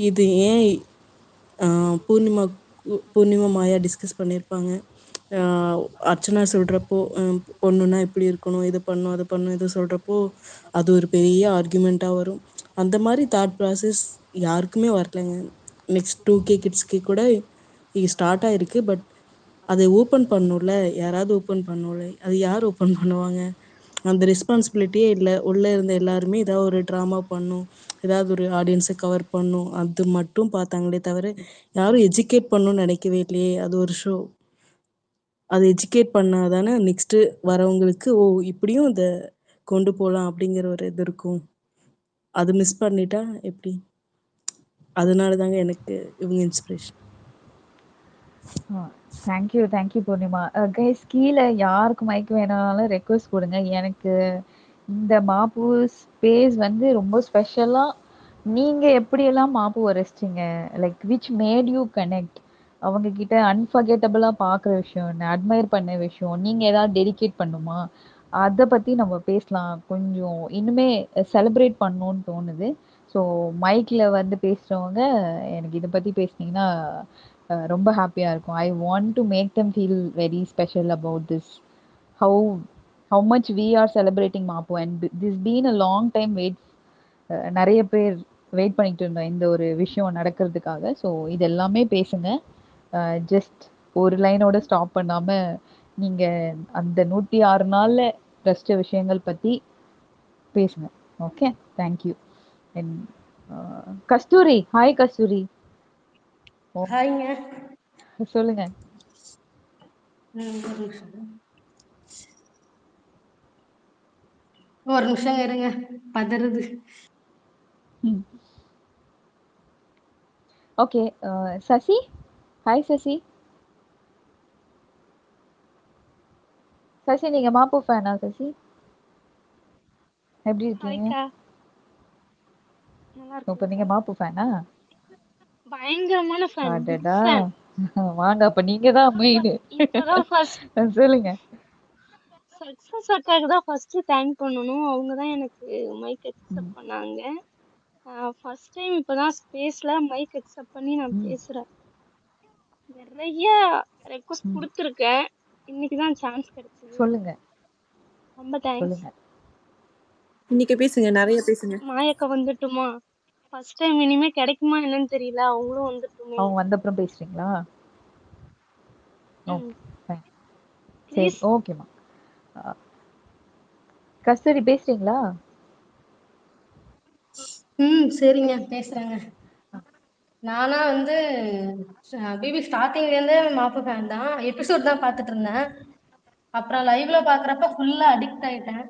இது ஏன் பூர்ணிமா மாயா டிஸ்கஸ் பண்ணியிருப்பாங்க. அர்ச்சனா சொல்கிறப்போ பொண்ணுன்னா இப்படி இருக்கணும், இது பண்ணும் அது பண்ணும், இது சொல்கிறப்போ அது ஒரு பெரிய ஆர்குமெண்ட்டாக வரும். அந்த மாதிரி தாட் ப்ராசஸ் யாருக்குமே வரலைங்க. நெக்ஸ்ட் 2K கிட்ஸ்க்கு கூட ஸ்டார்ட் ஆகிருக்கு. பட் அதை ஓப்பன் பண்ணணும்ல, யாராவது ஓப்பன் பண்ணணும்ல. அது யார் ஓப்பன் பண்ணுவாங்க? அந்த ரெஸ்பான்சிபிலிட்டியே இல்லை. உள்ளே இருந்த எல்லாருமே ஏதாவது ஒரு ட்ராமா பண்ணும், ஏதாவது ஒரு ஆடியன்ஸை கவர் பண்ணும், அது மட்டும் பார்த்தாங்களே தவிர யாரும் எஜுகேட் பண்ணணும்னு நினைக்கவே இல்லையே. அது ஒரு ஷோ. அது எஜுகேட் பண்ணாதானே நெக்ஸ்ட்டு வரவங்களுக்கு ஓ இப்படியும் இதை கொண்டு போகலாம் அப்படிங்கிற ஒரு இது இருக்கும். அது மிஸ் பண்ணிட்டா எப்படி? அதனால தாங்க எனக்கு இவங்க இன்ஸ்பிரேஷன். தேங்க்யூ பூர்ணிமா. கைஸ் கீழே யாருக்கு மைக் வேணாலும் ரெக்வஸ்ட் கொடுங்க. எனக்கு இந்த மாப்பு ஸ்பேஸ் வந்து ரொம்ப ஸ்பெஷலாக நீங்கள் எப்படியெல்லாம் மாப்பு ரசிச்சிங்க, like which made you connect, அவங்க கிட்ட அன்ஃபர்கெட்டபிளாக பார்க்குற விஷயம், அட்மையர் பண்ண விஷயம், நீங்கள் ஏதாவது டெடிகேட் பண்ணுமா, அதை பற்றி நம்ம பேசலாம். கொஞ்சம் இன்னுமே செலிப்ரேட் பண்ணணும்னு தோணுது. ஸோ மைக்கில் வந்து பேசுகிறவங்க எனக்கு இதை பற்றி பேசுனீங்கன்னா ரொம்ப ஹாப்பியாக இருக்கும். I want to make them feel very special about this. how much we are celebrating மாப்பு and this been a long time wait. நிறைய பேர் வெயிட் பண்ணிட்டு இருந்தோம் இந்த ஒரு விஷயம் நடக்கிறதுக்காக. ஸோ இது எல்லாமே பேசுங்க. ஜஸ்ட் ஒரு லைனோட ஸ்டாப் பண்ணாம நீங்க அந்த 106 நாள்ல ரசிச்ச விஷயங்கள் பத்தி பேசுங்க. Okay, thank you. Kasthuri, hi Kasthuri. ஹாய்ங்க. சொல்லுங்க. ஒரு நிமிஷம் ஒரு நிமிஷம் இருங்க, பதறுது. Okay, Sasi, hi Sasi. சசி, நீங்க மாப்பு ஃபேனா சசி? எப்படி இருக்கீங்க? ஹாய்க்கா, நல்லா இப்ப இருக்கேன். நீங்க மாப்பு ஃபேனா? பயங்கரமான ஃபேன், பிக் அடடா, ஃபேன். வாங்க அப்ப நீங்க தான் மெயின். இப்பதான் ஃபர்ஸ்ட் சொல்லுங்க. சக்சஸ் அக்காக்கு தான் ஃபர்ஸ்ட் தேங்க் பண்ணணும். அவங்க தான் எனக்கு மைக் அக்செப்ட் பண்ணாங்க. ஃபர்ஸ்ட் டைம் இப்பதான் ஸ்பேஸ்ல மைக் அக்செப்ட் பண்ணி நான் பேசுறேன். நிறைய ரெக்வஸ்ட் கொடுத்துருக்கேன், இன்னைக்கு தான் சான்ஸ் கிடைச்சது. சொல்லுங்க. ரொம்ப தேங்க்ஸ். சொல்லுங்க. இன்னைக்கு பேசுங்க, நிறைய பேசுங்க. மாயக்கா வந்துட்டுமா? ஃபர்ஸ்ட் டைம், இனிமே கிடைக்குமா என்னன்னு தெரியல. அவங்களும் வந்துட்டுமே. அவங்க வந்த அப்புறம் பேசுறீங்களா? Okay, fine. சரி, ப்ளீஸ். ஓகேம்மா. கஸ்தூரி பேசுறீங்களா? சரிங்க, பேசுறேங்க. நானா வந்து பிபி ஸ்டார்டிங்ல இருந்தே மாப்பு ஃபேன் தான். எபிசோட் தான் பார்த்துட்டு இருந்தேன். அப்புறம் லைவ்ல பாக்குறப்ப ஃபுல்லா அடிக்ட் ஆயிட்டேன்.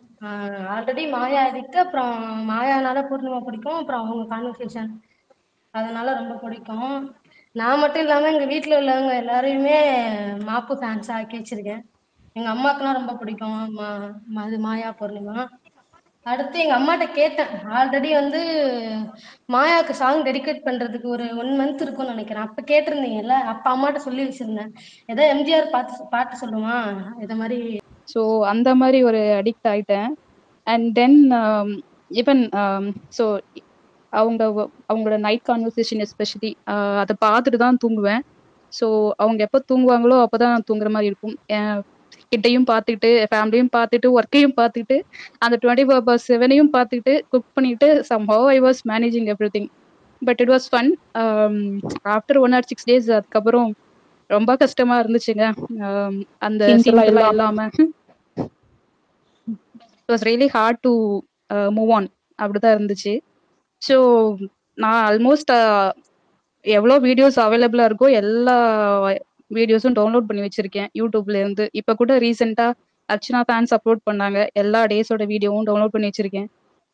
ஆல்ரெடி மாயா அடிக்ட், அப்புறம் மாயானால பூர்ணிமா பிடிக்கும், அப்புறம் அவங்க கான்வர்சேஷன் அதனால ரொம்ப பிடிக்கும். நான் மட்டும் இல்லாம எங்க வீட்டுல உள்ளவங்க எல்லாரையுமே மாப்பு ஃபேன்ஸா ஆக்கி வச்சிருக்கேன். எங்க அம்மாக்கெல்லாம் ரொம்ப பிடிக்கும் அது மாயா பூர்ணிமா. அடுத்து எங்க அம்மாட்ட கேட்டேன், ஆல்ரெடி வந்து மாயாவுக்கு சாங் டெடிகேட் பண்றதுக்கு ஒரு 1 மந்த் இருக்கும்னு நினைக்கிறேன். அப்ப கேட்டிருந்தீங்கல்ல, அப்ப அம்மாட்ட சொல்லி வச்சிருந்தேன், ஏதோ எம்ஜிஆர் பாட்டு சொல்லுமா இத மாதிரி. ஸோ அந்த மாதிரி ஒரு அடிக்ட் ஆயிட்டேன். அண்ட் தென் ஈவன் ஸோ அவங்களோட நைட் கான்வர்சேஷன் எஸ்பெஷலி அதை பார்த்துட்டு தான் தூங்குவேன். ஸோ அவங்க எப்போ தூங்குவாங்களோ அப்போதான் நான் தூங்குற மாதிரி இருக்கும். கிட்டையும் பார்த்துட்டு, ஃபேமிலியும் பார்த்துட்டு, ஒர்க்கையும் பார்த்துட்டு, அந்த 24/7 பார்த்துட்டு, குக் பண்ணிட்டு somehow I was managing everything. But it was fun. After 1 or 6 days அதுக்கப்புறம் ரொம்ப கஷ்டமா இருந்துச்சுங்க. அந்த சிம்பிளா இல்லாம it was really hard to move on. அப்படிதான் இருந்துச்சு. ஸோ நான் ஆல்மோஸ்ட் எவ்வளோ வீடியோஸ் அவைலபிளா இருக்கோ எல்லா வீடியோஸும் டவுன்லோட் பண்ணி வச்சிருக்கேன் யூடியூப்ல இருந்து. இப்ப கூட ரீசெண்டா அர்ச்சனா ஃபேன்ஸ் அப்லோட் பண்ணாங்க, எல்லா டேஸோட வீடியோவும் டவுன்லோட் பண்ணி வச்சிருக்கேன்.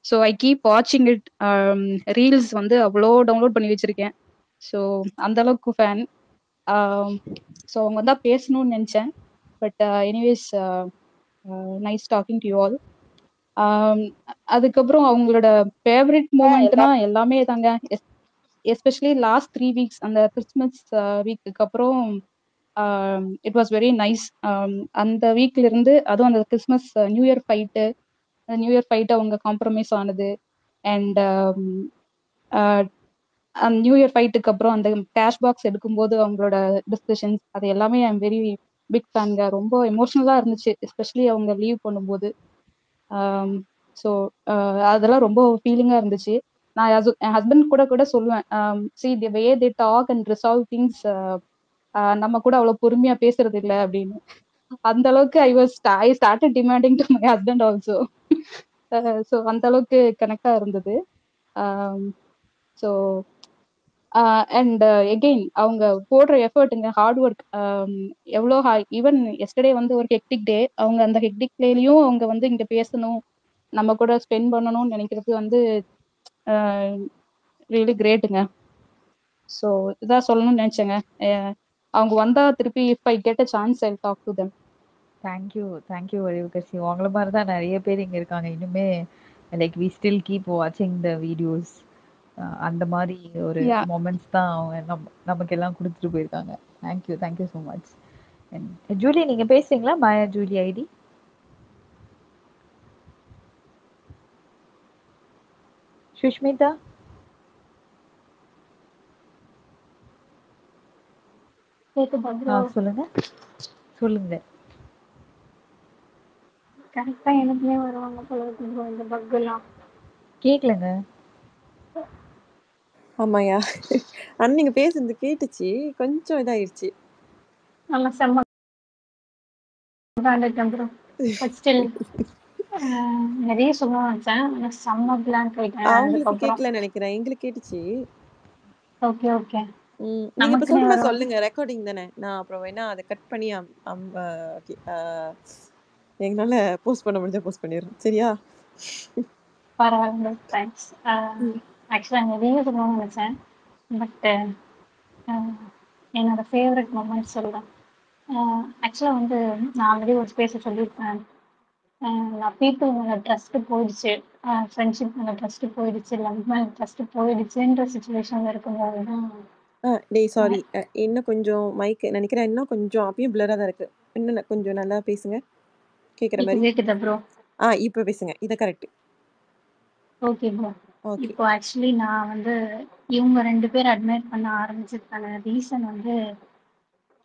ஸோ ஐ கீப் வாட்சிங் இட். ரீல்ஸ் வந்து அவ்வளோ டவுன்லோட் பண்ணி வச்சிருக்கேன். ஸோ அந்த அளவுக்கு ஃபேன். ஸோ அவங்க வந்தா பேசணும்னு நினைச்சேன். But anyways, nice talking to you all. அதுக்கப்புறம் அவங்களோட ஃபேவரட் மூமெண்ட்னா எல்லாமே தாங்க. எஸ்பெஷலி லாஸ்ட் 3 வீக்ஸ், அந்த கிறிஸ்மஸ் வீக்குக்கு அப்புறம் இட் வாஸ் வெரி நைஸ். அந்த வீக்ல இருந்து, அதுவும் அந்த கிறிஸ்மஸ் நியூ இயர் ஃபைட் அவங்க காம்ப்ரமைஸ் ஆனது. அண்ட் அந்த நியூ இயர் ஃபைட்டுக்கு அப்புறம் அந்த கேஷ் பாக்ஸ் எடுக்கும்போது அவங்களோட டிஸ்கஷன்ஸ், அது எல்லாமே ஐ எம் வெரி பிக் ஃபேன்ங்க. ரொம்ப எமோஷனலா இருந்துச்சு, எஸ்பெஷலி அவங்க லீவ் பண்ணும்போது. ஸோ அதெல்லாம் ரொம்ப ஃபீலிங்கா இருந்துச்சு. நான் என் ஹஸ்பண்ட் கூட சொல்லுவேன், see the way they talk and resolve things, நம்ம கூட அவ்வளவு பொறுமையா பேசுறது இல்லை அப்படின்னு. அந்த அளவுக்கு I started demanding to my husband also. So அந்த அளவுக்கு கனெக்டா இருந்தது. ஸோ அண்ட் எகெயின் அவங்க போடுற எஃபர்ட்டுங்க, ஹார்ட் ஒர்க் எவ்வளோ ஈவன் எஸ்டர்டே வந்து ஒரு ஹெக்டிக் டே. அவங்க அந்த ஹெக்டிக் டேலையும் அவங்க வந்து இங்க பேசணும், நம்ம கூட ஸ்பெண்ட் பண்ணணும்னு நினைக்கிறது வந்து ரியலி கிரேட்டுங்க. ஸோ இதான் சொல்லணும்னு நினைச்சேங்க. அவங்க வந்தா திருப்பி if I get a chance I talk to them. Thank you Vadivukasi. உங்களை மாதிரி தான் நிறைய பேர் இங்க இருக்காங்க இன்னுமே. லைக் வி ஸ்டில் கீப் வாட்சிங் த வீடியோஸ். அந்த மாதிரி ஒரு மொமெண்ட்ஸ் தான் அவங்க நமக்கு எல்லாம் கொடுத்துட்டு போயிருக்காங்க. Thank you so much. ஜூலி, நீங்க பேசுறீங்களா? மாயா ஜூலி ஐடி. சுஷ்மிதா, சொல்லுங்க. கரெக்டா எனக்குமே வருவாங்க போல இருக்கு bro இந்த பக் எல்லாம். கேக்கலங்க. ஆமாயா. ஆனா நீங்க பேசுறது கேட்டுச்சு. கொஞ்சம் இதாயிருச்சு. நல்லா செம்ம இருந்தேன் ப்ரோ. பட் ஸ்டில் நிறைய சொல்லணும்னு நினைச்சேன். ஆனா செம்ம பிளாங்க் ஆயிட்டேன் அவங்களுக்கு அதுக்கப்புறம். கேட்கலன்னு நினைக்கிறேன். எங்களுக்கு கேட்டுச்சு. Okay okay. நீங்க இப்ப நமக்குன்னே சும்மா வரும். சொல்லுங்க. ரெக்கார்டிங் தானே. நான் அப்புறம் வேணா அதை கட் பண்ணி ஓகே எங்களால போஸ்ட் பண்ண முடிஞ்சா போஸ்ட் பண்ணிடுறேன். சரியா? பரவாயில்ல, தேங்க்ஸ். ஆக்சுவலாக நிறைய சொல்லணும்னு நினைச்சேன். பட் என்னோட ஃபேவரட் மொமெண்ட் சொல்கிறேன். ஆக்சுவலாக வந்து நான் ஆல்ரெடி ஒரு ஸ்பேஸை சொல்லியிருப்பேன். நான் பீப்புள் மேலே ட்ரஸ்ட்டு போயிடுச்சு, ஃப்ரெண்ட்ஷிப் மேலே ட்ரஸ்ட்டு போயிடுச்சு, லவ் மேலே ட்ரஸ்ட்டு போயிடுச்சுன்ற சுச்சுவேஷனில் இருக்கும்போது தான் டேய் சாரி. இன்னும் கொஞ்சம் மைக் நினைக்கிறேன். இன்னும் கொஞ்சம் அப்பயும் பிளரா தான் இருக்கு. இன்னும் கொஞ்சம் நல்லா பேசுங்க. கேட்குற இப்போ மாதிரி. கேட்குதா ப்ரோ? இப்போ பேசுங்க. இதை கரெக்ட். Okay bro. ஓகே. இப்போ ஆக்சுவலி நான் வந்து இவங்க 2 பேர் அட்மையர் பண்ண ஆரம்பிச்சதுக்கான ரீசன் வந்து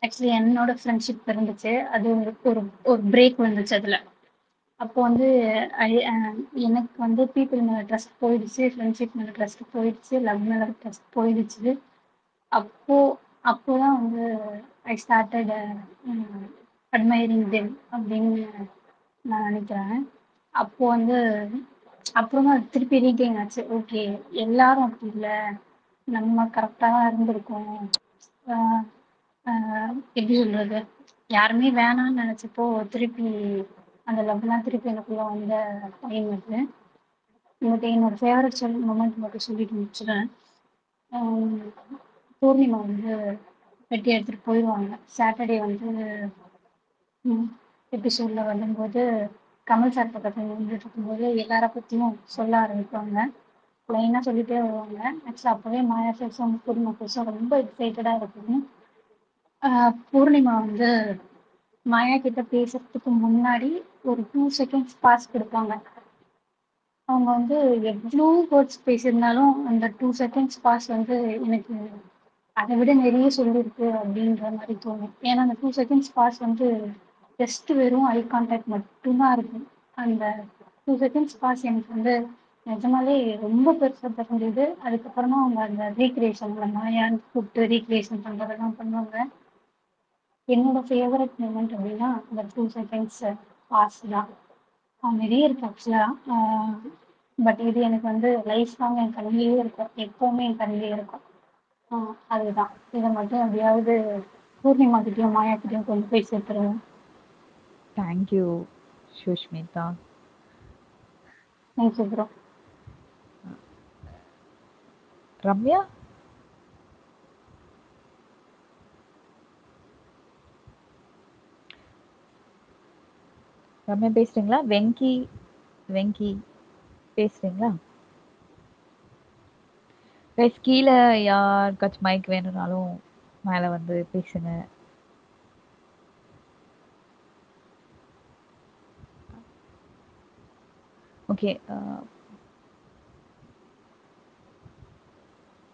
ஆக்சுவலி என்னோட ஃப்ரெண்ட்ஷிப் இருந்துச்சு. அது ஒரு ஒரு பிரேக் வந்துச்சு அதில். அப்போ வந்து எனக்கு வந்து பீப்புள் மேலே ட்ரஸ்ட் போயிடுச்சு, ஃப்ரெண்ட்ஷிப் மேலே ட்ரஸ்ட் போயிடுச்சு, லவ் மேலே ட்ரஸ்ட் போயிடுச்சு. அப்போதான் வந்து ஐ ஸ்டார்டட் அட்மைரிங் தெம் அப்படின்னு நான் நினைக்கிறேன். அப்போ வந்து அப்புறமா திருப்பி ரீகெயின் ஆச்சு. ஓகே, எல்லாரும் அப்படி இல்லை, நம்ம கரெக்டாக தான் இருந்திருக்கோம். எப்படி சொல்றது, யாருமே வேணாம்னு நினைச்சப்போ திருப்பி அந்த லவ்லாம் திருப்பி எனக்குள்ள வந்த டைம் அது. எனக்கு என்னோட ஃபேவரட் மொமெண்ட் மட்டும் சொல்லிட்டு முடிச்சுறேன். பூர்ணிமா வந்து வெட்டி எடுத்துட்டு போயிடுவாங்க. சாட்டர்டே வந்து எபிசோட்ல வரும்போது கமல் சார் பக்கத்தில் நின்றுட்டு இருக்கும்போது எல்லார பற்றியும் சொல்ல ஆரம்பிப்பாங்க. லைனாக சொல்லிட்டே வருவாங்க. ஆக்சுவலாக அப்போவே மாயா பேசும், பூர்ணிமா பேசும், ரொம்ப எக்ஸைட்டடாக இருக்கும். பூர்ணிமா வந்து மாயா கிட்ட பேசுறதுக்கு முன்னாடி ஒரு 2 செகண்ட்ஸ் பாஸ் கொடுப்பாங்க. அவங்க வந்து எவ்வளோ வேர்ட்ஸ் பேசியிருந்தாலும் அந்த 2 செகண்ட்ஸ் பாஸ் வந்து எனக்கு அதை விட நிறைய சொல்லியிருக்கு அப்படின்ற மாதிரி தோணும். ஏன்னா அந்த 2 செகண்ட்ஸ் பாஸ் வந்து ஜஸ்ட் வெறும் ஐ கான்டாக்ட் மட்டும்தான் இருக்கும். அந்த 2 செகண்ட்ஸ் பாஸ் எனக்கு வந்து நிஜமாலே ரொம்ப பெருசாக தெரிஞ்சது. அதுக்கப்புறமா அவங்க அந்த ரீக்ரியேஷன், மாயான்னு கூப்பிட்டு ரீக்ரியேஷன் பண்ணுறதெல்லாம் பண்ணுவாங்க. என்னோட ஃபேவரட் மூமெண்ட் அப்படின்னா அந்த 2 செகண்ட்ஸ் பாஸ் தான். நிறைய இருக்கு ஆக்சுவலாக. பட் இது எனக்கு வந்து லைஃப் லாங் என் கண்ணிலேயே இருக்கும், எப்போவுமே என் கண்ணிலே இருக்கும். அதுதான். இதை மட்டும் எப்படியாவது பூர்ணிமா கிட்டேயும் மாயா கிட்டேயும் கொண்டு போய் சேர்த்துருவேன். Thank you Sushmita. Thank you bro. Ramya, Ramya பேசுறீங்களா? வெங்கி வெங்கி பேசுறீங்களா? கைஸ் கீழே யாருக்காச்சும் மைக் வேணும்னாலும் மேலே வந்து பேசுங்க. ஓகே,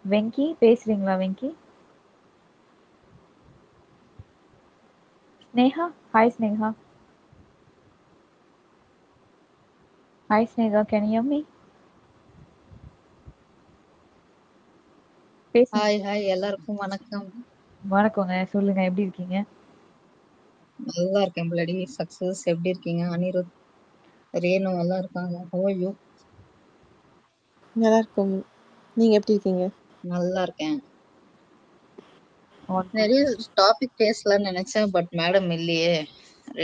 வெங்கி பேசுறீங்களா? Venky, Sneha, hi Sneha. Hi Sneha, can you hear me? பேசுங்க. ஹாய் ஹாய் எல்லாருக்கும் வணக்கம். வணக்கங்க, சொல்லுங்க, எப்படி இருக்கீங்க? நல்லா இருக்கேன். பிளடி சக்சஸ் எப்படி இருக்கீங்க? அனிருத், ரேணு எல்லாம் இருக்காங்க. How are you? நல்லா இருக்கும். நீங்க எப்படி இருக்கீங்க? நல்லா இருக்கேன். நிறைய டாபிக் பேசலாம்னு நினைச்சேன், பட் மேடம் இல்லையே,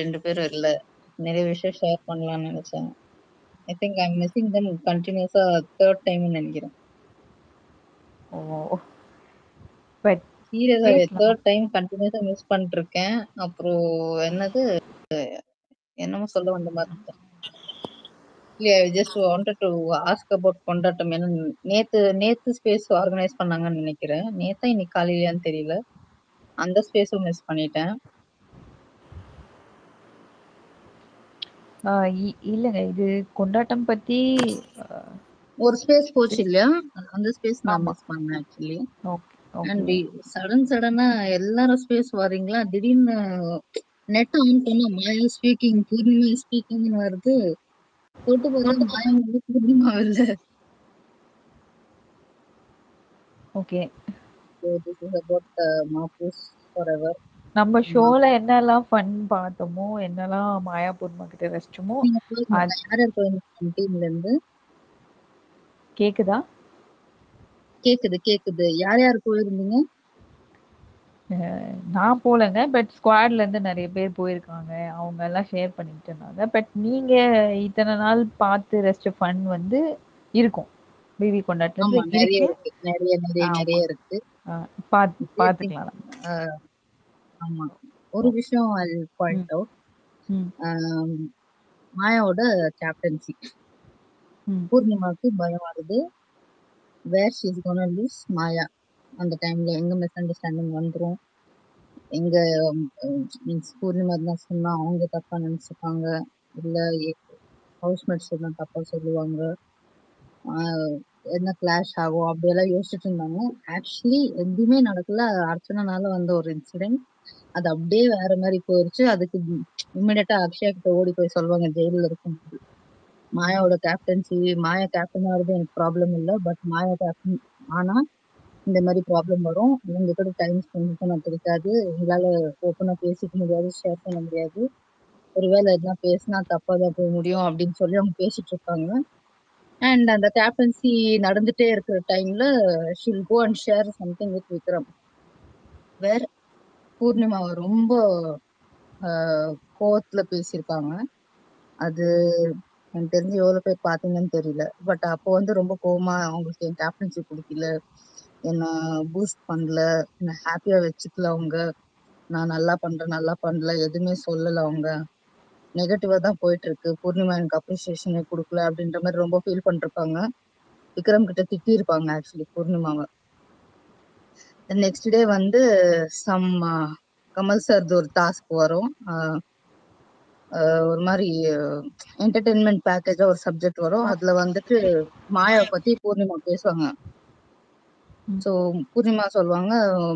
2 பேரும் இல்ல. நிறைய விஷயம் ஷேர் பண்ணலாம்னு நினைச்சேன். ஐ think I am missing them கண்டினியூஸா 3rd டைம் நினைக்கிறேன். ஓ, பட் சீரியஸாவே பேசலாம். 3rd டைம் கண்டினியூஸா மிஸ் பண்ணிட்டு இருக்கேன். அப்புறம் என்னது என்னமோ சொல்ல வந்த மாதிரி. இல்லையா, just wanted to ask about கொண்டாட்டம். ஏன்னா நேத்து ஸ்பேஸ் ஆர்கனைஸ் பண்ணாங்கன்னு நினைக்கிறேன். நேத்தா இன்னைக்கு காலையிலயான்னு தெரியல. அந்த ஸ்பேஸும் மிஸ் பண்ணிட்டேன். இல்லைங்க, இது கொண்டாட்டம் பத்தி ஒரு ஸ்பேஸ் போச்சு இல்லையா, அந்த ஸ்பேஸ் நான் ஆமா. மிஸ் பண்ணேன் ஆக்சுவலி. Okay okay. அண்ட் சடனா எல்லாரும் ஸ்பேஸ் வரீங்களா, திடீர்னு நெட் ஆன் பண்ணா மாயா ஸ்பீக்கிங், பூர்ணிமா ஸ்பீக்கிங்னு வருது. தொட்டு பார்த்தா மாயா வந்து பூர்ணிமா இல்ல. Okay. So this is about Mahfouz forever. நம்ம ஷோல என்னெல்லாம் ஃபன் பார்த்தோமோ, என்னெல்லாம் மாயா பூர்ணிமா கிட்ட ரசிச்சோமோ, நீங்க போயிருந்தீங்களா? அது யார் யார் போயிருந்தீங்க டீம்ல இருந்து? கேக்குதா? கேக்குது. யார் யார் போயிருந்தீங்க? நான் போலங்க. பட் ஸ்குவாட்ல இருந்து நெறைய பேர் போயிருக்காங்க. அவங்க எல்லாம் ஷேர் பண்ணிக்கிட்டு இருந்தாங்க. பட் நீங்க இத்தன நாள் பார்த்து ரசிச்ச ஃபன் வந்து இருக்கும். பேபி கொண்டாட்டத்துல ஆமா, நிறைய இருக்கு. இருக்கு. நிறைய ஆமா. இருக்கு. பார்த்துக்கலாம் நம்ம. ஆமா. ஒரு விஷயம் ஐ பாயிண்ட் அவுட். மாயாவோட கேப்டன்சி. பூர்ணிமாவுக்கு பயம் வருது. Where she is gonna lose Maya. அந்த டைம்ல எங்க மிஸ் அண்டர்ஸ்டாண்டிங் வந்துரும். எங்க மீன்ஸ் பூர்ணிமா தான் சொன்னா அவங்க தப்பா நினைச்சுப்பாங்க. இல்ல ஹவுஸ்மேட்ஸ் எல்லாம் தப்பா சொல்லுவாங்க. என்ன கிளாஷ் ஆகும் அப்படியெல்லாம் யோசிச்சுட்டு இருந்தாங்க. ஆக்சுவலி எதுவுமே நடக்கல. அர்ச்சனானால வந்த ஒரு இன்சிடென்ட் அது அப்படியே வேற மாதிரி போயிருச்சு. அதுக்கு இம்மிடியட்டா அக்ஷயா கிட்ட ஓடி போய் சொல்லுவாங்க ஜெயில இருக்கும்போது. மாயாவோட கேப்டன்சி, மாயா கேப்டன் ஆகுறது எனக்கு ப்ராப்ளம் இல்லை. பட் மாயா கேப்டன் ஆனா இந்த மாதிரி ப்ராப்ளம் வரும். இவங்க கூட டைம் ஸ்பெண்ட் பண்ண பிடிக்காது. உங்களால ஓப்பனா பேசிக்க முடியாது, ஷேர் பண்ண முடியாது. ஒருவேளை எதுனா பேசினா தப்பா தான் போய் முடியும் அப்படின்னு சொல்லி அவங்க பேசிட்டு இருப்பாங்க. அண்ட் அந்த கேப்டன்சி நடந்துட்டே இருக்கிற டைம்ல shall go and share something with Vikram. வேற பூர்ணிமாவை ரொம்ப கோவத்துல பேசியிருப்பாங்க. அது எனக்கு தெரிஞ்சு எவ்வளவு பேர் பாத்தீங்கன்னு தெரியல. பட் அப்போ வந்து ரொம்ப கோவமா அவங்களுக்கு என் கேப்டன்சி பிடிக்கல, என்ன பூஸ்ட் பண்ணல, என்ன ஹாப்பியா வச்சுக்கல அவங்க, நான் நல்லா பண்ணல, எதுவுமே சொல்லல அவங்க, நெகட்டிவா தான் போயிட்டு இருக்கு, பூர்ணிமா எனக்கு அப்ரிசியேஷனே கொடுக்கல அப்படின்ற மாதிரி ரொம்ப ஃபீல் பண்ணிருப்பாங்க. விக்ரம் கிட்ட திட்டி இருப்பாங்க ஆக்சுவலி பூர்ணிமாவை. நெக்ஸ்ட் டே வந்து சம் கமல் சார் ஒரு டாஸ்க் வரும். ஒரு மாதிரி என்டர்டெயின்மெண்ட் பேக்கேஜா ஒரு சப்ஜெக்ட் வரும். அதுல வந்துட்டு மாயாவை பத்தி பூர்ணிமா பேசுவாங்க. சோ பூர்ணிமா சொல்லுவாங்க,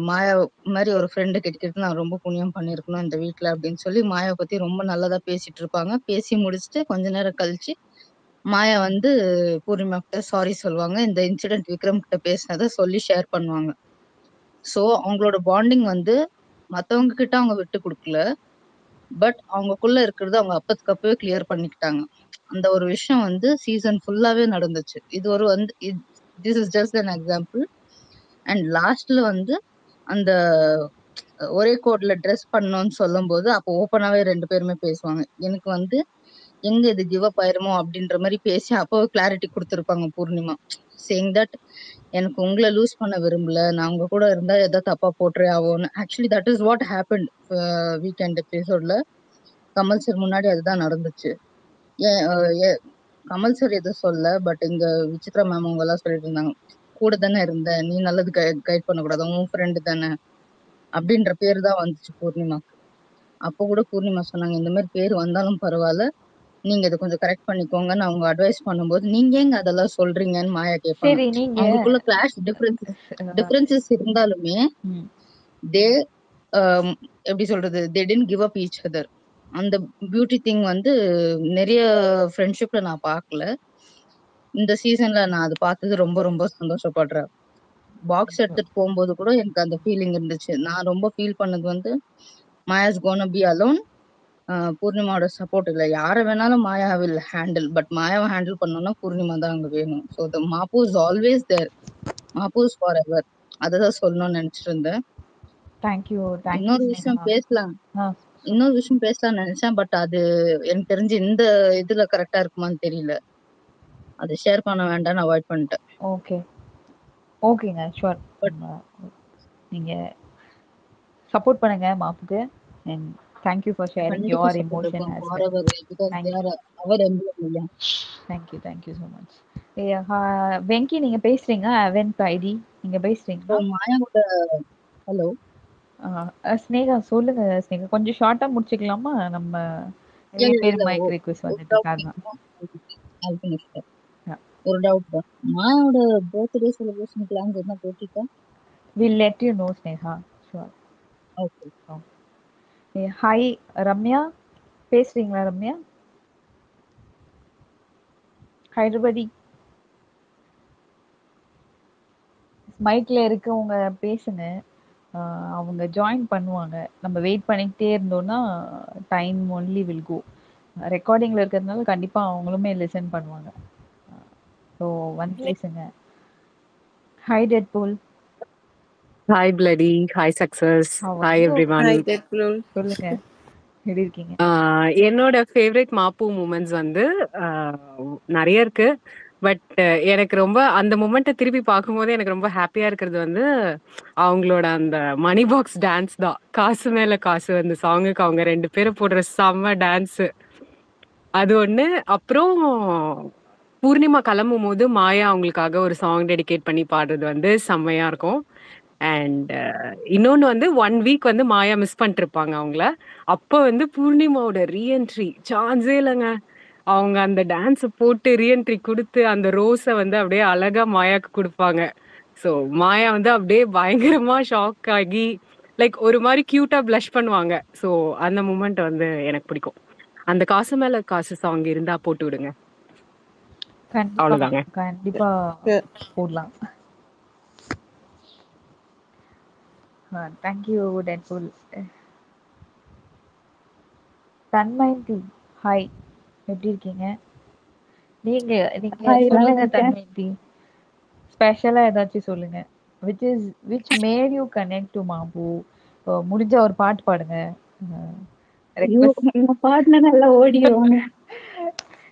மாயா மாதிரி ஒரு ஃப்ரெண்டு கிட்ட நான் ரொம்ப புண்ணியம் பண்ணிருக்கணும் இந்த வீட்டுல அப்படின்னு சொல்லி மாயாவை பத்தி ரொம்ப நல்லதா பேசிட்டு இருப்பாங்க. பேசி முடிச்சுட்டு கொஞ்ச நேரம் கழிச்சு மாயா வந்து பூர்ணிமா கிட்ட சாரி சொல்லுவாங்க. இந்த இன்சிடென்ட் விக்ரம் கிட்ட பேசினதை சொல்லி ஷேர் பண்ணுவாங்க. சோ அவங்களோட பாண்டிங் வந்து மத்தவங்க கிட்ட அவங்க விட்டு கொடுக்கல. பட் அவங்களுக்குள்ள இருக்கிறது அவங்க அப்பத்துக்கு அப்பவே கிளியர் பண்ணிக்கிட்டாங்க. அந்த ஒரு விஷயம் வந்து சீசன் ஃபுல்லாவே நடந்துச்சு. இது ஒரு வந்து this is just an example. And லாஸ்ட்ல வந்து அந்த ஒரே கோட்ல ட்ரெஸ் பண்ணணும்னு சொல்லும் போது அப்போ ஓப்பனாவே ரெண்டு பேருமே பேசுவாங்க. எனக்கு வந்து எங்க இது கிவ் அப் ஆயிருமோ அப்படின்ற மாதிரி பேசி அப்போ கிளாரிட்டி கொடுத்துருப்பாங்க பூர்ணிமா, சேயிங் தட் எனக்கு உங்களை லூஸ் பண்ண விரும்பல, நான் உங்க கூட இருந்தா எதோ தப்பா போட்டுறே ஆகும்னு. Actually that is what happen weekend எபிசோட்ல. கமல் சார் முன்னாடி அதுதான் நடந்துச்சு. ஏன் கமல் சார் எதுவும் சொல்ல, பட் இங்க விசித்ரா மேம் அவங்க எல்லாம் சொல்லிட்டு இருந்தாங்க, கூட தானே இருந்த நீ, நல்லது கைட் பண்ணக்கூடாது, உன் ஃப்ரெண்டு தானே அப்படின்ற பேரு தான் வந்துச்சு பூர்ணிமாக்கு. அப்போ கூட பூர்ணிமா சொன்னாங்க, இந்த மாதிரி பேர் வந்தாலும் பரவாயில்ல, நீங்க இதை கொஞ்சம் கரெக்ட் பண்ணிக்கோங்கன்னு அவங்க அட்வைஸ் பண்ணும்போது நீங்க எங்க அதெல்லாம் சொல்றீங்கன்னு மாயா கேட்பாங்க. சரி, நீங்க அவங்களுக்குள்ள கிளாஷ் டிஃபரன்சஸ் இருந்தாலுமே தே எப்படி சொல்றது, தே didn't give up each other. அந்த பியூட்டி திங் வந்து நிறைய ஃப்ரெண்ட்ஷிப்ல நான் பார்க்கல. இந்த சீசன்ல நான் அது பார்த்தது ரொம்ப ரொம்ப சந்தோஷப்படுறேன். பாக்ஸ் எடுத்துட்டு போகும்போது கூட எனக்கு அந்த ஃபீலிங் இருந்துச்சு. நான் ரொம்ப ஃபீல் பண்ணது வந்து மாயாஸ் கோனா பி அலோன். பூர்ணிமாவோட சப்போர்ட் இல்லை. யாரை வேணாலும் மாயா வில் ஹேண்டில், பட் மாயாவை ஹேண்டில் பண்ணோம்னா பூர்ணிமா தான் அங்க வேணும். ஸோ த மாப்பு இஸ் ஆல்வேஸ் தேர், மாப்பு இஸ் ஃபார் எவர். அததான் சொல்லணும்னு நினைச்சிட்டு இருந்தேன். இன்னொரு விஷயம் பேசலாம்னு நினைச்சேன். பட் அது எனக்கு தெரிஞ்சு இந்த இதுல கரெக்டா இருக்குமான்னு தெரியல. அது ஷேர் பண்ண வேண்டாம்னு அவாய்ட் பண்ணிட்டேன். ஓகேங்க, ஷூர். நீங்க சப்போர்ட் பண்ணுங்க மாப்புக்கு. And thank you for sharing கண்டிப்பா யுவர் சப்போர்ட் எமோஷன் இருக்கும் as well. forever because they are our emblem இல்லையா. Thank you so much. Venky நீங்க பேசுறீங்க, அவென்ட் ஐடி நீங்க பேசுறீங்களா? மாயாவோட ஹலோ ஸ்னேகா சொல்லுங்க. ஸ்னேகா கொஞ்சம் ஷார்ட்டா முடிச்சுக்கலாமா? நம்ம நிறைய பேர் மைக் ரிக்வெஸ்ட் வந்துட்டு இருக்காங்க. ஒரு டவுட் தான், மாயாவோட பர்த்டே செலிப்ரேஷன் பிளான்ஸ் என்ன போட்டிருக்கா? We'll let you know, Sneha. Sure. Okay. Hi, Ramya. பேசுறீங்களா ரம்யா? Hi everybody. மைக்ல இருக்கவங்க பேசுங்க. அவங்க ஜாயின் பண்ணுவாங்க. நம்ம வெயிட் பண்ணிக்கிட்டே இருந்தோம்னா டைம் ஒன்லி வில் கோ. ரெக்கார்டிங்ல இருக்கிறதுனால கண்டிப்பா அவங்களுமே லிசன் பண்ணுவாங்க. ஸோ வந்து பேசுங்க. Hi Deadpool. Hi Bloody, hi Success, How are hi you? everyone. Hi Deadpool. சொல்லுங்க. எப்படி இருக்கீங்க? என்னோட ஃபேவரட் மாப்பு மூமெண்ட்ஸ் வந்து நிறைய இருக்கு. பட் எனக்கு ரொம்ப அந்த மூமெண்ட்டை திருப்பி பார்க்கும்போது எனக்கு ரொம்ப ஹாப்பியா இருக்கிறது வந்து அவங்களோட அந்த மணி பாக்ஸ் டான்ஸ் தான். காசு மேல காசு அந்த சாங்குக்கு அவங்க 2 பேரும் போடுற செம்ம டான்ஸு அது ஒண்ணு. அப்புறம் பூர்ணிமா கிளம்பும் போது மாயா அவங்களுக்காக ஒரு சாங் டெடிகேட் பண்ணி பாடுறது வந்து செம்மையா இருக்கும். அண்ட் இன்னொன்னு வந்து 1 வீக் வந்து மாயா மிஸ் பண்ணிட்டு இருப்பாங்க அவங்கள. அப்போ வந்து பூர்ணிமாவோட ரீஎன்ட்ரி சான்ஸே இல்லைங்க. அவங்க அந்த டான்ஸ் போட்டு ரீஎன்ட்ரி கொடுத்து அந்த ரோஸை வந்து அப்படியே அழகா மாயாக்கு கொடுப்பாங்க. ஸோ மாயா வந்து அப்படியே பயங்கரமா ஷாக் ஆகி லைக் ஒரு மாதிரி கியூட்டா ப்ளஷ் பண்ணுவாங்க. ஸோ அந்த மூமெண்ட் வந்து எனக்கு பிடிக்கும். அந்த காசு மேல காசு சாங் இருந்தா போட்டு விடுங்க. கண்டிப்பா அவ்வளவுதாங்க. கண்டிப்பா போடலாம். Thank you Deadpool. தன்மயந்தி ஹாய், எப்படி இருக்கீங்க? நீங்க நீங்க ஹாய், நல்லா சொல்லுங்க இருக்கேன். தன்மயந்தி. ஸ்பெஷலா ஏதாச்சும் சொல்லுங்க. which made you connect to mob? முடிஞ்ச ஒரு பாட்டு பாடுங்க. ஐயோ, ரெக்வெஸ்ட். நான் பாடினா நல்லா ஓடிடுவாங்க.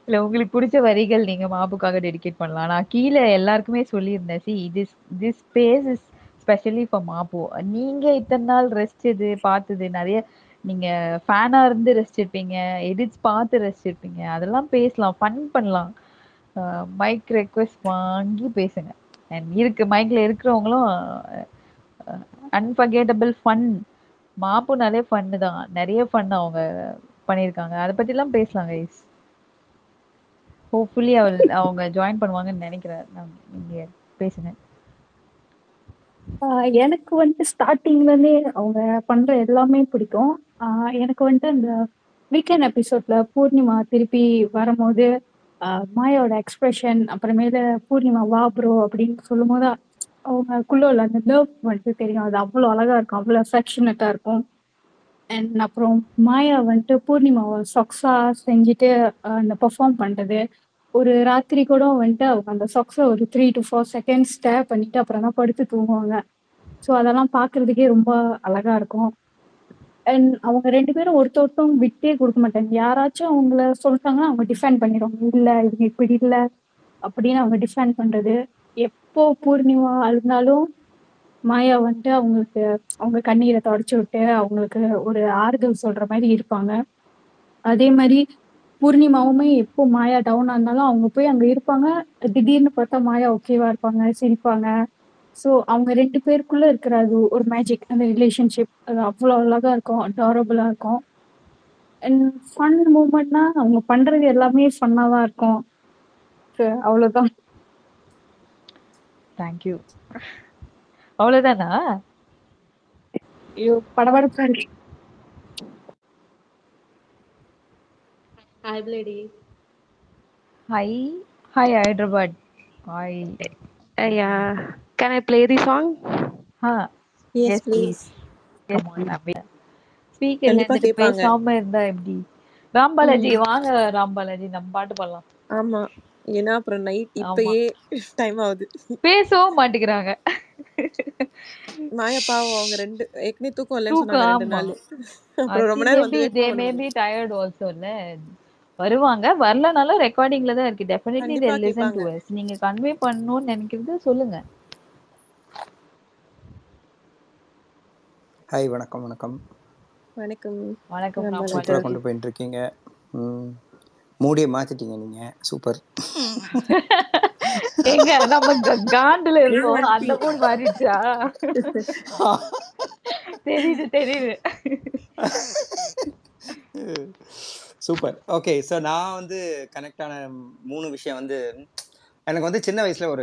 இல்ல உங்களுக்கு பிடிச்ச வரிகள் நீங்க மாபுக்காக டெடிகேட் பண்ணலாம். நான் கீழே எல்லாருக்குமே சொல்லியிருந்தேன். C this space is specially for mob. நீங்க இத்தனை நாள் ரசிச்சது பார்த்தது நிறைய, நீங்க ஃபேனா இருந்து ரசிச்சிருப்பீங்க, எடிட்ஸ் பார்த்து ரசிச்சிருப்பீங்க. அதெல்லாம் பேசலாம், ஃபன் பண்ணலாம். மைக் ரெக்வெஸ்ட் வாங்கி பேசுங்க. அண்ட் இருக்கு மைக்ல இருக்கிறவங்களும் அன்ஃபர்கெட்டபிள் ஃபன். மாப்புனாலே ஃபன்னு தான், நிறைய ஃபன் அவங்க பண்ணியிருக்காங்க. அதை பற்றிலாம் பேசலாம் கைஸ். ஹோப்ஃபுல்லி அவங்க ஜாயின் பண்ணுவாங்கன்னு நினைக்கிறேன். நீங்க பேசுங்க. எனக்கு வந்துட்டு ஸ்டார்டிங்ல இருந்தே அவங்க பண்ற எல்லாமே பிடிக்கும். எனக்கு வந்துட்டு அந்த வீக்கெண்ட் எபிசோட்ல பூர்ணிமா திருப்பி வரும்போது மாயாவோட எக்ஸ்பிரஷன், அப்புறமேல பூர்ணிமா வா ப்ரோ அப்படின்னு சொல்லும் போது அவங்களுக்குள்ள உள்ள அந்த லவ் வந்துட்டு தெரியும். அது அவ்வளோ அழகா இருக்கும், அவ்வளோ அஃபெக்ஷனட்டா இருக்கும். அண்ட் அப்புறம் மாயா வந்துட்டு பூர்ணிமாவை சொக்ஸா செஞ்சுட்டு அந்த பெர்ஃபார்ம் பண்றது, ஒரு ராத்திரி கூட வந்துட்டு அவங்க அந்த சொக்ஸை ஒரு 3 to 4 செகண்ட்ஸ் ஸ்டேர் பண்ணிட்டு அப்புறம் தான் படுத்து தூங்குவாங்க. ஸோ அதெல்லாம் பார்க்கறதுக்கே ரொம்ப அழகா இருக்கும். அண்ட் அவங்க 2 பேரும் ஒருத்தவங்க விட்டே கொடுக்க மாட்டாங்க. யாராச்சும் அவங்கள சொல்லிட்டாங்கன்னா அவங்க டிஃபெண்ட் பண்ணிடுவாங்க. இல்லை இவங்க இப்படி இல்லை அப்படின்னு அவங்க டிஃபெண்ட் பண்றது. எப்போ பூர்ணிமா அழுந்தாலும் மாயா வந்துட்டு அவங்களுக்கு அவங்க கண்ணீரை தொடச்சி விட்டு அவங்களுக்கு ஒரு ஆறுதல் சொல்ற மாதிரி இருப்பாங்க. அதே மாதிரி பூர்ணிமாவுமே எப்போ மாயா டவுனா இருந்தாலும் அவங்க போய் அங்க இருப்பாங்க. திடீர்னு பார்த்தா மாயா ஓகேவா இருப்பாங்க, சிரிப்பாங்க. ஸோ அவங்க 2 பேருக்குள்ள இருக்கிற அது ஒரு மேஜிக், அந்த ரிலேஷன்ஷிப் அது அவ்வளோ அழகா இருக்கும், அடாரபிளா இருக்கும். அண்ட் ஃபன் மூமெண்ட்னா அவங்க பண்றது எல்லாமே ஃபன்னா தான் இருக்கும். அவ்வளவுதான். தேங்க்யூ. அவ்வளவுதானா? ஐயோ படபடப்பா இருக்கு. Hi, Blady. Hi hi Hyderabad. Hi. Yeah. Can I play the song? Yes, yes please. Please. Come on. ஸ்பீக்கர்ல கண்டிப்பா இருந்துட்டு கேட்பாங்க. பேசாம இருந்தா எப்படி? ராம் பாலாஜி வாங்க. ராம் பாலாஜி நம்ம பாட்டு பாடலாம். ஆமா, ஏன்னா அப்புறம் நைட் ஆமா, இப்பயே டைம் ஆகுது. பேசவும் மாட்டேங்கிறாங்க. மாயா பாவம், அவங்க ஏற்கனவே தூக்கம் இல்லைன்னு தூக்கம். சொன்னாங்க 2 ஆமா. நாள். அப்புறம் ரொம்ப நேரம் வந்து வெயிட் தே பண்ண மே முடியல. B tired also. இல்ல வருவாங்க, வரலனாலும் ரெக்கார்டிங்ல தான் இருக்கு. டெஃபினெட்லி தே கண்டிப்பா லிசன் கேட்பாங்க. To us. நீங்க கன்வே பண்ணணும்னு நினைக்கிறது சொல்லுங்க. ஹாய், வணக்கம் வணக்கம். வணக்கம். வணக்கம் ராம் சூப்பராக பாலாஜி. கொண்டு போயிட்டு இருக்கீங்க. மூடியை மாத்திட்டீங்க நீங்க. சூப்பர். எங்க நம்ம காண்டுல இருக்கோம், அந்த மூடு மாறிடுச்சா? தெரியுது தெரியுது. சூப்பர். ஓகே, ஸோ நான் வந்து கனெக்ட் ஆன 3 விஷயம் வந்து, எனக்கு வந்து சின்ன வயசுல ஒரு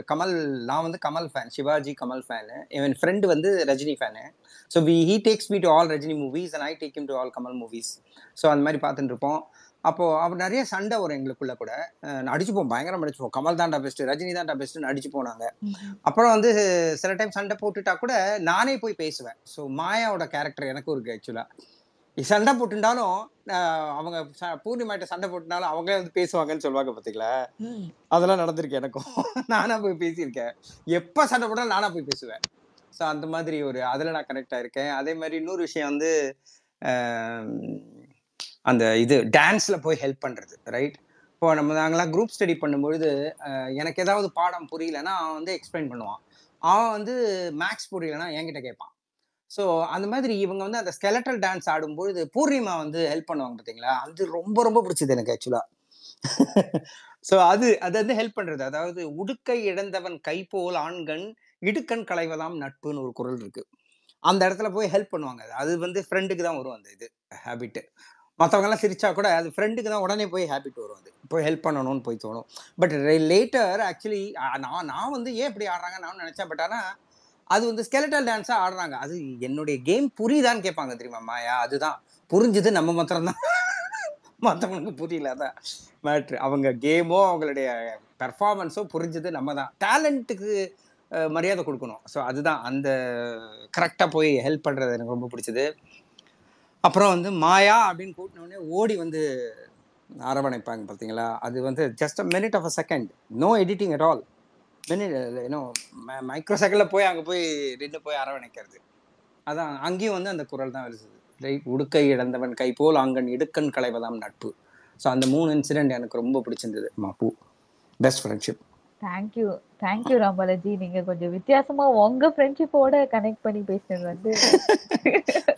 நான் வந்து கமல் ஃபேன், சிவாஜி கமல் ஃபேனு. என் ஃப்ரெண்டு வந்து Rajini fan. So he takes me to all Rajini movies and I take him to all Kamal movies. So அந்த மாதிரி பார்த்துட்டு இருப்போம். அப்போ நிறைய சண்டை வரும் எங்களுக்குள்ள கூட. அடிச்சுப்போம், பயங்கரம் அடிச்சுப்போம். கமல் தான்டா பெஸ்ட், ரஜினி தான்டா பெஸ்ட்னு அடிச்சு போனாங்க. அப்புறம் வந்து சில டைம் சண்டை போட்டுட்டா கூட நானே போய் பேசுவேன். ஸோ மாயாவோட கேரக்டர் எனக்கும் இருக்கு ஆக்சுவலா. சண்டை போட்டுட்டாலும் அவங்க பூர்ணிமாட்ட சண்டை போட்டுனாலும் அவங்களே வந்து பேசுவாங்கன்னு சொல்லுவாங்க பாத்தீங்களா, அதெல்லாம் நடந்திருக்கு எனக்கும். நானா போய் பேசியிருக்கேன். எப்ப சண்டை போட்டாலும் நானா போய் பேசுவேன். ஸோ அந்த மாதிரி ஒரு அதில் நான் கனெக்ட் ஆயிருக்கேன். அதே மாதிரி இன்னொரு விஷயம் வந்து அந்த இது டான்ஸ்ல போய் ஹெல்ப் பண்றது, ரைட்? இப்போ நாங்களாம் குரூப் ஸ்டடி பண்ணும்பொழுது எனக்கு ஏதாவது பாடம் புரியலன்னா அவன் வந்து எக்ஸ்பிளைன் பண்ணுவான். அவன் வந்து மேக்ஸ் புரியலன்னா என்கிட்ட கேட்பான். ஸோ அந்த மாதிரி இவங்க வந்து அந்த ஸ்கெலட்டல் டான்ஸ் ஆடும்பொழுது பூர்ணிமா வந்து ஹெல்ப் பண்ணுவாங்க பார்த்தீங்களா, அது ரொம்ப ரொம்ப பிடிச்சது எனக்கு ஆக்சுவலா. ஸோ அது வந்து ஹெல்ப் பண்றது. அதாவது உடுக்கை இழந்தவன் கை போல் ஆண்கண் இடுக்கண் களைவதாம் நட்புன்னு ஒரு குரல் இருக்கு. அந்த இடத்துல போய் ஹெல்ப் பண்ணுவாங்க. அது வந்து ஃப்ரெண்டுக்கு தான் வரும் அந்த இது ஹேபிட். மற்றவங்க எல்லாம் சிரிச்சா கூட அது ஃப்ரெண்டுக்கு தான் உடனே போய் ஹேபிட் வரும். அது போய் ஹெல்ப் பண்ணணும்னு போய் தோணும். பட் லேட்டர் ஆக்சுவலி நான் வந்து ஏன் இப்படி ஆடுறாங்க நான் நினைச்சேன். பட் ஆனால் அது வந்து ஸ்கெலட்டல் டான்ஸா ஆடுறாங்க. அது என்னுடைய கேம் புரியுதான்னு கேட்பாங்க தெரியுமா மாயா. அதுதான் புரிஞ்சது நம்ம மாத்திரம்தான், மற்றவங்களுக்கு புரியல. அதான் மேட்ரு. அவங்க கேமோ அவங்களுடைய பெர்ஃபார்மன்ஸோ புரிஞ்சது நம்ம தான். டேலண்ட்டுக்கு மரியாதை கொடுக்கணும். ஸோ அதுதான் அந்த கரெக்டாக போய் ஹெல்ப் பண்ணுறது எனக்கு ரொம்ப பிடிச்சது. அப்புறம் வந்து மாயா அப்படின்னு கூட்டினோடனே ஓடி வந்து அரவணைப்பாங்க பார்த்தீங்களா, அது வந்து just a minute of a second, no editing at all. Minute இன்னும் மைக்ரோ செகண்டில் போய் அங்கே போய் நின்று போய் அரவணைக்கிறது. அதான் அங்கேயும் வந்து அந்த குரல் தான் வருது, ரைட்? உடுக்கை இழந்தவன் கை போல் அங்கன் இடுக்கண் களைவதாம் நட்பு. ஸோ அந்த 3 இன்சிடென்ட் எனக்கு ரொம்ப பிடிச்சிருந்தது. மாப்பு பெஸ்ட் ஃப்ரெண்ட்ஷிப். தேங்க்யூ ராமபாலாஜி. நீங்க கொஞ்சம் வித்தியாசமா உங்க ஃப்ரெண்ட்ஷிப்போட கனெக்ட் பண்ணி பேசுறது வந்து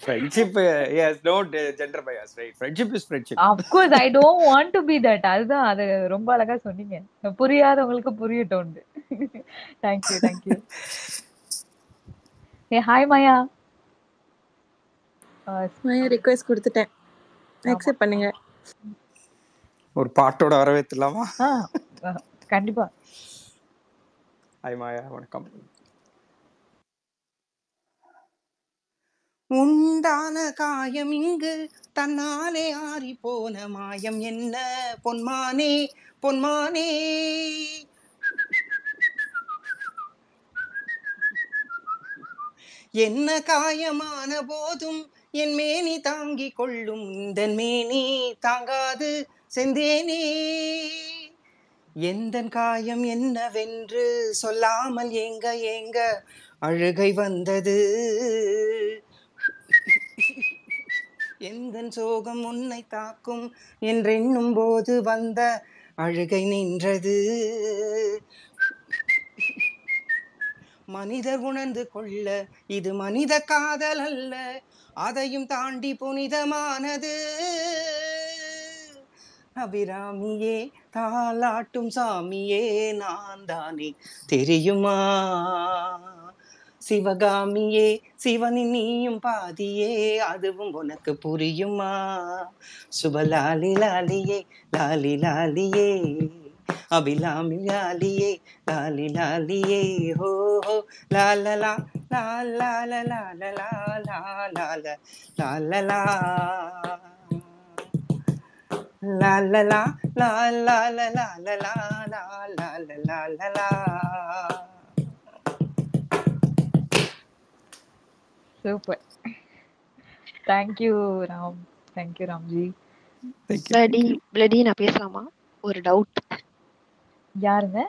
friendship is no gender bias, right? Friendship is friendship. Of course I don't want to be that. அதுதான் அது ரொம்ப அழகா சொன்னீங்க. புரியாதவங்களுக்கு புரியட்டும். தேங்க்யூ. ஏ ஹாய் மாயா. மாயா ரிக்வெஸ்ட் கொடுத்துட்டேன், அக்செப்ட் பண்ணுங்க. ஒரு பாட்டோட வரவேற்றலாமா? கண்டிப்பா. ஹாய் மாயா, வணக்கம். உண்டான காயம் இங்கு தன்னாலே ஆறி போன மாயம் என்ன பொன்மானே பொன்மானே, என்ன காயமான போதும் என் மேனி தாங்கி கொள்ளும் இந்த மேனி தாங்காது செந்தேனே, எந்த காயம் என்னவென்று சொல்லாமல் ஏங்க ஏங்க அழுகை வந்தது, எந்த சோகம் உன்னை தாக்கும் என்றெண்ணும் போது வந்த அழுகை நின்றது, மனிதர் உணர்ந்து கொள்ள இது மனித காதல் அல்ல, அதையும் தாண்டி புனிதமானது, அபிராமியே தாலாட்டும் சாமியே நான் தானே தெரியுமா, சிவகாமியே சிவனின் நீயும் பாதியே அதுவும் உனக்கு புரியுமா, சுபலாலி லாலியே லாலி லாலியே அபிலாமி லாலியே லாலி லாலியே ஹோ ஹோ லாலலா லாலலா லாலலா லாலலா லாலலா la la la la la la la la la la la la la la. Super. Thank you Ram. Thank you Ramji. bloody நான் பேசலாமா? ஒரு டவுட். யாருங்க?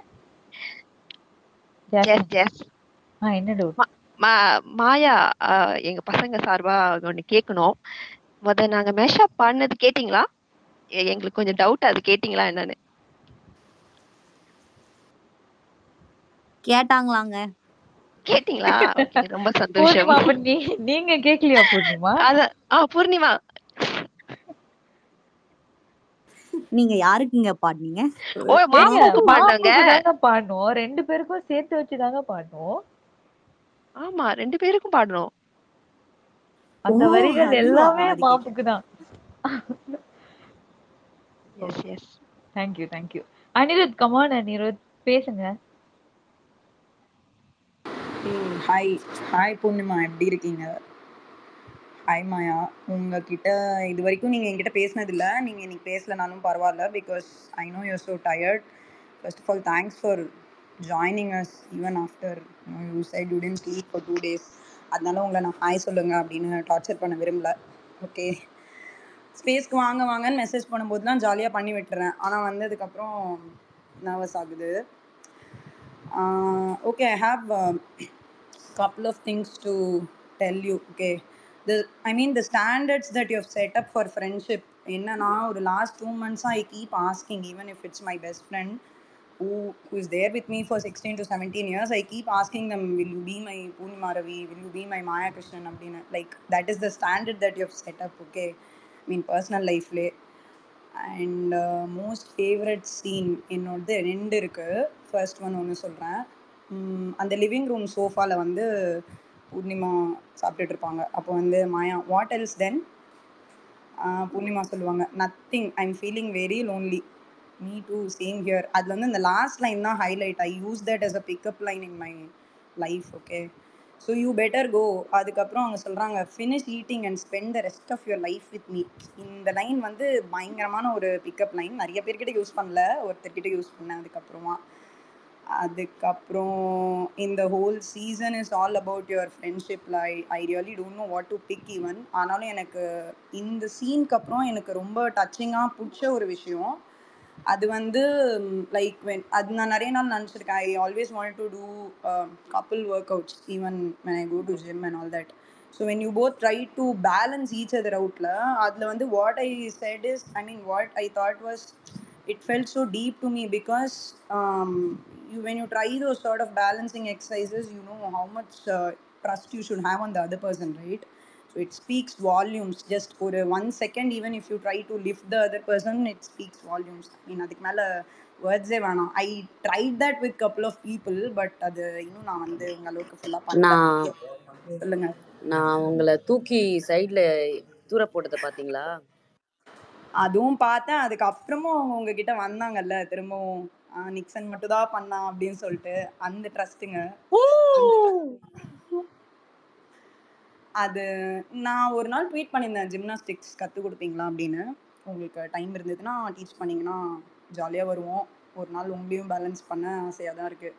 ஜெஸ். என்ன டவுட்? மாயா, எங்க பசங்க சார்பா ஒன்னு கேட்கணும். நாங்க மேஷப் பண்ணது கேட்டிங்களா? எங்களுக்கு கொஞ்சம் டவுட், அது கேட்டிங்களா என்னன்னு. கேட்டாங்களாங்க. கேட்டிங்களா? ரொம்ப சந்தோஷம். நீங்க கேக்கலையா பூர்ணிமா? பூர்ணிமா நீங்க யாருக்குங்க பாடுனீங்க? ஓ மாமாவுக்கு பாடுங்க. பாடணும், 2 பேருக்கும் சேர்த்து வச்சுதாங்க பாடணும். ஆமா 2 பேருக்கும் பாடணும். அந்த வரிகள் எல்லாமே மாப்புக்கு தான். Yes. Thank you. Anirudh, come on Anirudh, பேசுங்க. ஹாய் பூர்ணிமா, எப்படி இருக்கீங்க? ஹாய் மாயா, உங்ககிட்ட இது வரைக்கும் நீங்கள் என்கிட்ட பேசினதில்ல. நீங்கள் இன்னைக்கு பேசலனாலும் பரவாயில்ல, because I know you're so tired. First of all thanks for joining us even after you said you didn't sleep for 2 days. அதனால உங்களை நான் ஹாய் சொல்லுங்க அப்படின்னு டார்ச்சர் பண்ண விரும்பல. ஓகே, ஸ்பேஸ்க்கு வாங்க வாங்கன்னு மெசேஜ் பண்ணும்போது தான் ஜாலியாக பண்ணி விட்டுறேன். ஆனால் வந்ததுக்கப்புறம் நர்வஸ் ஆகுது. Okay, I have couple of things to tell you. Okay, the standards that you have set up for friendship என்னன்னா ஒரு last 2 months I keep asking, even if it's my best friend who is there with me for 16 to 17 years, I keep asking them, will you be my Poornima Ravi, will you be my Maya Krishnan அப்படினு. Like that is the standard that you have set up. Okay, I mean personal life le. And most favourite scene என்னோடது 2 இருக்குது. ஃபர்ஸ்ட் ஒன்று சொல்கிறேன். அந்த லிவிங் ரூம் சோஃபாவில் வந்து பூர்ணிமா சாப்பிட்டுட்டு இருப்பாங்க. அப்போ வந்து Maya what else then, Poornima சொல்லுவாங்க nothing, I am feeling very lonely, me too same here. அதில் வந்து இந்த லாஸ்ட் லைன் தான் highlight. I use that as a pickup line in my life. Okay, so you better go. அதுக்கப்புறம் அவங்க சொல்கிறாங்க finish eating and spend the rest of your life with me. இந்த லைன் வந்து பயங்கரமான ஒரு பிக்கப் லைன். நிறைய பேர்கிட்ட யூஸ் பண்ணல, ஒருத்தர்கிட்ட யூஸ் பண்ணேன். அதுக்கப்புறம் இந்த whole season is all about your ஃப்ரெண்ட்ஷிப்பில். I really don't know what to pick even. ஆனாலும் எனக்கு இந்த சீனுக்கு அப்புறம் எனக்கு ரொம்ப டச்சிங்காக பிடிச்ச ஒரு விஷயம் அது வந்து லைக் அது நான் நிறைய நாள் நினச்சிருக்கேன். I always want to do couple workouts even when I go to gym and all that. So when you both try to balance each other outல, அதில் வந்து what I said is, I mean what I thought was, it felt so deep to me because when you try those sort of balancing exercises, you know how much trust you should have on the other person, right? So it speaks volumes. Just for 1 second, even if you try to lift the other person, it speaks volumes. I mean அதுக்கு மேலே வேர்ட்ஸே வேணாம். I tried that with couple of people, but அது இன்னும் நான் வந்து உங்க அளவுக்கு ஃபுல்லாக பண்ணல. நான் சொல்லுங்க. நான் உங்களை தூக்கி சைடில் தூர போட்டதை பார்த்தீங்களா? அதுவும் பார்த்தேன். அதுக்கப்புறமும் அவங்க உங்ககிட்ட வந்தாங்கல்ல திரும்பவும், நிக்சன் மட்டும் தான் பண்ணா அப்படின்னு சொல்லிட்டு, அந்த ட்ரஸ்ட்டுங்க. அது நான் ஒரு நாள் ட்வீட் பண்ணியிருந்தேன், ஜிம்னாஸ்டிக்ஸ் கற்றுக் கொடுப்பீங்களா அப்படின்னு. உங்களுக்கு டைம் இருந்ததுன்னா டீச் பண்ணிங்கன்னா ஜாலியாக வருவோம். ஒரு நாள் உங்களையும் பேலன்ஸ் பண்ண ஆசையாக தான் இருக்குது.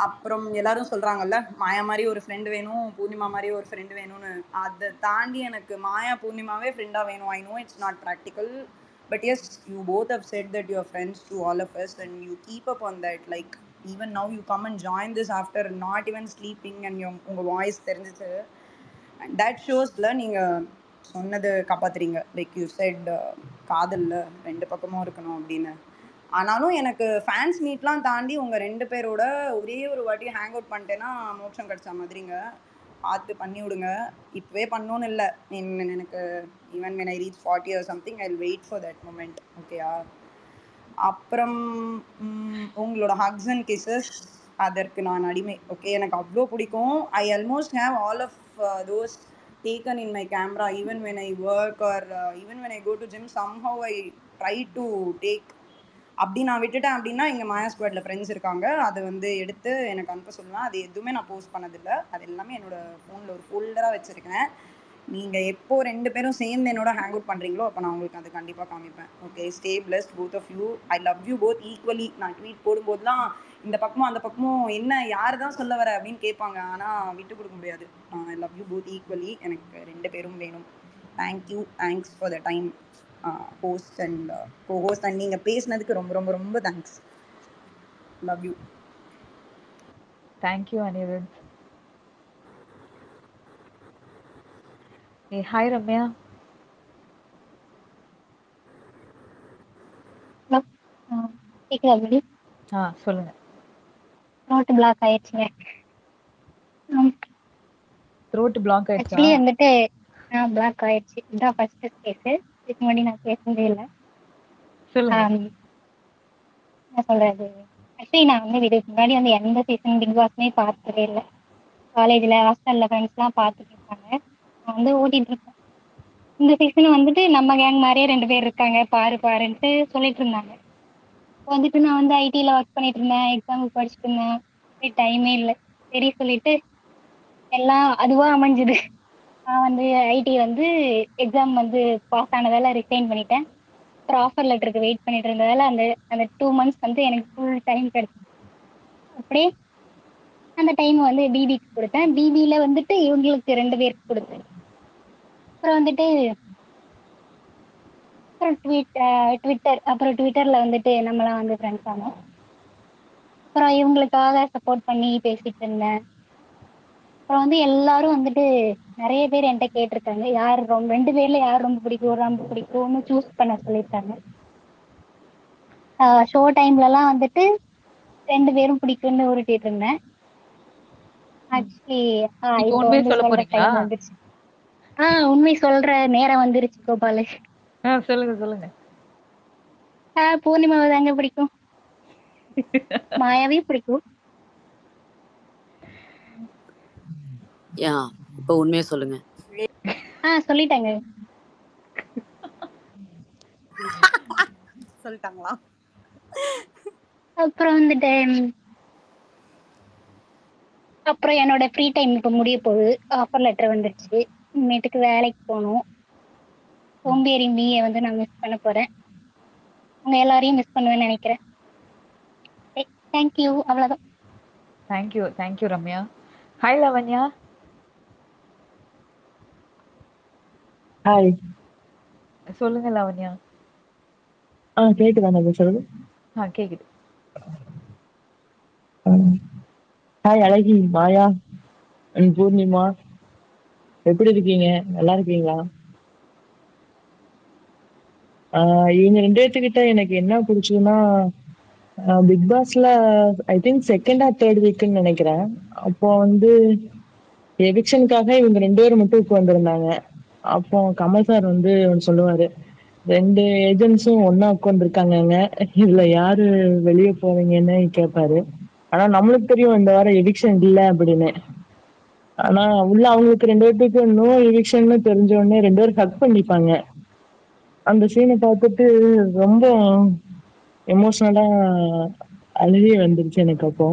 அப்புறம் எல்லாரும் சொல்கிறாங்கல்ல மாயா மாதிரி ஒரு ஃப்ரெண்டு வேணும், பூர்ணிமா மாதிரி ஒரு ஃப்ரெண்டு வேணும்னு. அதை தாண்டி எனக்கு மாயா பூர்ணிமாவே ஃப்ரெண்டாக வேணும். I know it's not practical, but yes you both have said that you are friends to all of us and you keep up on that. Like even now you come and join this after not even sleeping and உங்கள் வாய்ஸ் தெரிஞ்சிச்சு. that shows நீங்கள் சொன்னது காப்பாத்துறீங்க. லைக் யூ செட் காதலில் 2 பக்கமும் இருக்கணும் அப்படின்னு. ஆனாலும் எனக்கு ஃபேன்ஸ் மீட்லாம் தாண்டி உங்கள் 2 பேரோட ஒரே ஒரு வாட்டி ஹேங் அவுட் பண்ணிட்டேன்னா மோட்சம் கிடச்ச மாதிரிங்க. பார்த்து பண்ணி விடுங்க. இப்போவே பண்ணணும்னு இல்லை, எனக்கு even when I reach 40 or something I'll wait for that moment. ஓகேயா? அப்புறம் உங்களோட ஹக்ஸ் அண்ட் கிசஸ், அதற்கு நான் அடிமை. ஓகே, எனக்கு அவ்வளோ பிடிக்கும். I almost have all of those taken in my camera even when I work or even when I go to gym. somehow I try to take. அப்படி நான் விட்டுட்டேன் அப்படின்னா இங்கே மாயா ஸ்குவாடில் ஃப்ரெண்ட்ஸ் இருக்காங்க, அதை வந்து எடுத்து எனக்கு அனுப்ப சொல்லுவேன். அது எதுவுமே நான் போஸ்ட் பண்ணதில்லை. அது எல்லாமே என்னோடய ஃபோனில் ஒரு ஃபோல்டராக வச்சுருக்கேன். நீங்கள் எப்போ 2 பேரும் சேர்ந்து என்னோட ஹேங் அவுட் பண்ணுறீங்களோ அப்போ நான் உங்களுக்கு அதை கண்டிப்பாக காமிப்பேன். Okay, stay blessed both of you. I love you both equally. நான் ட்வீட் போடும்போதுலாம் இந்த பக்கமும் அந்த பக்கமும் என்ன யார் தான் சொல்ல வர அப்படின்னு கேட்பாங்க, ஆனால் விட்டு கொடுக்க முடியாது. I love you both equally. எனக்கு 2 பேரும் வேணும். Thank you, thanks for the time host and co-host. And நீங்கள் பேசினதுக்கு ரொம்ப ரொம்ப ரொம்ப thanks. Love you. Thank you Anirudh. Hi Ramya. கேக்குதா? சொல்லுங்க. நோட் பிளாக் ஆயிடுச்சுங்க. த்ரோட் பிளாக் ஆயிடுச்சா? ஆக்சுவலி வந்துட்டு பிளாக் ஆயிடுச்சு. இதுதான் ஃபர்ஸ்ட் கேஸ். இதுக்கு முன்னாடி நான் பேசவே இல்லை. என்ன சொல்றது, ஆக்சுவலி நான் வந்து இதுக்கு முன்னாடி வந்து எந்த சீசன் பிக் பாஸ்மே பார்த்ததே இல்லை. காலேஜில் ஹாஸ்டலில் ஃப்ரெண்ட்ஸ்லாம் பார்த்துட்டு இருக்காங்க, நான் வந்து ஓட்டிகிட்டு இருக்கேன். இந்த சீசன் வந்துட்டு நம்ம கேங் மாதிரியே 2 பேர் இருக்காங்க பாருன்ட்டு சொல்லிட்டு இருந்தாங்க. வந்துட்டு நான் வந்து ஐடியில் ஒர்க் பண்ணிட்டு இருந்தேன், எக்ஸாமுக்கு படிச்சுட்டு இருந்தேன், டைமே இல்லை. சரி சொல்லிட்டு எல்லாம் அதுவா அமைஞ்சுது. நான் வந்து ஐடி வந்து எக்ஸாம் வந்து பாஸ் ஆனதால ரிசைன் பண்ணிட்டேன். அப்புறம் ஆஃபர் லெட்டருக்கு வெயிட் பண்ணிட்டு இருந்ததால அந்த அந்த 2 மந்த்ஸ் வந்து எனக்கு ஃபுல் டைம் கிடைச்சு. அப்படியே அந்த டைம் வந்து பிபிக்கு கொடுத்தேன். பிபில வந்துட்டு இவங்களுக்கு 2 பேருக்கு கொடுத்தேன். அப்புறம் வந்துட்டு அப்புறம் ட்விட்டர்ல வந்துட்டு நம்மளாம் வந்து ஃப்ரெண்ட்ஸ் ஆனோம். அப்புறம் இவங்களுக்காக சப்போர்ட் பண்ணி பேசிட்டு இருந்தேன். அப்புறம் வந்து எல்லாரும் வந்துட்டு நிறைய பேர் என்கிட்ட கேட்டிருக்காங்க, யார் ரொம்ப 2 பேர்ல யார் ரொம்ப பிடிக்கும்னு சூஸ் பண்ண சொல்லியிருக்காங்க. ஷோ டைம்லலாம் வந்துட்டு 2 பேரும் பிடிக்கும்னு உருட்டிட்டு இருந்தேன். ஆக்சுவலி இப்போ இப்போ உண்மையை வந்து சொல்ல சொல்ற போறீங்களா? டைம் வந்துருச்சு. உண்மை சொல்ற நேரம் வந்துருச்சு கோபாலு. சொல்லுங்க சொல்லுங்க. பூர்ணிமாவை தாங்க பிடிக்கும். மாயாவையும் பிடிக்கும். யா இப்போ உண்மையை சொல்லுங்க. சொல்லிட்டாங்க. சொல்லிட்டாங்களா? அப்புறம் வந்துட்டு அப்புறம் என்னோட ஃப்ரீ டைம் இப்போ முடிய போகுது. ஆஃபர் லெட்டர் வந்துருச்சு. இனிமேட்டுக்கு வேலைக்கு போகணும். சோம்பேறி மீயை வந்து நான் மிஸ் பண்ண போறேன். உங்க எல்லாரையும் மிஸ் பண்ணுவேன்னு நினைக்கிறேன். தேங்க்யூ. அவ்வளவுதான். Thank you thank you Ramya. Hi Lavanya. Hi. சொல்லுங்க லவண்யா. கேக்குதா நான் பேசுறது? கேக்குது. ஹாய் அழகி, மாயா அண்ட் பூர்ணிமா, எப்படி இருக்கீங்க? நல்லா இருக்கீங்களா? இவங்க 2 பேர்த்துக்கிட்ட எனக்கு என்ன பிடிச்சதுன்னா, பிக் பாஸ்ல I think second or third வீக்குன்னு நினைக்கிறேன். அப்போ வந்து எவிக்ஷனுக்காக இவங்க 2 பேரும் மட்டும் உட்காந்துருந்தாங்க. அப்போ கமல் சார் வந்து ஒன்று சொல்லுவாரு, 2 ஏஜென்ட்ஸும் ஒன்னா உட்காந்துருக்காங்கங்க, இதுல யாரு வெளியே போவீங்கன்னு கேட்பாரு. ஆனா நம்மளுக்கு தெரியும் இந்த வாரம் எவிக்ஷன் இல்லை அப்படின்னு. ஆனா உள்ள அவங்களுக்கு 2 பேருக்கு நோ எவிக்ஷன் தெரிஞ்ச உடனே 2 பேரும் ஹக் பண்ணிப்பாங்க. அந்த சீனை பார்த்துட்டு ரொம்ப எமோஷனலா அழுகே வந்துருச்சு எனக்கு. அப்போ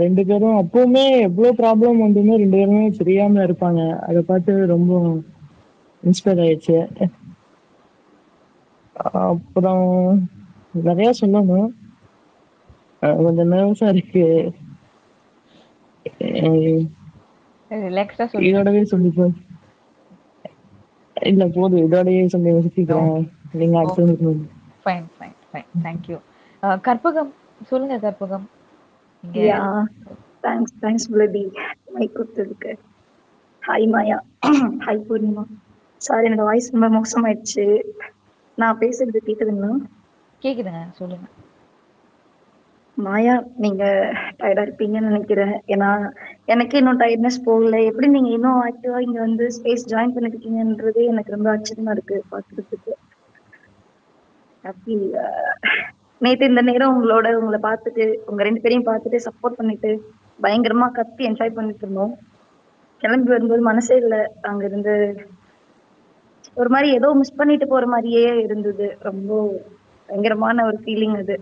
2 பேரும் அப்பவுமே எவ்வளவு ப்ராப்ளம் வந்துமே 2 பேருமே தெரியாம இருப்பாங்க. அதை பார்த்து ரொம்ப இன்ஸ்பயர் ஆயிடுச்சு. அப்புறம் நிறைய சொல்லணும், கொஞ்சம் நர்வஸா இருக்கு. ரிலாக்ஸா சொல்லுங்க. இதோடவே சொல்லிப்போம். இல்ல போதும், இதோடயே சொல்லி யோசிக்கிறேன். நீங்க அடுத்து. Fine fine fine. Thank you. Karpagam சொல்லுங்க. கற்பகம் இங்க யா தேங்க்ஸ் புலதி மைக் கொடுத்ததுக்கு. ஹாய் மாயா. ஹாய் பூர்ணிமா. சாரி என்னோட வாய்ஸ் ரொம்ப மோசமாயிடுச்சு. நான் பேசுறது கேக்குதுங்களா? கேக்குதுங்க, சொல்லுங்க. மாயா, நீங்க டயர்டா இருப்பீங்கன்னு நினைக்கிறேன். ஏன்னா எனக்கு இன்னும் டயர்ட்னஸ் போகல. எப்படி நீங்க இன்னும் ஆக்டிவா இங்க வந்து ஸ்பேஸ் ஜாயின் பண்ணிருக்கீங்கன்றதே எனக்கு ரொம்ப ஆச்சரியமா இருக்கு பாக்குறதுக்கு. ஹாப்பி. நேத்து இந்த நேரம் உங்களை பார்த்துட்டு உங்க 2 பேரையும் பார்த்துட்டு சப்போர்ட் பண்ணிட்டு பயங்கரமா கத்தி என்ஜாய் பண்ணிட்டு இருந்தோம். கிளம்பி வரும்போது மனசே இல்ல. அங்க இருந்து ஒரு மாதிரி ஏதோ மிஸ் பண்ணிட்டு போற மாதிரியே இருந்தது. ரொம்ப பயங்கரமான ஒரு ஃபீலிங் அது.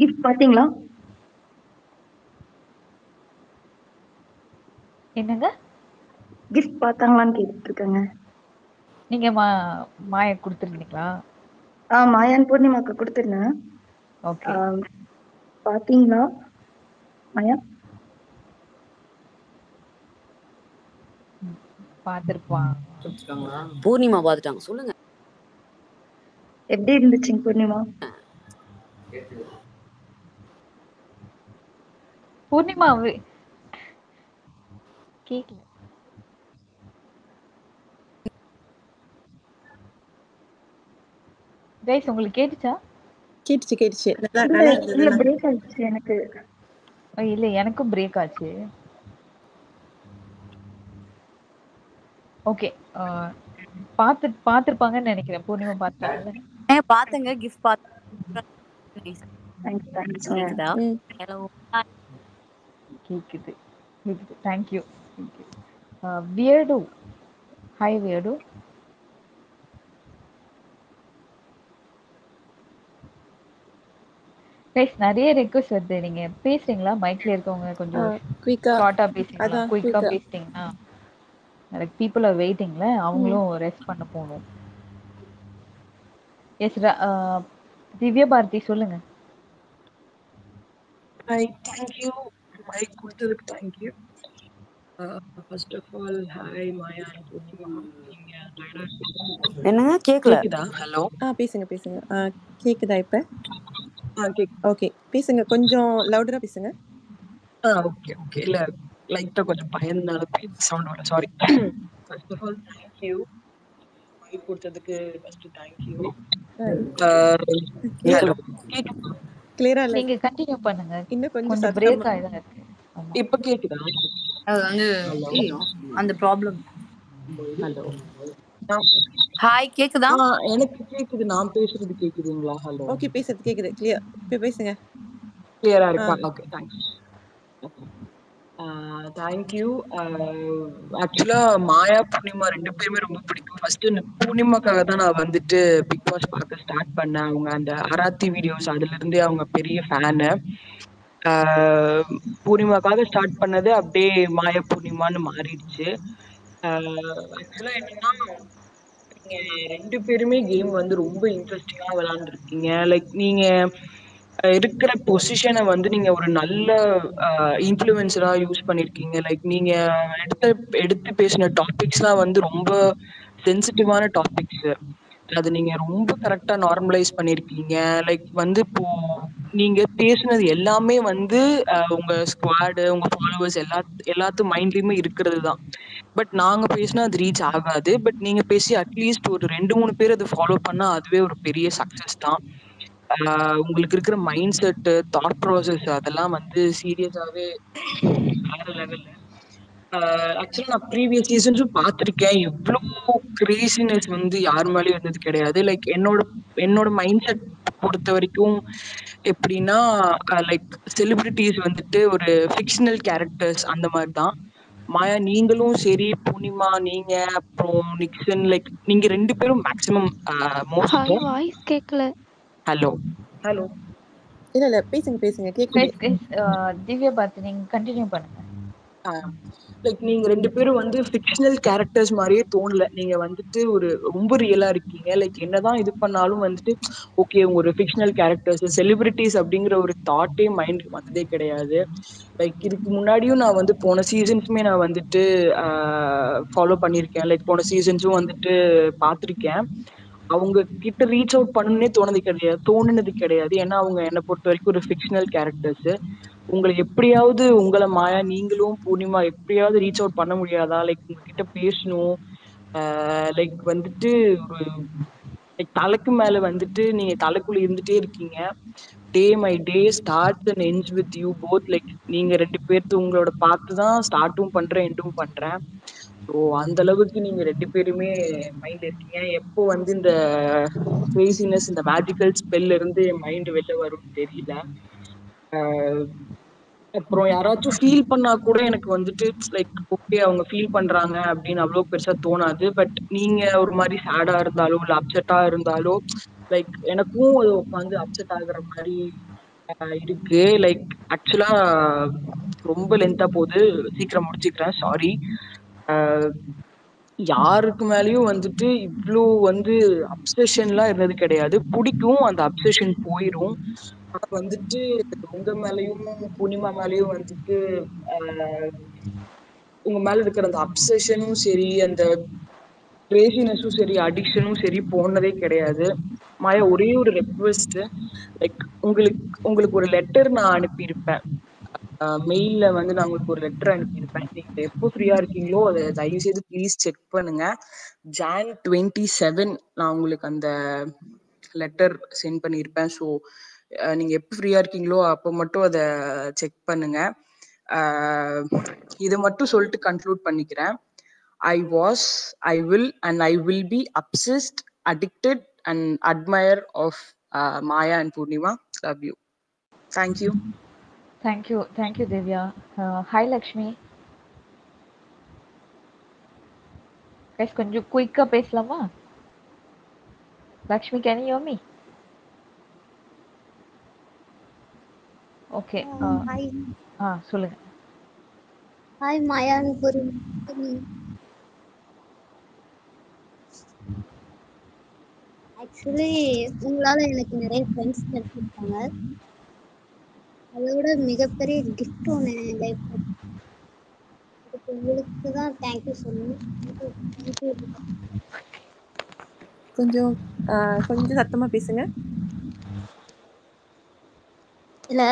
கிஃப்ட் பாத்தீங்களா? என்னங்க? கிஃப்ட் பார்த்தாங்களான்னு கேட்டுட்டு இருக்காங்க. நீங்க மாயா கொடுத்துருந்தீங்களா? மாயான் பூர்ணிமாக்கு கொடுத்துருந்தேன். ஓகே. பாத்தீங்களா மாயா? பாத்துருப்பான். பூர்ணிமா பாத்துட்டாங்க. சொல்லுங்க. எப்படி இருந்துச்சுங்க பூர்ணிமா? பூர்ணிமா கேக்கல. கைஸ் உங்களுக்கு கேட்டுச்சா? கேட்டுச்சு. இல்ல பிரேக் ஆயிடுச்சு எனக்கு. இல்ல எனக்கும் பிரேக் ஆச்சு. ஓகே. பாத்துருப்பாங்கன்னு நினைக்கிறேன். பூர்ணிமா பாத்தாங்கல்ல? பாத்தங்க. கிஃப்ட் பாத்து. கேக்குதா? ஹலோ. கேக்குது. Thank you. Weird. Hi weird. Guys நெறைய ரிக்வெஸ்ட் வருது. நீங்க பேசுறீங்களா? மைக்ல இருக்கவங்க கொஞ்சம் குயிக்கா ஷார்ட்டா பேசுறீங்களா? அதான் குயிக்கா குயிக்கா பேசிட்டீங்கன்னா லைக் பீப்பிள் ஆர் வெயிட்டிங்ல அவங்களும் ரெஸ்ட் பண்ண போகணும். எஸ் திவ்யா பாரதி சொல்லுங்க. Hi, thank you. மைக் கொடுத்ததுக்கு thank you. First of all hi Maya and Poornima. நீங்க என்னங்க கேக்கல? கேக்குதா? ஹலோ. பேசுங்க பேசுங்க. கேக்குதா இப்ப? கேக்குது. ஓகே பேசுங்க, கொஞ்சம் லவுடரா பேசுங்க. Okay okay. இல்ல லைட்டா கொஞ்சம் பயந்தால சவுண்ட் வர. Sorry. First of all thank you. Mic கொடுத்ததுக்கு ஃபர்ஸ்ட் தேங்க்யூ. ஹலோ. கிளியரா இல்ல, நீங்க கண்டினியூ பண்ணுங்க. இன்னும் கொஞ்சம் கொஞ்சம் பிரேக் சத்தமா. ஆயிதான் இருக்கு. ஆமா. இப்ப கேக்குதா? அது வந்து ஹலோ. அந்த ப்ராப்ளம். ஹலோ. ஹாய் கேக்குதா? எனக்கு கேக்குது. நான் பேசுறது கேக்குதுங்களா? ஹலோ. ஓகே பேசுறது கேக்குது, கிளியர். இப்ப பேசுங்க. கிளியரா இருக்கா? Okay thanks. தேங்க்யூ. ஆக்சுவலா மாயா பூர்ணிமா 2 பேருமே ரொம்ப பிடிக்கும். ஃபர்ஸ்ட் பூர்ணிமாக்காக தான் நான் வந்துட்டு பிக் பாஸ் பார்க்க ஸ்டார்ட் பண்ணேன். அவங்க அந்த அராத்தி வீடியோஸ் அதுல இருந்தே அவங்க பெரிய ஃபேனு. பூர்ணிமாக்காக ஸ்டார்ட் பண்ணது அப்படியே மாயா பூர்ணிமான்னு மாறிடுச்சு. ஆக்சுவலா என்னன்னா நீங்க 2 பேருமே கேம் வந்து ரொம்ப இன்ட்ரெஸ்டிங்கா விளையாண்டுருக்கீங்க. லைக் நீங்க இருக்கிற பொசிஷனை வந்து நீங்க ஒரு நல்ல இன்ஃப்ளூயன்சரா யூஸ் பண்ணிருக்கீங்க. லைக் நீங்க எடுத்து பேசின டாபிக்ஸ்லாம் வந்து ரொம்ப சென்சிட்டிவான டாபிக்ஸ். அது நீங்க ரொம்ப கரெக்டா நார்மலைஸ் பண்ணிருக்கீங்க. லைக் வந்து இப்போ நீங்க பேசுனது எல்லாமே வந்து உங்க ஸ்குவாடு, உங்க ஃபாலோவர்ஸ் எல்லாத்து மைண்ட்லயுமே இருக்கிறது தான். பட் நாங்க பேசினா அது ரீச் ஆகாது. பட் நீங்க பேசி அட்லீஸ்ட் ஒரு 2-3 பேர் அதை ஃபாலோ பண்ணா அதுவே ஒரு பெரிய சக்சஸ் தான். உங்களுக்கு இருக்கிற மைண்ட் செட், தாட் ப்ராசஸ் அதெல்லாம் வந்து சீரியஸாவே வேற லெவல்ல. ஆக்சுவலா நான் ப்ரீவியஸ் சீசன்ஸும் பார்த்துருக்கேன். இவ்வளோ கிரேசினஸ் வந்து யார் மேலேயும் இருந்தது கிடையாது. லைக் என்னோட மைண்ட் செட் பொறுத்த வரைக்கும் எப்படின்னா லைக் செலிபிரிட்டிஸ் வந்துட்டு ஒரு ஃபிக்ஷனல் கேரக்டர்ஸ் அந்த மாதிரி தான். மாயா நீங்களும் சரி, பூர்ணிமா நீங்க, அப்புறம் நிக்சன், லைக் நீங்க 2 பேரும் மேக்ஸிமம் ஹாய், மோஸ்ட். வாய்ஸ் கேட்கல. ஹலோ. ஹலோ. இல்ல பேசுங்க பேசுங்க, கேக்குது. திவ்யா பாரதி நீங்க கண்டினியூ பண்ணுங்க. லைக் நீங்க 2 பேரும் வந்து ஃபிக்ஷனல் கேரக்டர்ஸ் மாதிரியே தோணல. நீங்க வந்துட்டு ஒரு ரொம்ப ரியலா இருக்கீங்க. லைக் என்னதான் இது பண்ணாலும் வந்துட்டு ஓகே ஒரு ஃபிக்ஷனல் கேரக்டர்ஸ், செலிபிரிட்டிஸ் அப்படிங்கிற ஒரு தாட்டே மைண்டுக்கு வந்ததே கிடையாது. லைக் இதுக்கு முன்னாடியும் நான் வந்து போன சீசன்ஸுமே நான் வந்துட்டு ஃபாலோ பண்ணியிருக்கேன். லைக் போன சீசன்ஸும் வந்துட்டு பார்த்துருக்கேன். அவங்க கிட்ட ரீச் அவுட் பண்ணணும்னே தோணுனது கிடையாது. ஏன்னா அவங்க என்னை பொறுத்த வரைக்கும் ஒரு ஃபிக்ஷனல் கேரக்டர்ஸ். உங்களை எப்படியாவது உங்களை மாயா நீங்களும் பூர்ணிமா எப்படியாவது ரீச் அவுட் பண்ண முடியாதா? லைக் உங்ககிட்ட பேசணும். லைக் வந்துட்டு ஒரு லைக் தலைக்கு மேல வந்துட்டு நீங்க தலைக்குள்ள இருந்துட்டே இருக்கீங்க. டே my day starts and ends with you both. Like நீங்க 2 பேர்த்து உங்களோட பார்த்து தான் ஸ்டார்ட்டும் பண்றேன் எண்டும் பண்றேன். ஸோ அந்த அளவுக்கு நீங்க 2 பேருமே மைண்ட் இருக்கீங்க. எப்போ வந்து இந்த கிரேசினஸ், இந்த மேஜிக்கல் ஸ்பெல்ல இருந்து என் மைண்ட் வெளில வரும்னு தெரியல. அப்புறம் யாராச்சும் ஃபீல் பண்ணா கூட எனக்கு வந்துட்டு லைக் ஓகே அவங்க ஃபீல் பண்றாங்க அப்படின்னு அவ்வளோ பெருசா தோணாது. பட் நீங்க ஒரு மாதிரி சேடா இருந்தாலோ இல்லை அப்செட்டா இருந்தாலோ லைக் எனக்கும் அது உட்காந்து அப்செட் ஆகுற மாதிரி இருக்கு. லைக் ஆக்சுவலா ரொம்ப லென்த்தா போகுது, சீக்கிரம் முடிச்சுக்கிறேன். சாரி. யாருக்கு மேலேயும் வந்துட்டு இவ்வளோ வந்து அப்சஷன்லாம் இருந்தது கிடையாது. பிடிக்கும், அந்த அப்சஷன் போயிடும். ஆனா வந்துட்டு உங்க மேலேயும் பூர்ணிமா மேலேயும் வந்துட்டு உங்க மேல இருக்கிற அந்த அப்சஷனும் சரி, அந்த கிரேசினஸும் சரி, அடிக்ஷனும் சரி போனதே கிடையாது. மாயா ஒரே ஒரு ரெக்வெஸ்ட், லைக் உங்களுக்கு ஒரு லெட்டர் நான் அனுப்பியிருப்பேன். மெயில்ல வந்து நான் உங்களுக்கு ஒரு லெட்டர் அனுப்பியிருப்பேன். நீங்க எப்போ ஃப்ரீயா இருக்கீங்களோ அதை தயவு செய்து ப்ளீஸ் செக் பண்ணுங்க. Jan 27 நான் உங்களுக்கு அந்த லெட்டர் சென்ட் பண்ணியிருப்பேன். ஸோ நீங்க எப்போ ஃப்ரீயா இருக்கீங்களோ அப்போ மட்டும் அதை செக் பண்ணுங்க. இதை மட்டும் சொல்லிட்டு கன்க்ளூட் பண்ணிக்கிறேன். I will and I will be obsessed, addicted and admire of Maya and Purnima. Love you. Thank you. Thank you Divya. Hi Lakshmi. guys கொஞ்சம் குயிக்கா பேசலாமா? Lakshmi, can you hear me? Okay. Hi சொல்லுங்க. Hi Maya and Poornima. Actually உங்களால எனக்கு நிறைய ஃப்ரெண்ட்ஸ் கிடைச்சிருக்காங்க. அதோட மிகப்பெரிய கிஃப்ட் ஒன்று என் லைஃப்ல. அதுக்கு உங்களுக்கு தான் தேங்க்யூ சொல்லணும். தேங்க்யூ. கொஞ்சம் சத்தமா பேசுங்க. இல்ல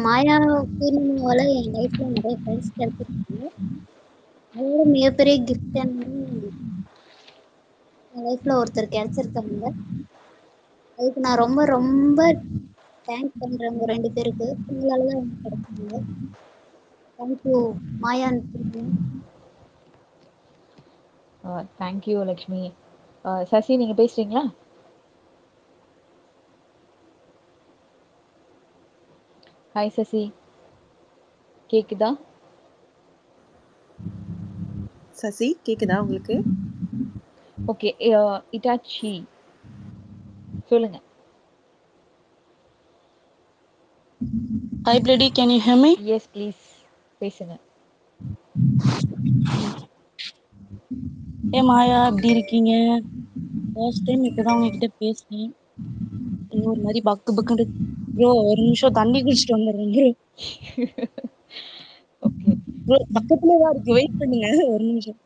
மாயா பூர்ணிமாவால என் லைஃப்ல நிறைய ஃப்ரெண்ட்ஸ் கிடைச்சிருக்காங்க. அதோட மிகப்பெரிய கிஃப்ட் என்னன்னா என் லைஃப்ல ஒருத்தர் கிடைச்சிருக்காங்க. அதுக்கு நான் ரொம்ப ரொம்ப தேங்க்ஸ் பண்றேன் உங்க 2 பேருக்கு. உங்களால தான் எனக்கு கிடைச்சாங்க. Thank you Maya and Poornima. Thank you Lakshmi. Sasi நீங்க பேசுறீங்களா? ஹாய் சசி, கேக்குதா? சசி கேக்குதா உங்களுக்கு? ஓகே. இட்டாச்சி சொல்லுங்க. Hi, Brady. Can you hear me? Yes, please. பேசுங்க. ஏ மாயா, எப்படி இருக்கீங்க? ஃபர்ஸ்ட் டைம் இப்பதான் உங்ககிட்ட பேசுறேன். ஒரு மாதிரி பக்கு பக்குன்னு ப்ரோ. ஒரு நிமிஷம் தண்ணி குடிச்சிட்டு வந்துடுறேன் ப்ரோ. ஓகே ப்ரோ பக்கத்துலயே தான் இருக்கு, வெயிட் பண்ணுங்க ஒரு நிமிஷம்.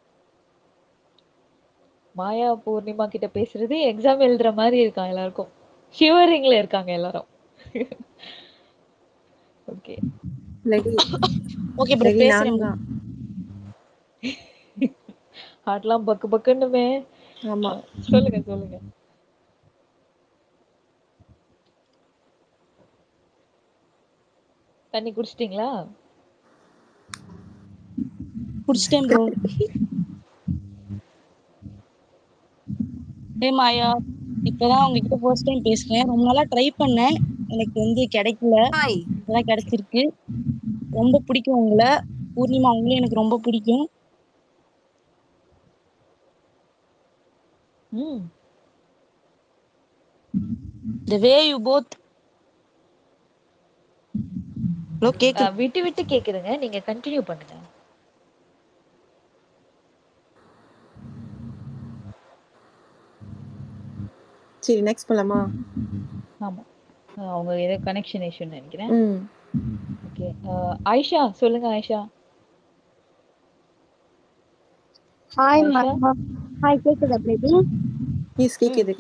மாயா பூர்ணிமா கிட்ட பேசுறது எக்ஸாம் எழுதுற மாதிரி இருக்கான் எல்லாருக்கும். ஷிவரிங்ல இருக்காங்க எல்லாரும். ஓகே ஓகே ப்ரோ, பேசுறேன் ப்ரோ. ஹார்ட்லாம் பக்கு பக்குன்னுமே. ஆமா. சொல்லுங்க சொல்லுங்க. தண்ணி குடிச்சிட்டீங்களா? குடிச்சிட்டேன் ப்ரோ. ஏ மாயா, இப்பதான் உங்ககிட்ட ஃபர்ஸ்ட் டைம் பேசுறேன். ரொம்ப நாளா ட்ரை பண்ணேன், எனக்கு வந்து கிடைக்கல. இப்பதான் கிடைச்சிருக்கு. ரொம்ப பிடிக்கும் உங்களை. பூர்ணிமா உங்களையும் எனக்கு ரொம்ப பிடிக்கும். The way you both. விட்டு விட்டு கேக்குதுங்க, நீங்க கண்டினியூ பண்ணுங்க. சரி நெக்ஸ்ட் போலாமா? ஆமா, அவங்க ஏதோ கனெக்ஷன் இஷ்யூன்னு நினைக்கிறேன். ஓகே. ஆயிஷா சொல்லுங்க. ஆயிஷா. ஹாய் ஹாய், கேக்குதா பேபி? எஸ் கேக்குது.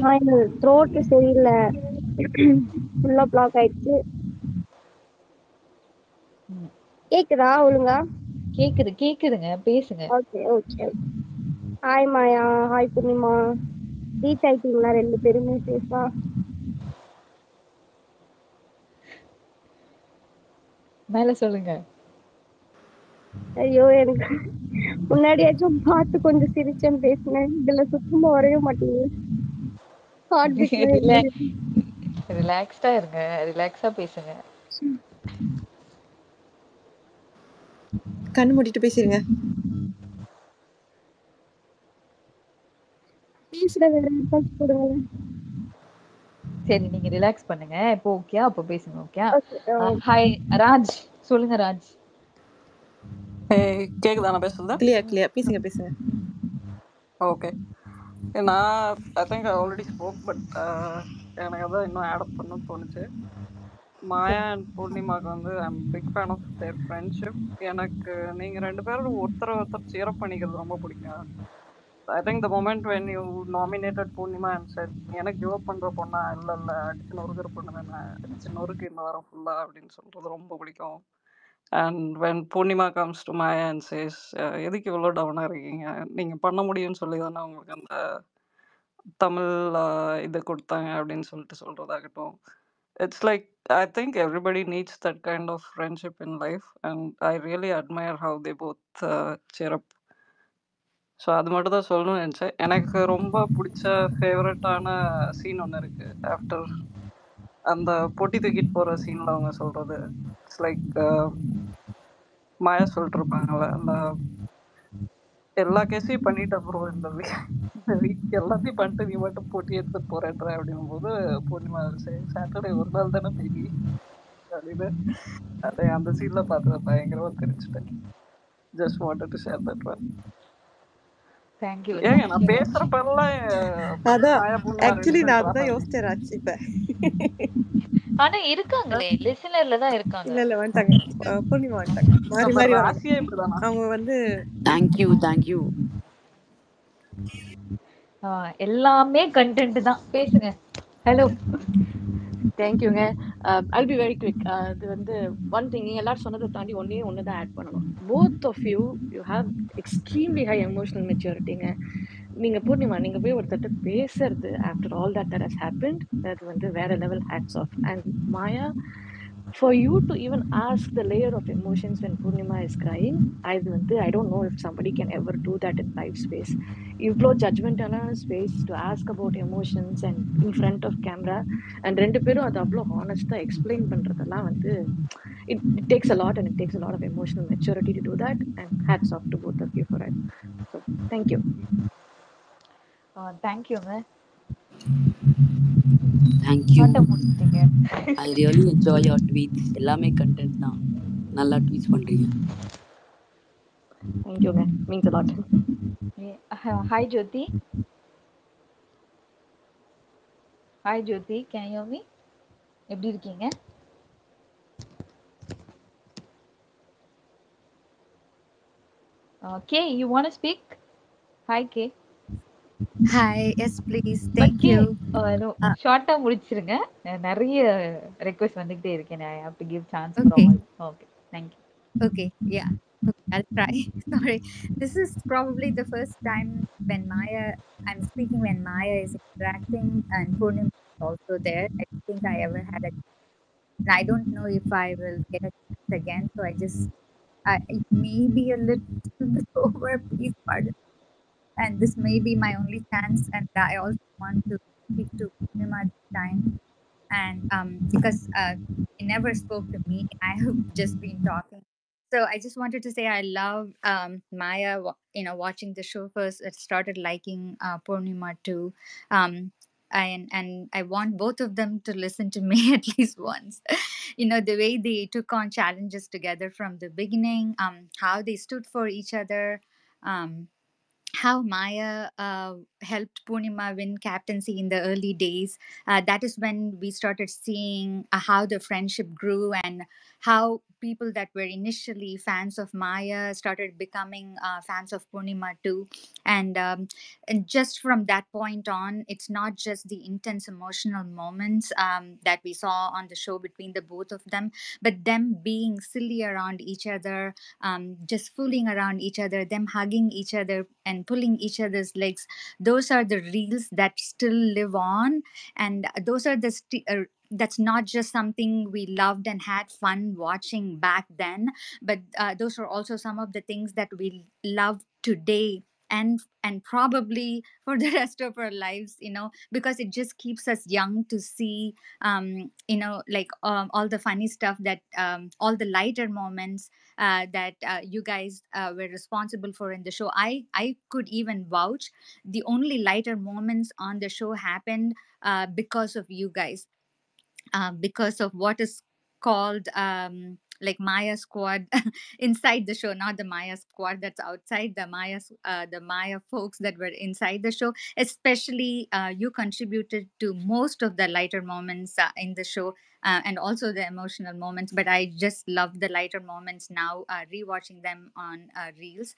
ஹாய், த்ரோட் சரியில்லை, ஃபுல்லா பிளாக் ஆயிடுச்சு. கேக்குதா ஒழுங்கா? கேக்குதுங்க, பேசுங்க. Okay okay. ஹாய் மாயா, ஹாய் பூர்ணிமா. ரீச் ஆயிட்டீங்களா 2 பேருமே சேஃபா? மேல சொல்லுங்க. ஐயோ, எனக்கு முன்னாடியாச்சும் பார்த்து கொஞ்சம் சிரிச்சேன், பேசினேன். இதுல சுத்தமா வரைய மாட்டேங்குது. ஹார்ட் பீட் ரிலாக்ஸ்டா இருங்க, ரிலாக்ஸா பேசுங்க. கண்ணு மூடிட்டு பேசிருங்க. சரி, நீங்க ரிலாக்ஸ் பண்ணுங்க. இப்போ ஓகே, அப்போ பேசுங்க. ஓகே. ஹாய் ராஜ் சொல்லுங்க. ராஜ் கேக்குதா நான் பேசுறது? கிளியர் பேசுங்க. ஓகே. நான் ஐ think I already spoke, but எனக்கு அதான் இன்னும் ஆட் அப் பண்ணணும்னு தோணுச்சு. மாயா அண்ட் பூர்ணிமாவுக்கு வந்து I am big fan of their friendship. எனக்கு நீங்கள் 2 பேரும் ஒருத்தர் சியரப் பண்ணிக்கிறது ரொம்ப பிடிக்கும். I think the moment when you nominated Poornima and said எனக்கு கிவ் அப் பண்ணுற பொண்ணா இல்லை அடிச்சு நொறுக்கிற பொண்ணு தானே, அடிச்சு நொறுக்கு இந்த வாரம் ஃபுல்லாக அப்படின்னு சொல்கிறது ரொம்ப பிடிக்கும். And when Poornima comes to Maya and says எதுக்கு இவ்வளோ டவுனாக இருக்கீங்க, நீங்கள் பண்ண முடியும்னு சொல்லி தானே உங்களுக்கு அந்த தமிழ் இது கொடுத்தாங்க அப்படின்னு சொல்கிறதாகட்டும். It's like I think everybody needs that kind of friendship in life, and I really admire how they both cheer up. So அது மட்டும் தான் சொல்லணும்னு நினச்சேன். எனக்கு ரொம்ப பிடிச்ச ஃபேவரட்டான சீன் ஒன்று இருக்குது. ஆஃப்டர் அந்த பொட்டி தூக்கிட்டு போகிற சீனில் அவங்க சொல்கிறது, இட்ஸ் லைக் மாயா சொல்லிட்டுருப்பாங்கள்ல, அந்த எல்லா கேஸையும் பண்ணிட்டு அப்புறம் இந்த வீக் எல்லாத்தையும் பண்ணிட்டு நீ மட்டும் போட்டி எடுத்துட்டு போறேன்ற அப்படிங்கும்போது பூர்ணிமா சாட்டர்டே ஒரு நாள் தானே பேபி, அப்படின்னு அதை அந்த சீன்ல பார்த்து பயங்கரமா தெரிஞ்சுட்டேன். Just wanted to share that one. Thank you ஏங்க நான் தேங்க்யூ பேசுறப்பெல்லாம் அதான் மாயா பூர்ணிமா 2 ஆக்சுவலி பேரும் நான் கிளாப் அதுதான் ஆகுது. யோசிச்சேன் ராஜ் இப்ப. ஆனா இருக்காங்களே லிசனர்ல தான் இருக்காங்க. இல்ல வந்துட்டாங்க. பூர்ணிமா வந்துட்டாங்க. மாறி அப்ப மாறி வாங்க. ராசியே இப்படிதானா? அவங்க வந்து தேங்க்யூ. எல்லாமே கண்டென்ட் தான். பேசுங்க. ஹலோ. தேங்க்யூங்க. I'll be very quick. அது வந்து ஒன் திங், நீங்கள் எல்லாரும் சொன்னதை தாண்டி ஒன்று தான் ஆட் பண்ணணும். Both of you have extremely high emotional மெச்சூரிட்டிங்க. நீங்கள் பூர்ணிமா நீங்கள் போய் ஒருத்தட்ட பேசுறது after all that has happened, அது வந்து வேற level hats off. And Maya, for you to even ask the layer of emotions when Purnima is crying, I don't know if somebody can ever do that in live space. Ivlo judgmental space to ask about emotions and in front of camera, and rendu perum adu avlo honest ah explain pandradella vandu it takes a lot, and it takes a lot of emotional maturity to do that, and hats off to both of you for it. So thank you. தேங்க்யூங்க. Thank you. I really enjoy your tweets. எல்லாமே கண்டென்ட் தான். நல்லா ட்வீட்ஸ் பண்றீங்க. தேங்க்யூங்க. Means a lot. Hi Jyoti. Hi Jyoti, can you hear me? எப்படி இருக்கீங்க? Kay, you want to speak? Hi Kay. Hi, yes please. Thank you. ஷார்ட்டா முடிச்சிருங்க. நிறைய ரிக்வெஸ்ட் வந்துட்டே இருக்கேன். I have to give chance for Okay. all. Okay, thank you. Okay, yeah. Okay, I'll try. Sorry. This is probably the first time when I'm speaking when Maya is interacting and Purnima is also there. I don't think I ever had I don't know if I will get a chance again. So it may be a little bit over, please pardon. And this may be my only chance, and I also want to speak to Purnima this time. And because he never spoke to me, I have just been talking. So I just wanted to say I love Maya. Watching the show first, I started liking Purnima too. And I want both of them to listen to me at least once. The way they took on challenges together from the beginning, how they stood for each other. How Maya helped Purnima win captaincy in the early days. That is when we started seeing how the friendship grew, and how people that were initially fans of Maya started becoming fans of Purnima too. And just from that point on, it's not just the intense emotional moments that we saw on the show between the both of them, but them being silly around each other, just fooling around each other, them hugging each other and pulling each other's legs. Those are the reels that still live on, and those are that's not just something we loved and had fun watching back then, but those are also some of the things that we love today, and probably for the rest of our lives, because it just keeps us young to see all the funny stuff, that all the lighter moments that you guys were responsible for in the show. I could even vouch the only lighter moments on the show happened because of you guys, because of what is called Maya Squad inside the show, not the Maya Squad that's outside. The Maya folks that were inside the show, especially you contributed to most of the lighter moments in the show, and also the emotional moments. But I just love the lighter moments now, rewatching them on reels.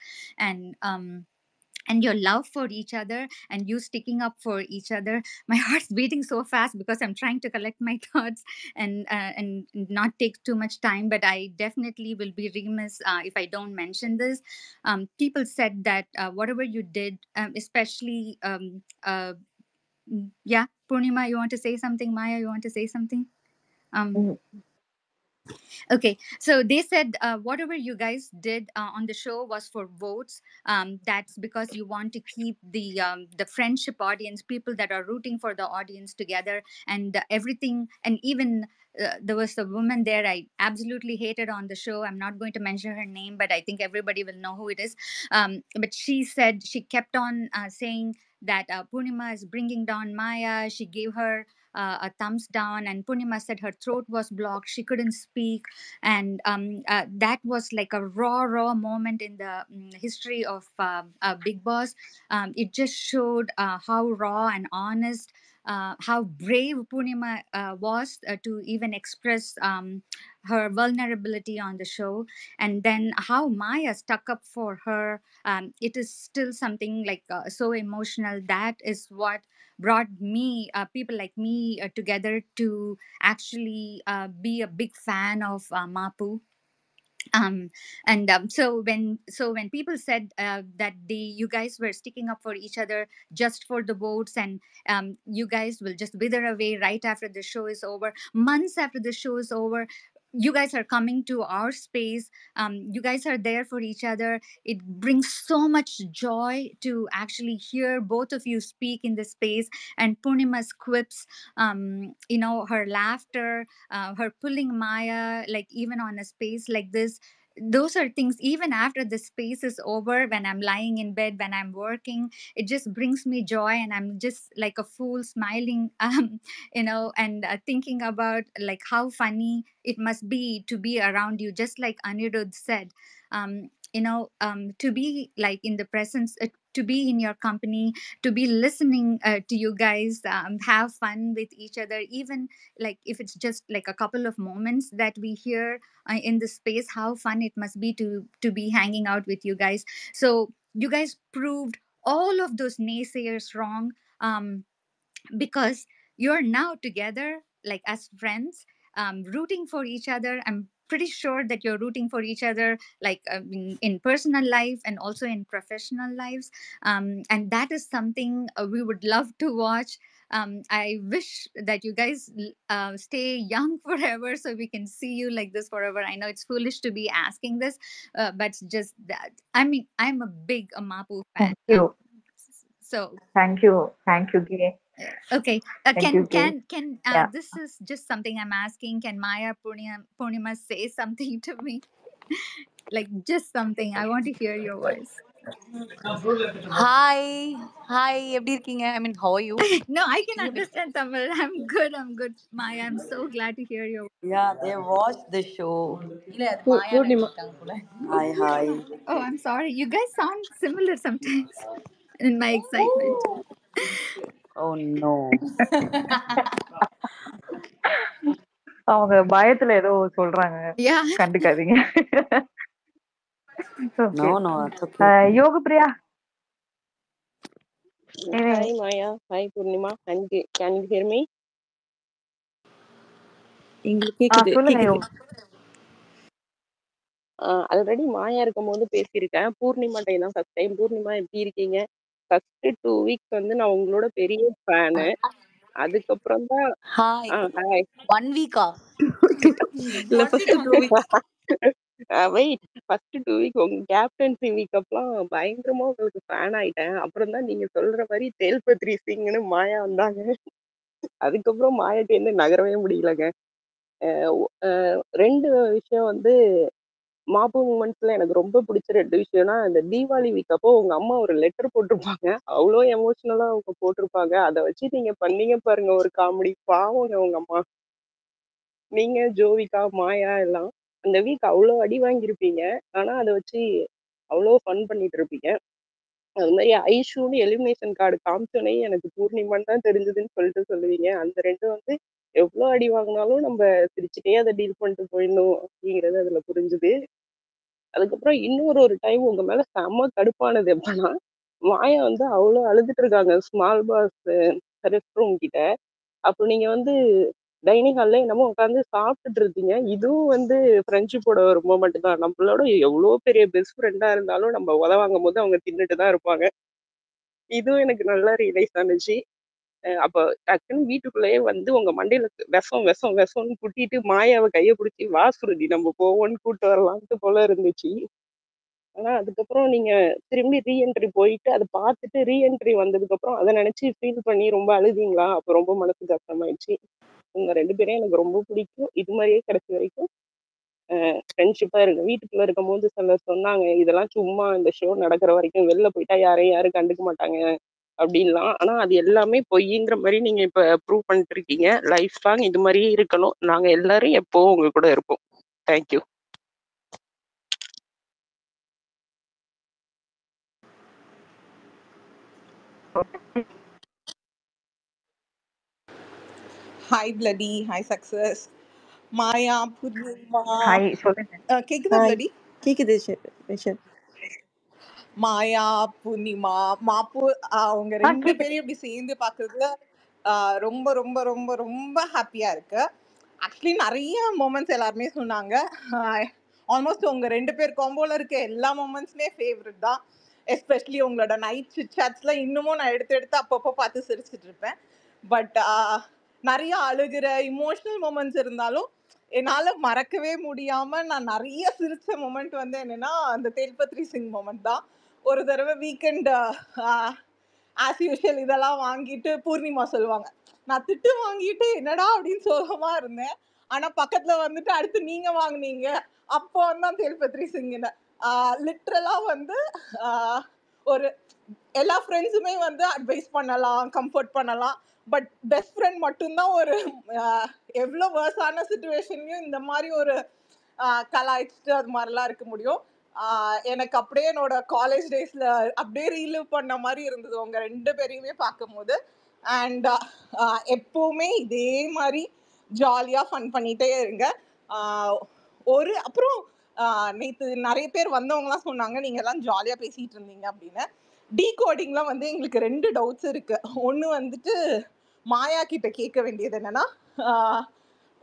And your love for each other, and you sticking up for each other. My heart's beating so fast because I'm trying to collect my thoughts and not take too much time, but I definitely will be remiss if I don't mention this. People said that whatever you did, especially yeah, Purnima, you want to say something? Maya, you want to say something? Okay, so they said whatever you guys did on the show was for votes. That's because you want to keep the friendship audience, people that are rooting for the audience together, and everything. And even there was a woman there I absolutely hated on the show. I'm not going to mention her name, but I think everybody will know who it is. But she said, she kept on saying that Purnima is bringing down Maya. She gave her a thumbs down, and Purnima said her throat was blocked, she couldn't speak, and that was like a raw moment in the history of Big Boss. It just showed how raw and honest, how brave Purnima was to even express her vulnerability on the show, and then how Maya stuck up for her. It is still something like so emotional. That is what brought me, people like me, together to actually be a big fan of Mapu. And so when people said that you guys were sticking up for each other just for the votes, and you guys will just wither away right after the show is over, months after the show is over, you guys are coming to our space, you guys are there for each other. It brings so much joy to actually hear both of you speak in the space, and Purnima's quips, her laughter, her pulling Maya, like even on a space like this. Those are things, even after the space is over, when I'm lying in bed, when I'm working, it just brings me joy, and I'm just like a fool smiling, and thinking about like how funny it must be to be around you, just like Anirudh said. To be like in the presence, to be in your company, to be listening to you guys have fun with each other, even like if it's just like a couple of moments that we hear in this space, how fun it must be to be hanging out with you guys. So you guys proved all of those naysayers wrong, because you're now together like as friends, rooting for each other. I'm pretty sure that you're rooting for each other, like in personal life and also in professional lives, and that is something we would love to watch. I wish that you guys stay young forever so we can see you like this forever. I know it's foolish to be asking this, but just that, I mean, I'm a big Mapu fan. Thank you. So Thank you. Thank you, Gay. okay, Thank you, Gay. can Yeah. this is just something I'm asking. Can Maya Purnima say something to me? Like just something. I want to hear your voice. Hi, எப்படி இருக்கீங்க? I mean, how are you? No, I can understand Tamil. I'm good, Maya. I'm so glad to hear your voice. Yeah, they watched the show. இல்ல அது மாயா பூர்ணிமா நினைச்சிட்டாங்க போல. Hi. Oh, I'm sorry. You guys sound similar sometimes in my excitement. Oh no. அவங்க பயத்துல ஏதோ சொல்றாங்க, Yeah. கண்டுக்காதீங்க. No, okay. no, it's okay. Yogapriya, Hi Maya, hi Purnima, and can you hear me? எங்களுக்கு கேக்குது சொல்லுங்க கேக்குது. யோகி. ஆல்ரெடி மாயா இருக்கும்போது பேசியிருக்கேன். பூர்ணிமாட்ட தான் ஃபர்ஸ்ட் டைம். பூர்ணிமா எப்படி இருக்கீங்க? ஃபர்ஸ்ட் 2 வீக்ஸ் வந்து நான் உங்களோட பெரிய ஃபேனு. அதுக்கப்புறம் தான் ஹாய். ஹாய் 1 வீக்கா? இல்ல Only 2 weeks. Wait, first 2 week உங்க கேப்டன்சி வீக் அப்பலாம் பயங்கரமா உங்களுக்கு ஃபேன் ஆயிட்டேன். அப்புறம் தான் நீங்க சொல்ற மாதிரி தேல்பத்ரி சிங்னு மாயா வந்தாங்க. அதுக்கப்புறம் மாயாட்ட இருந்து நகரவே முடியலங்க. 2 விஷயம் வந்து மாப்பு மூமெண்ட்ஸ்ல எனக்கு ரொம்ப பிடிச்ச 2 விஷயம்னா, இந்த தீபாவளி வீக் அப்போ உங்க அம்மா ஒரு லெட்டர் போட்டிருப்பாங்க. அவ்வளோ எமோஷனலா அவங்க போட்டிருப்பாங்க. அத வச்சு நீங்க பண்ணீங்க பாருங்க ஒரு காமெடி. பாவங்க உங்க அம்மா. நீங்க, ஜோவிகா, மாயா எல்லாம் அந்த வீக் அவ்வளோ அடி வாங்கியிருப்பீங்க. ஆனா அத வச்சு அவ்வளோ ஃபன் பண்ணிட்டு இருப்பீங்க. அது மாதிரி ஐஷூன்னு எலிமினேஷன் கார்டு காமிச்சோனே எனக்கு பூர்ணிமான்னு தான் தெரிஞ்சதுன்னு சொல்லுவீங்க. அந்த 2 வந்து எவ்வளோ அடி வாங்கினாலும் நம்ம சிரிச்சுட்டே அதை டீல் பண்ணிட்டு போயிடணும் அப்படிங்கிறது அதுல புரிஞ்சுது. அதுக்கப்புறம் இன்னொரு டைம் உங்க மேல செம்ம கடுப்பானது எப்பன்னா, மாயா வந்து அவ்வளோ அழுதுட்டு இருக்காங்க ஸ்மால் பாஸ் ரெஸ்ட் ரூம் கிட்ட. அப்போ நீங்க வந்து டைனிங் ஹால்ல என்னமோ உட்காந்து சாப்பிட்டுட்டு இருந்தீங்க. இதுவும் வந்து ஃப்ரெண்ட்ஷிப்போட ஒரு மூமெண்ட் தான். நம்மளோட எவ்வளோ பெரிய பெஸ்ட் ஃப்ரெண்டா இருந்தாலும் நம்ம உத வாங்கும் போது அவங்க தின்னுட்டு தான் இருப்பாங்க. இதுவும் எனக்கு நல்லா ரியலைஸ் ஆனிச்சு. அப்போ டக்குன்னு வீட்டுக்குள்ளேயே வந்து உங்க மண்டையில விஷம் விஷம் விஷம்னு குட்டிட்டு மாயாவை கையை பிடிச்சி வா சுருதி நம்ம போவோம்னு கூட்டு வரலான்ட்டு போல இருந்துச்சு. ஆனா அதுக்கப்புறம் நீங்க திரும்பி ரீஎன்ட்ரி போயிட்டு அதை பார்த்துட்டு ரீஎன்ட்ரி வந்ததுக்கு அப்புறம் அதை நினைச்சு ஃபீல் பண்ணி ரொம்ப அழுதீங்களா? அப்போ ரொம்ப மனசு கஷ்டமாயிடுச்சு. உங்க 2 பேரையும் எனக்கு ரொம்ப பிடிக்கும். இது மாதிரியே கடைசி வரைக்கும் ஃப்ரெண்ட்ஷிப்பா இருக்கு. வீட்டுக்குள்ள இருக்கும் போது சிலர் சொன்னாங்க, இதெல்லாம் சும்மா இந்த ஷோ நடக்கிற வரைக்கும், வெளில போயிட்டா யாரையும் யாரும் கண்டுக்க மாட்டாங்க அப்படின்லாம். ஆனா அது எல்லாமே பொய்ங்கிற மாதிரி நீங்க இப்ப ப்ரூவ் பண்ணிட்டு இருக்கீங்க. லைஃப் லாங் இது மாதிரியே இருக்கணும். நாங்க எல்லாரும் எப்பவும் உங்க கூட இருப்போம். தேங்க்யூ. ஹாய் பிளடி, hi success, Maya, Poornima. Hi சொல்லுங்க. கேக்குதா ஹாய், பிளடி? கேக்குது ரிஷப். மாயா, பூர்ணிமா, மாப்பு, அவங்க ரெண்டு கேக்குது. பேரையும் இப்படி சேர்ந்து பார்க்கறதுல ரொம்ப ரொம்ப ரொம்ப ரொம்ப ஹாப்பியா இருக்கு. ஆக்சுவலி நிறைய மூமெண்ட்ஸ் எல்லாருமே சொன்னாங்க. ஆல்மோஸ்ட் உங்க ரெண்டு பேர் காம்போல இருக்க எல்லா மூமெண்ட்ஸுமே ஃபேவரட் தான். எஸ்பெஷலி உங்களோட நைட் சிட்சாட்ஸ்ல இன்னமும் நான் எடுத்து எடுத்து அப்பப்போ பார்த்து சிரிச்சிட்டு இருப்பேன். பட் நிறைய அழுகிற இமோஷனல் மூமெண்ட்ஸ் இருந்தாலும் என்னால் மறக்கவே முடியாமல் நான் நிறைய சிரிச்ச மூமெண்ட் வந்து என்னென்னா அந்த தேல்பத்ரி சிங் மூமெண்ட் தான். ஒரு தடவை வீக்கெண்ட் ஆஸ் யூஷுவல் இதெல்லாம் வாங்கிட்டு பூர்ணிமா சொல்லுவாங்க, நான் திட்டு வாங்கிட்டு என்னடா அப்படின்னு சோகமாக இருந்தேன். ஆனால் பக்கத்தில் வந்துட்டு அடுத்து நீங்கள் வாங்கினீங்க, அப்போ வந்து தேல்பத்ரி சிங்கின லிட்ரலாக வந்து ஒரு எல்லா ஃப்ரெண்ட்ஸுமே வந்து அட்வைஸ் பண்ணலாம், கம்ஃபர்ட் பண்ணலாம். பட் பெஸ்ட் ஃப்ரெண்ட் மட்டும்தான் ஒரு எவ்வளோ வேர்ஸான சுச்சுவேஷன்லையும் இந்த மாதிரி ஒரு கலாய்ச்சிட்டு அது மாதிரிலாம் இருக்க முடியும். எனக்கு அப்படியே என்னோட காலேஜ் டேஸில் அப்படியே ரீலிவ் பண்ண மாதிரி இருந்தது உங்க ரெண்டு பேரையுமே பார்க்கும் போது. அண்ட் எப்போவுமே இதே மாதிரி ஜாலியாக ஃபன் பண்ணிகிட்டே இருங்க. அப்புறம் நேற்று நிறைய பேர் வந்தவங்கலாம் சொன்னாங்க நீங்கள் எல்லாம் ஜாலியாக பேசிகிட்டு இருந்தீங்க அப்படின்னு. டீகோடிங்லாம் வந்து எங்களுக்கு ரெண்டு டவுட்ஸ் இருக்குது. ஒன்று வந்துட்டு மாயா கிட்ட கேட்க வேண்டியது என்னென்னா,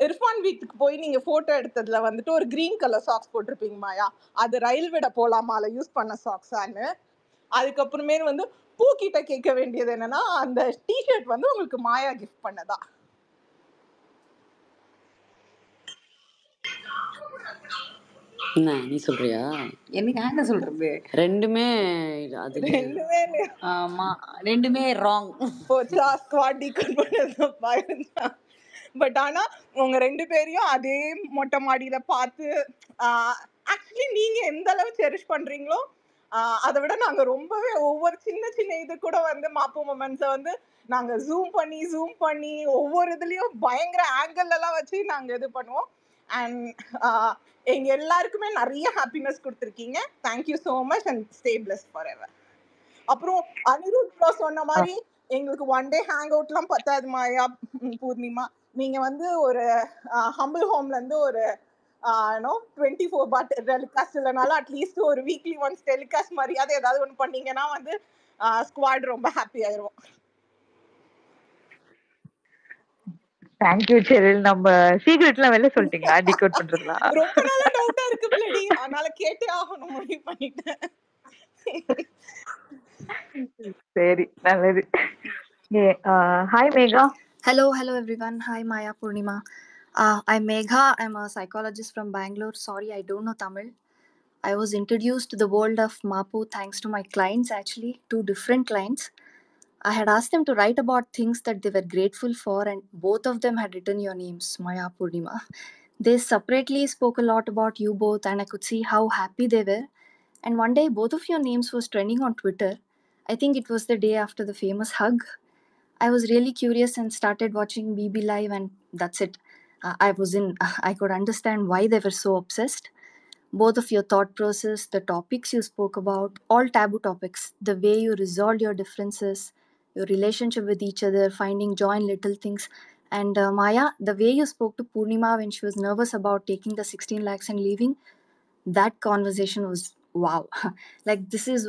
இர்ஃபான் வீட்டுக்கு போய் நீங்கள் ஃபோட்டோ எடுத்ததில் வந்துட்டு ஒரு க்ரீன் கலர் சாக்ஸ் போட்டிருப்பீங்க மாயா, அது ரயில் விட போகலாமால யூஸ் பண்ண சாக்ஸான்னு. அதுக்கப்புறமே வந்து பூக்கிட்ட கேட்க வேண்டியது என்னென்னா, அந்த டிஷர்ட் வந்து உங்களுக்கு மாயா கிஃப்ட் பண்ணதா? என்ன நீ சொல்றியா? எனக்கு என்ன சொல்றது? ரெண்டுமே அது ரெண்டுமே ரெண்டுமே ராங். போச்சா, ஸ்குவாட் டீகோட் பண்ணது. பட் ஆனால் உங்கள் ரெண்டு பேரையும் அதே மொட்டை மாடியில் பார்த்து ஆக்சுவலி நீங்கள் எந்த அளவு செரிஷ் பண்ணுறீங்களோ அதை விட நாங்கள் ரொம்பவே ஒவ்வொரு சின்ன சின்ன இது கூட வந்து மாப்பு மொமெண்ட்ஸை வந்து நாங்கள் ஜூம் பண்ணி ஒவ்வொரு இதுலேயும் பயங்கர ஆங்கிள்லாம் வச்சு நாங்கள் இது பண்ணுவோம். அண்ட் எங்கள் எல்லாருக்குமே நிறைய ஹாப்பினஸ் கொடுத்துருக்கீங்க. Thank you so much and stay blessed for ever. அப்புறம் அனிருத் சொன்ன மாதிரி எங்களுக்கு ஒன் டே ஹேங் அவுட்லாம் பத்தாது மாயா, பூர்ணிமா. நீங்கள் வந்து ஒரு ஹம்பிள் ஹோம்லேருந்து ஒரு 24 பாட் டெலிகாஸ்ட் இல்லைனாலும் அட்லீஸ்ட் ஒரு வீக்லி ஒன்ஸ் டெலிகாஸ்ட் மாதிரியாவது ஏதாவது ஒன்று பண்ணீங்கன்னா வந்து ஸ்குவாட் ரொம்ப ஹாப்பி ஆயிரும். Thank you Cheryl. நம்ம சீக்ரெட்லாம் வெளில சொல்லிட்டீங்களா டிகோட் பண்றதுலாம்? ரொம்ப நாளா டவுட்டா இருக்கு பிளடி, அதனால கேட்டே ஆகணும் முடிவு பண்ணிட்டேன். சரி, நல்லது. Hi Megha. Hello everyone. Hi Maya, Purnima. I'm Megha. I'm a psychologist from Bangalore. Sorry, I don't know Tamil. I was introduced to the world of Mapu thanks to my clients, actually, 2 different clients. I had asked them to write about things that they were grateful for, and both of them had written your names, Maya, Purnima. They separately spoke a lot about you both, and I could see how happy they were. And one day, both of your names was trending on Twitter. I think it was the day after the famous hug. I was really curious and started watching BB Live, and that's it. I could understand why they were so obsessed. Both of your thought process, the topics you spoke about, all taboo topics, the way you resolved your differences, your relationship with each other, finding joy in little things. And Maya, the way you spoke to Purnima when she was nervous about taking the 16 lakhs and leaving, that conversation was wow. Like, this is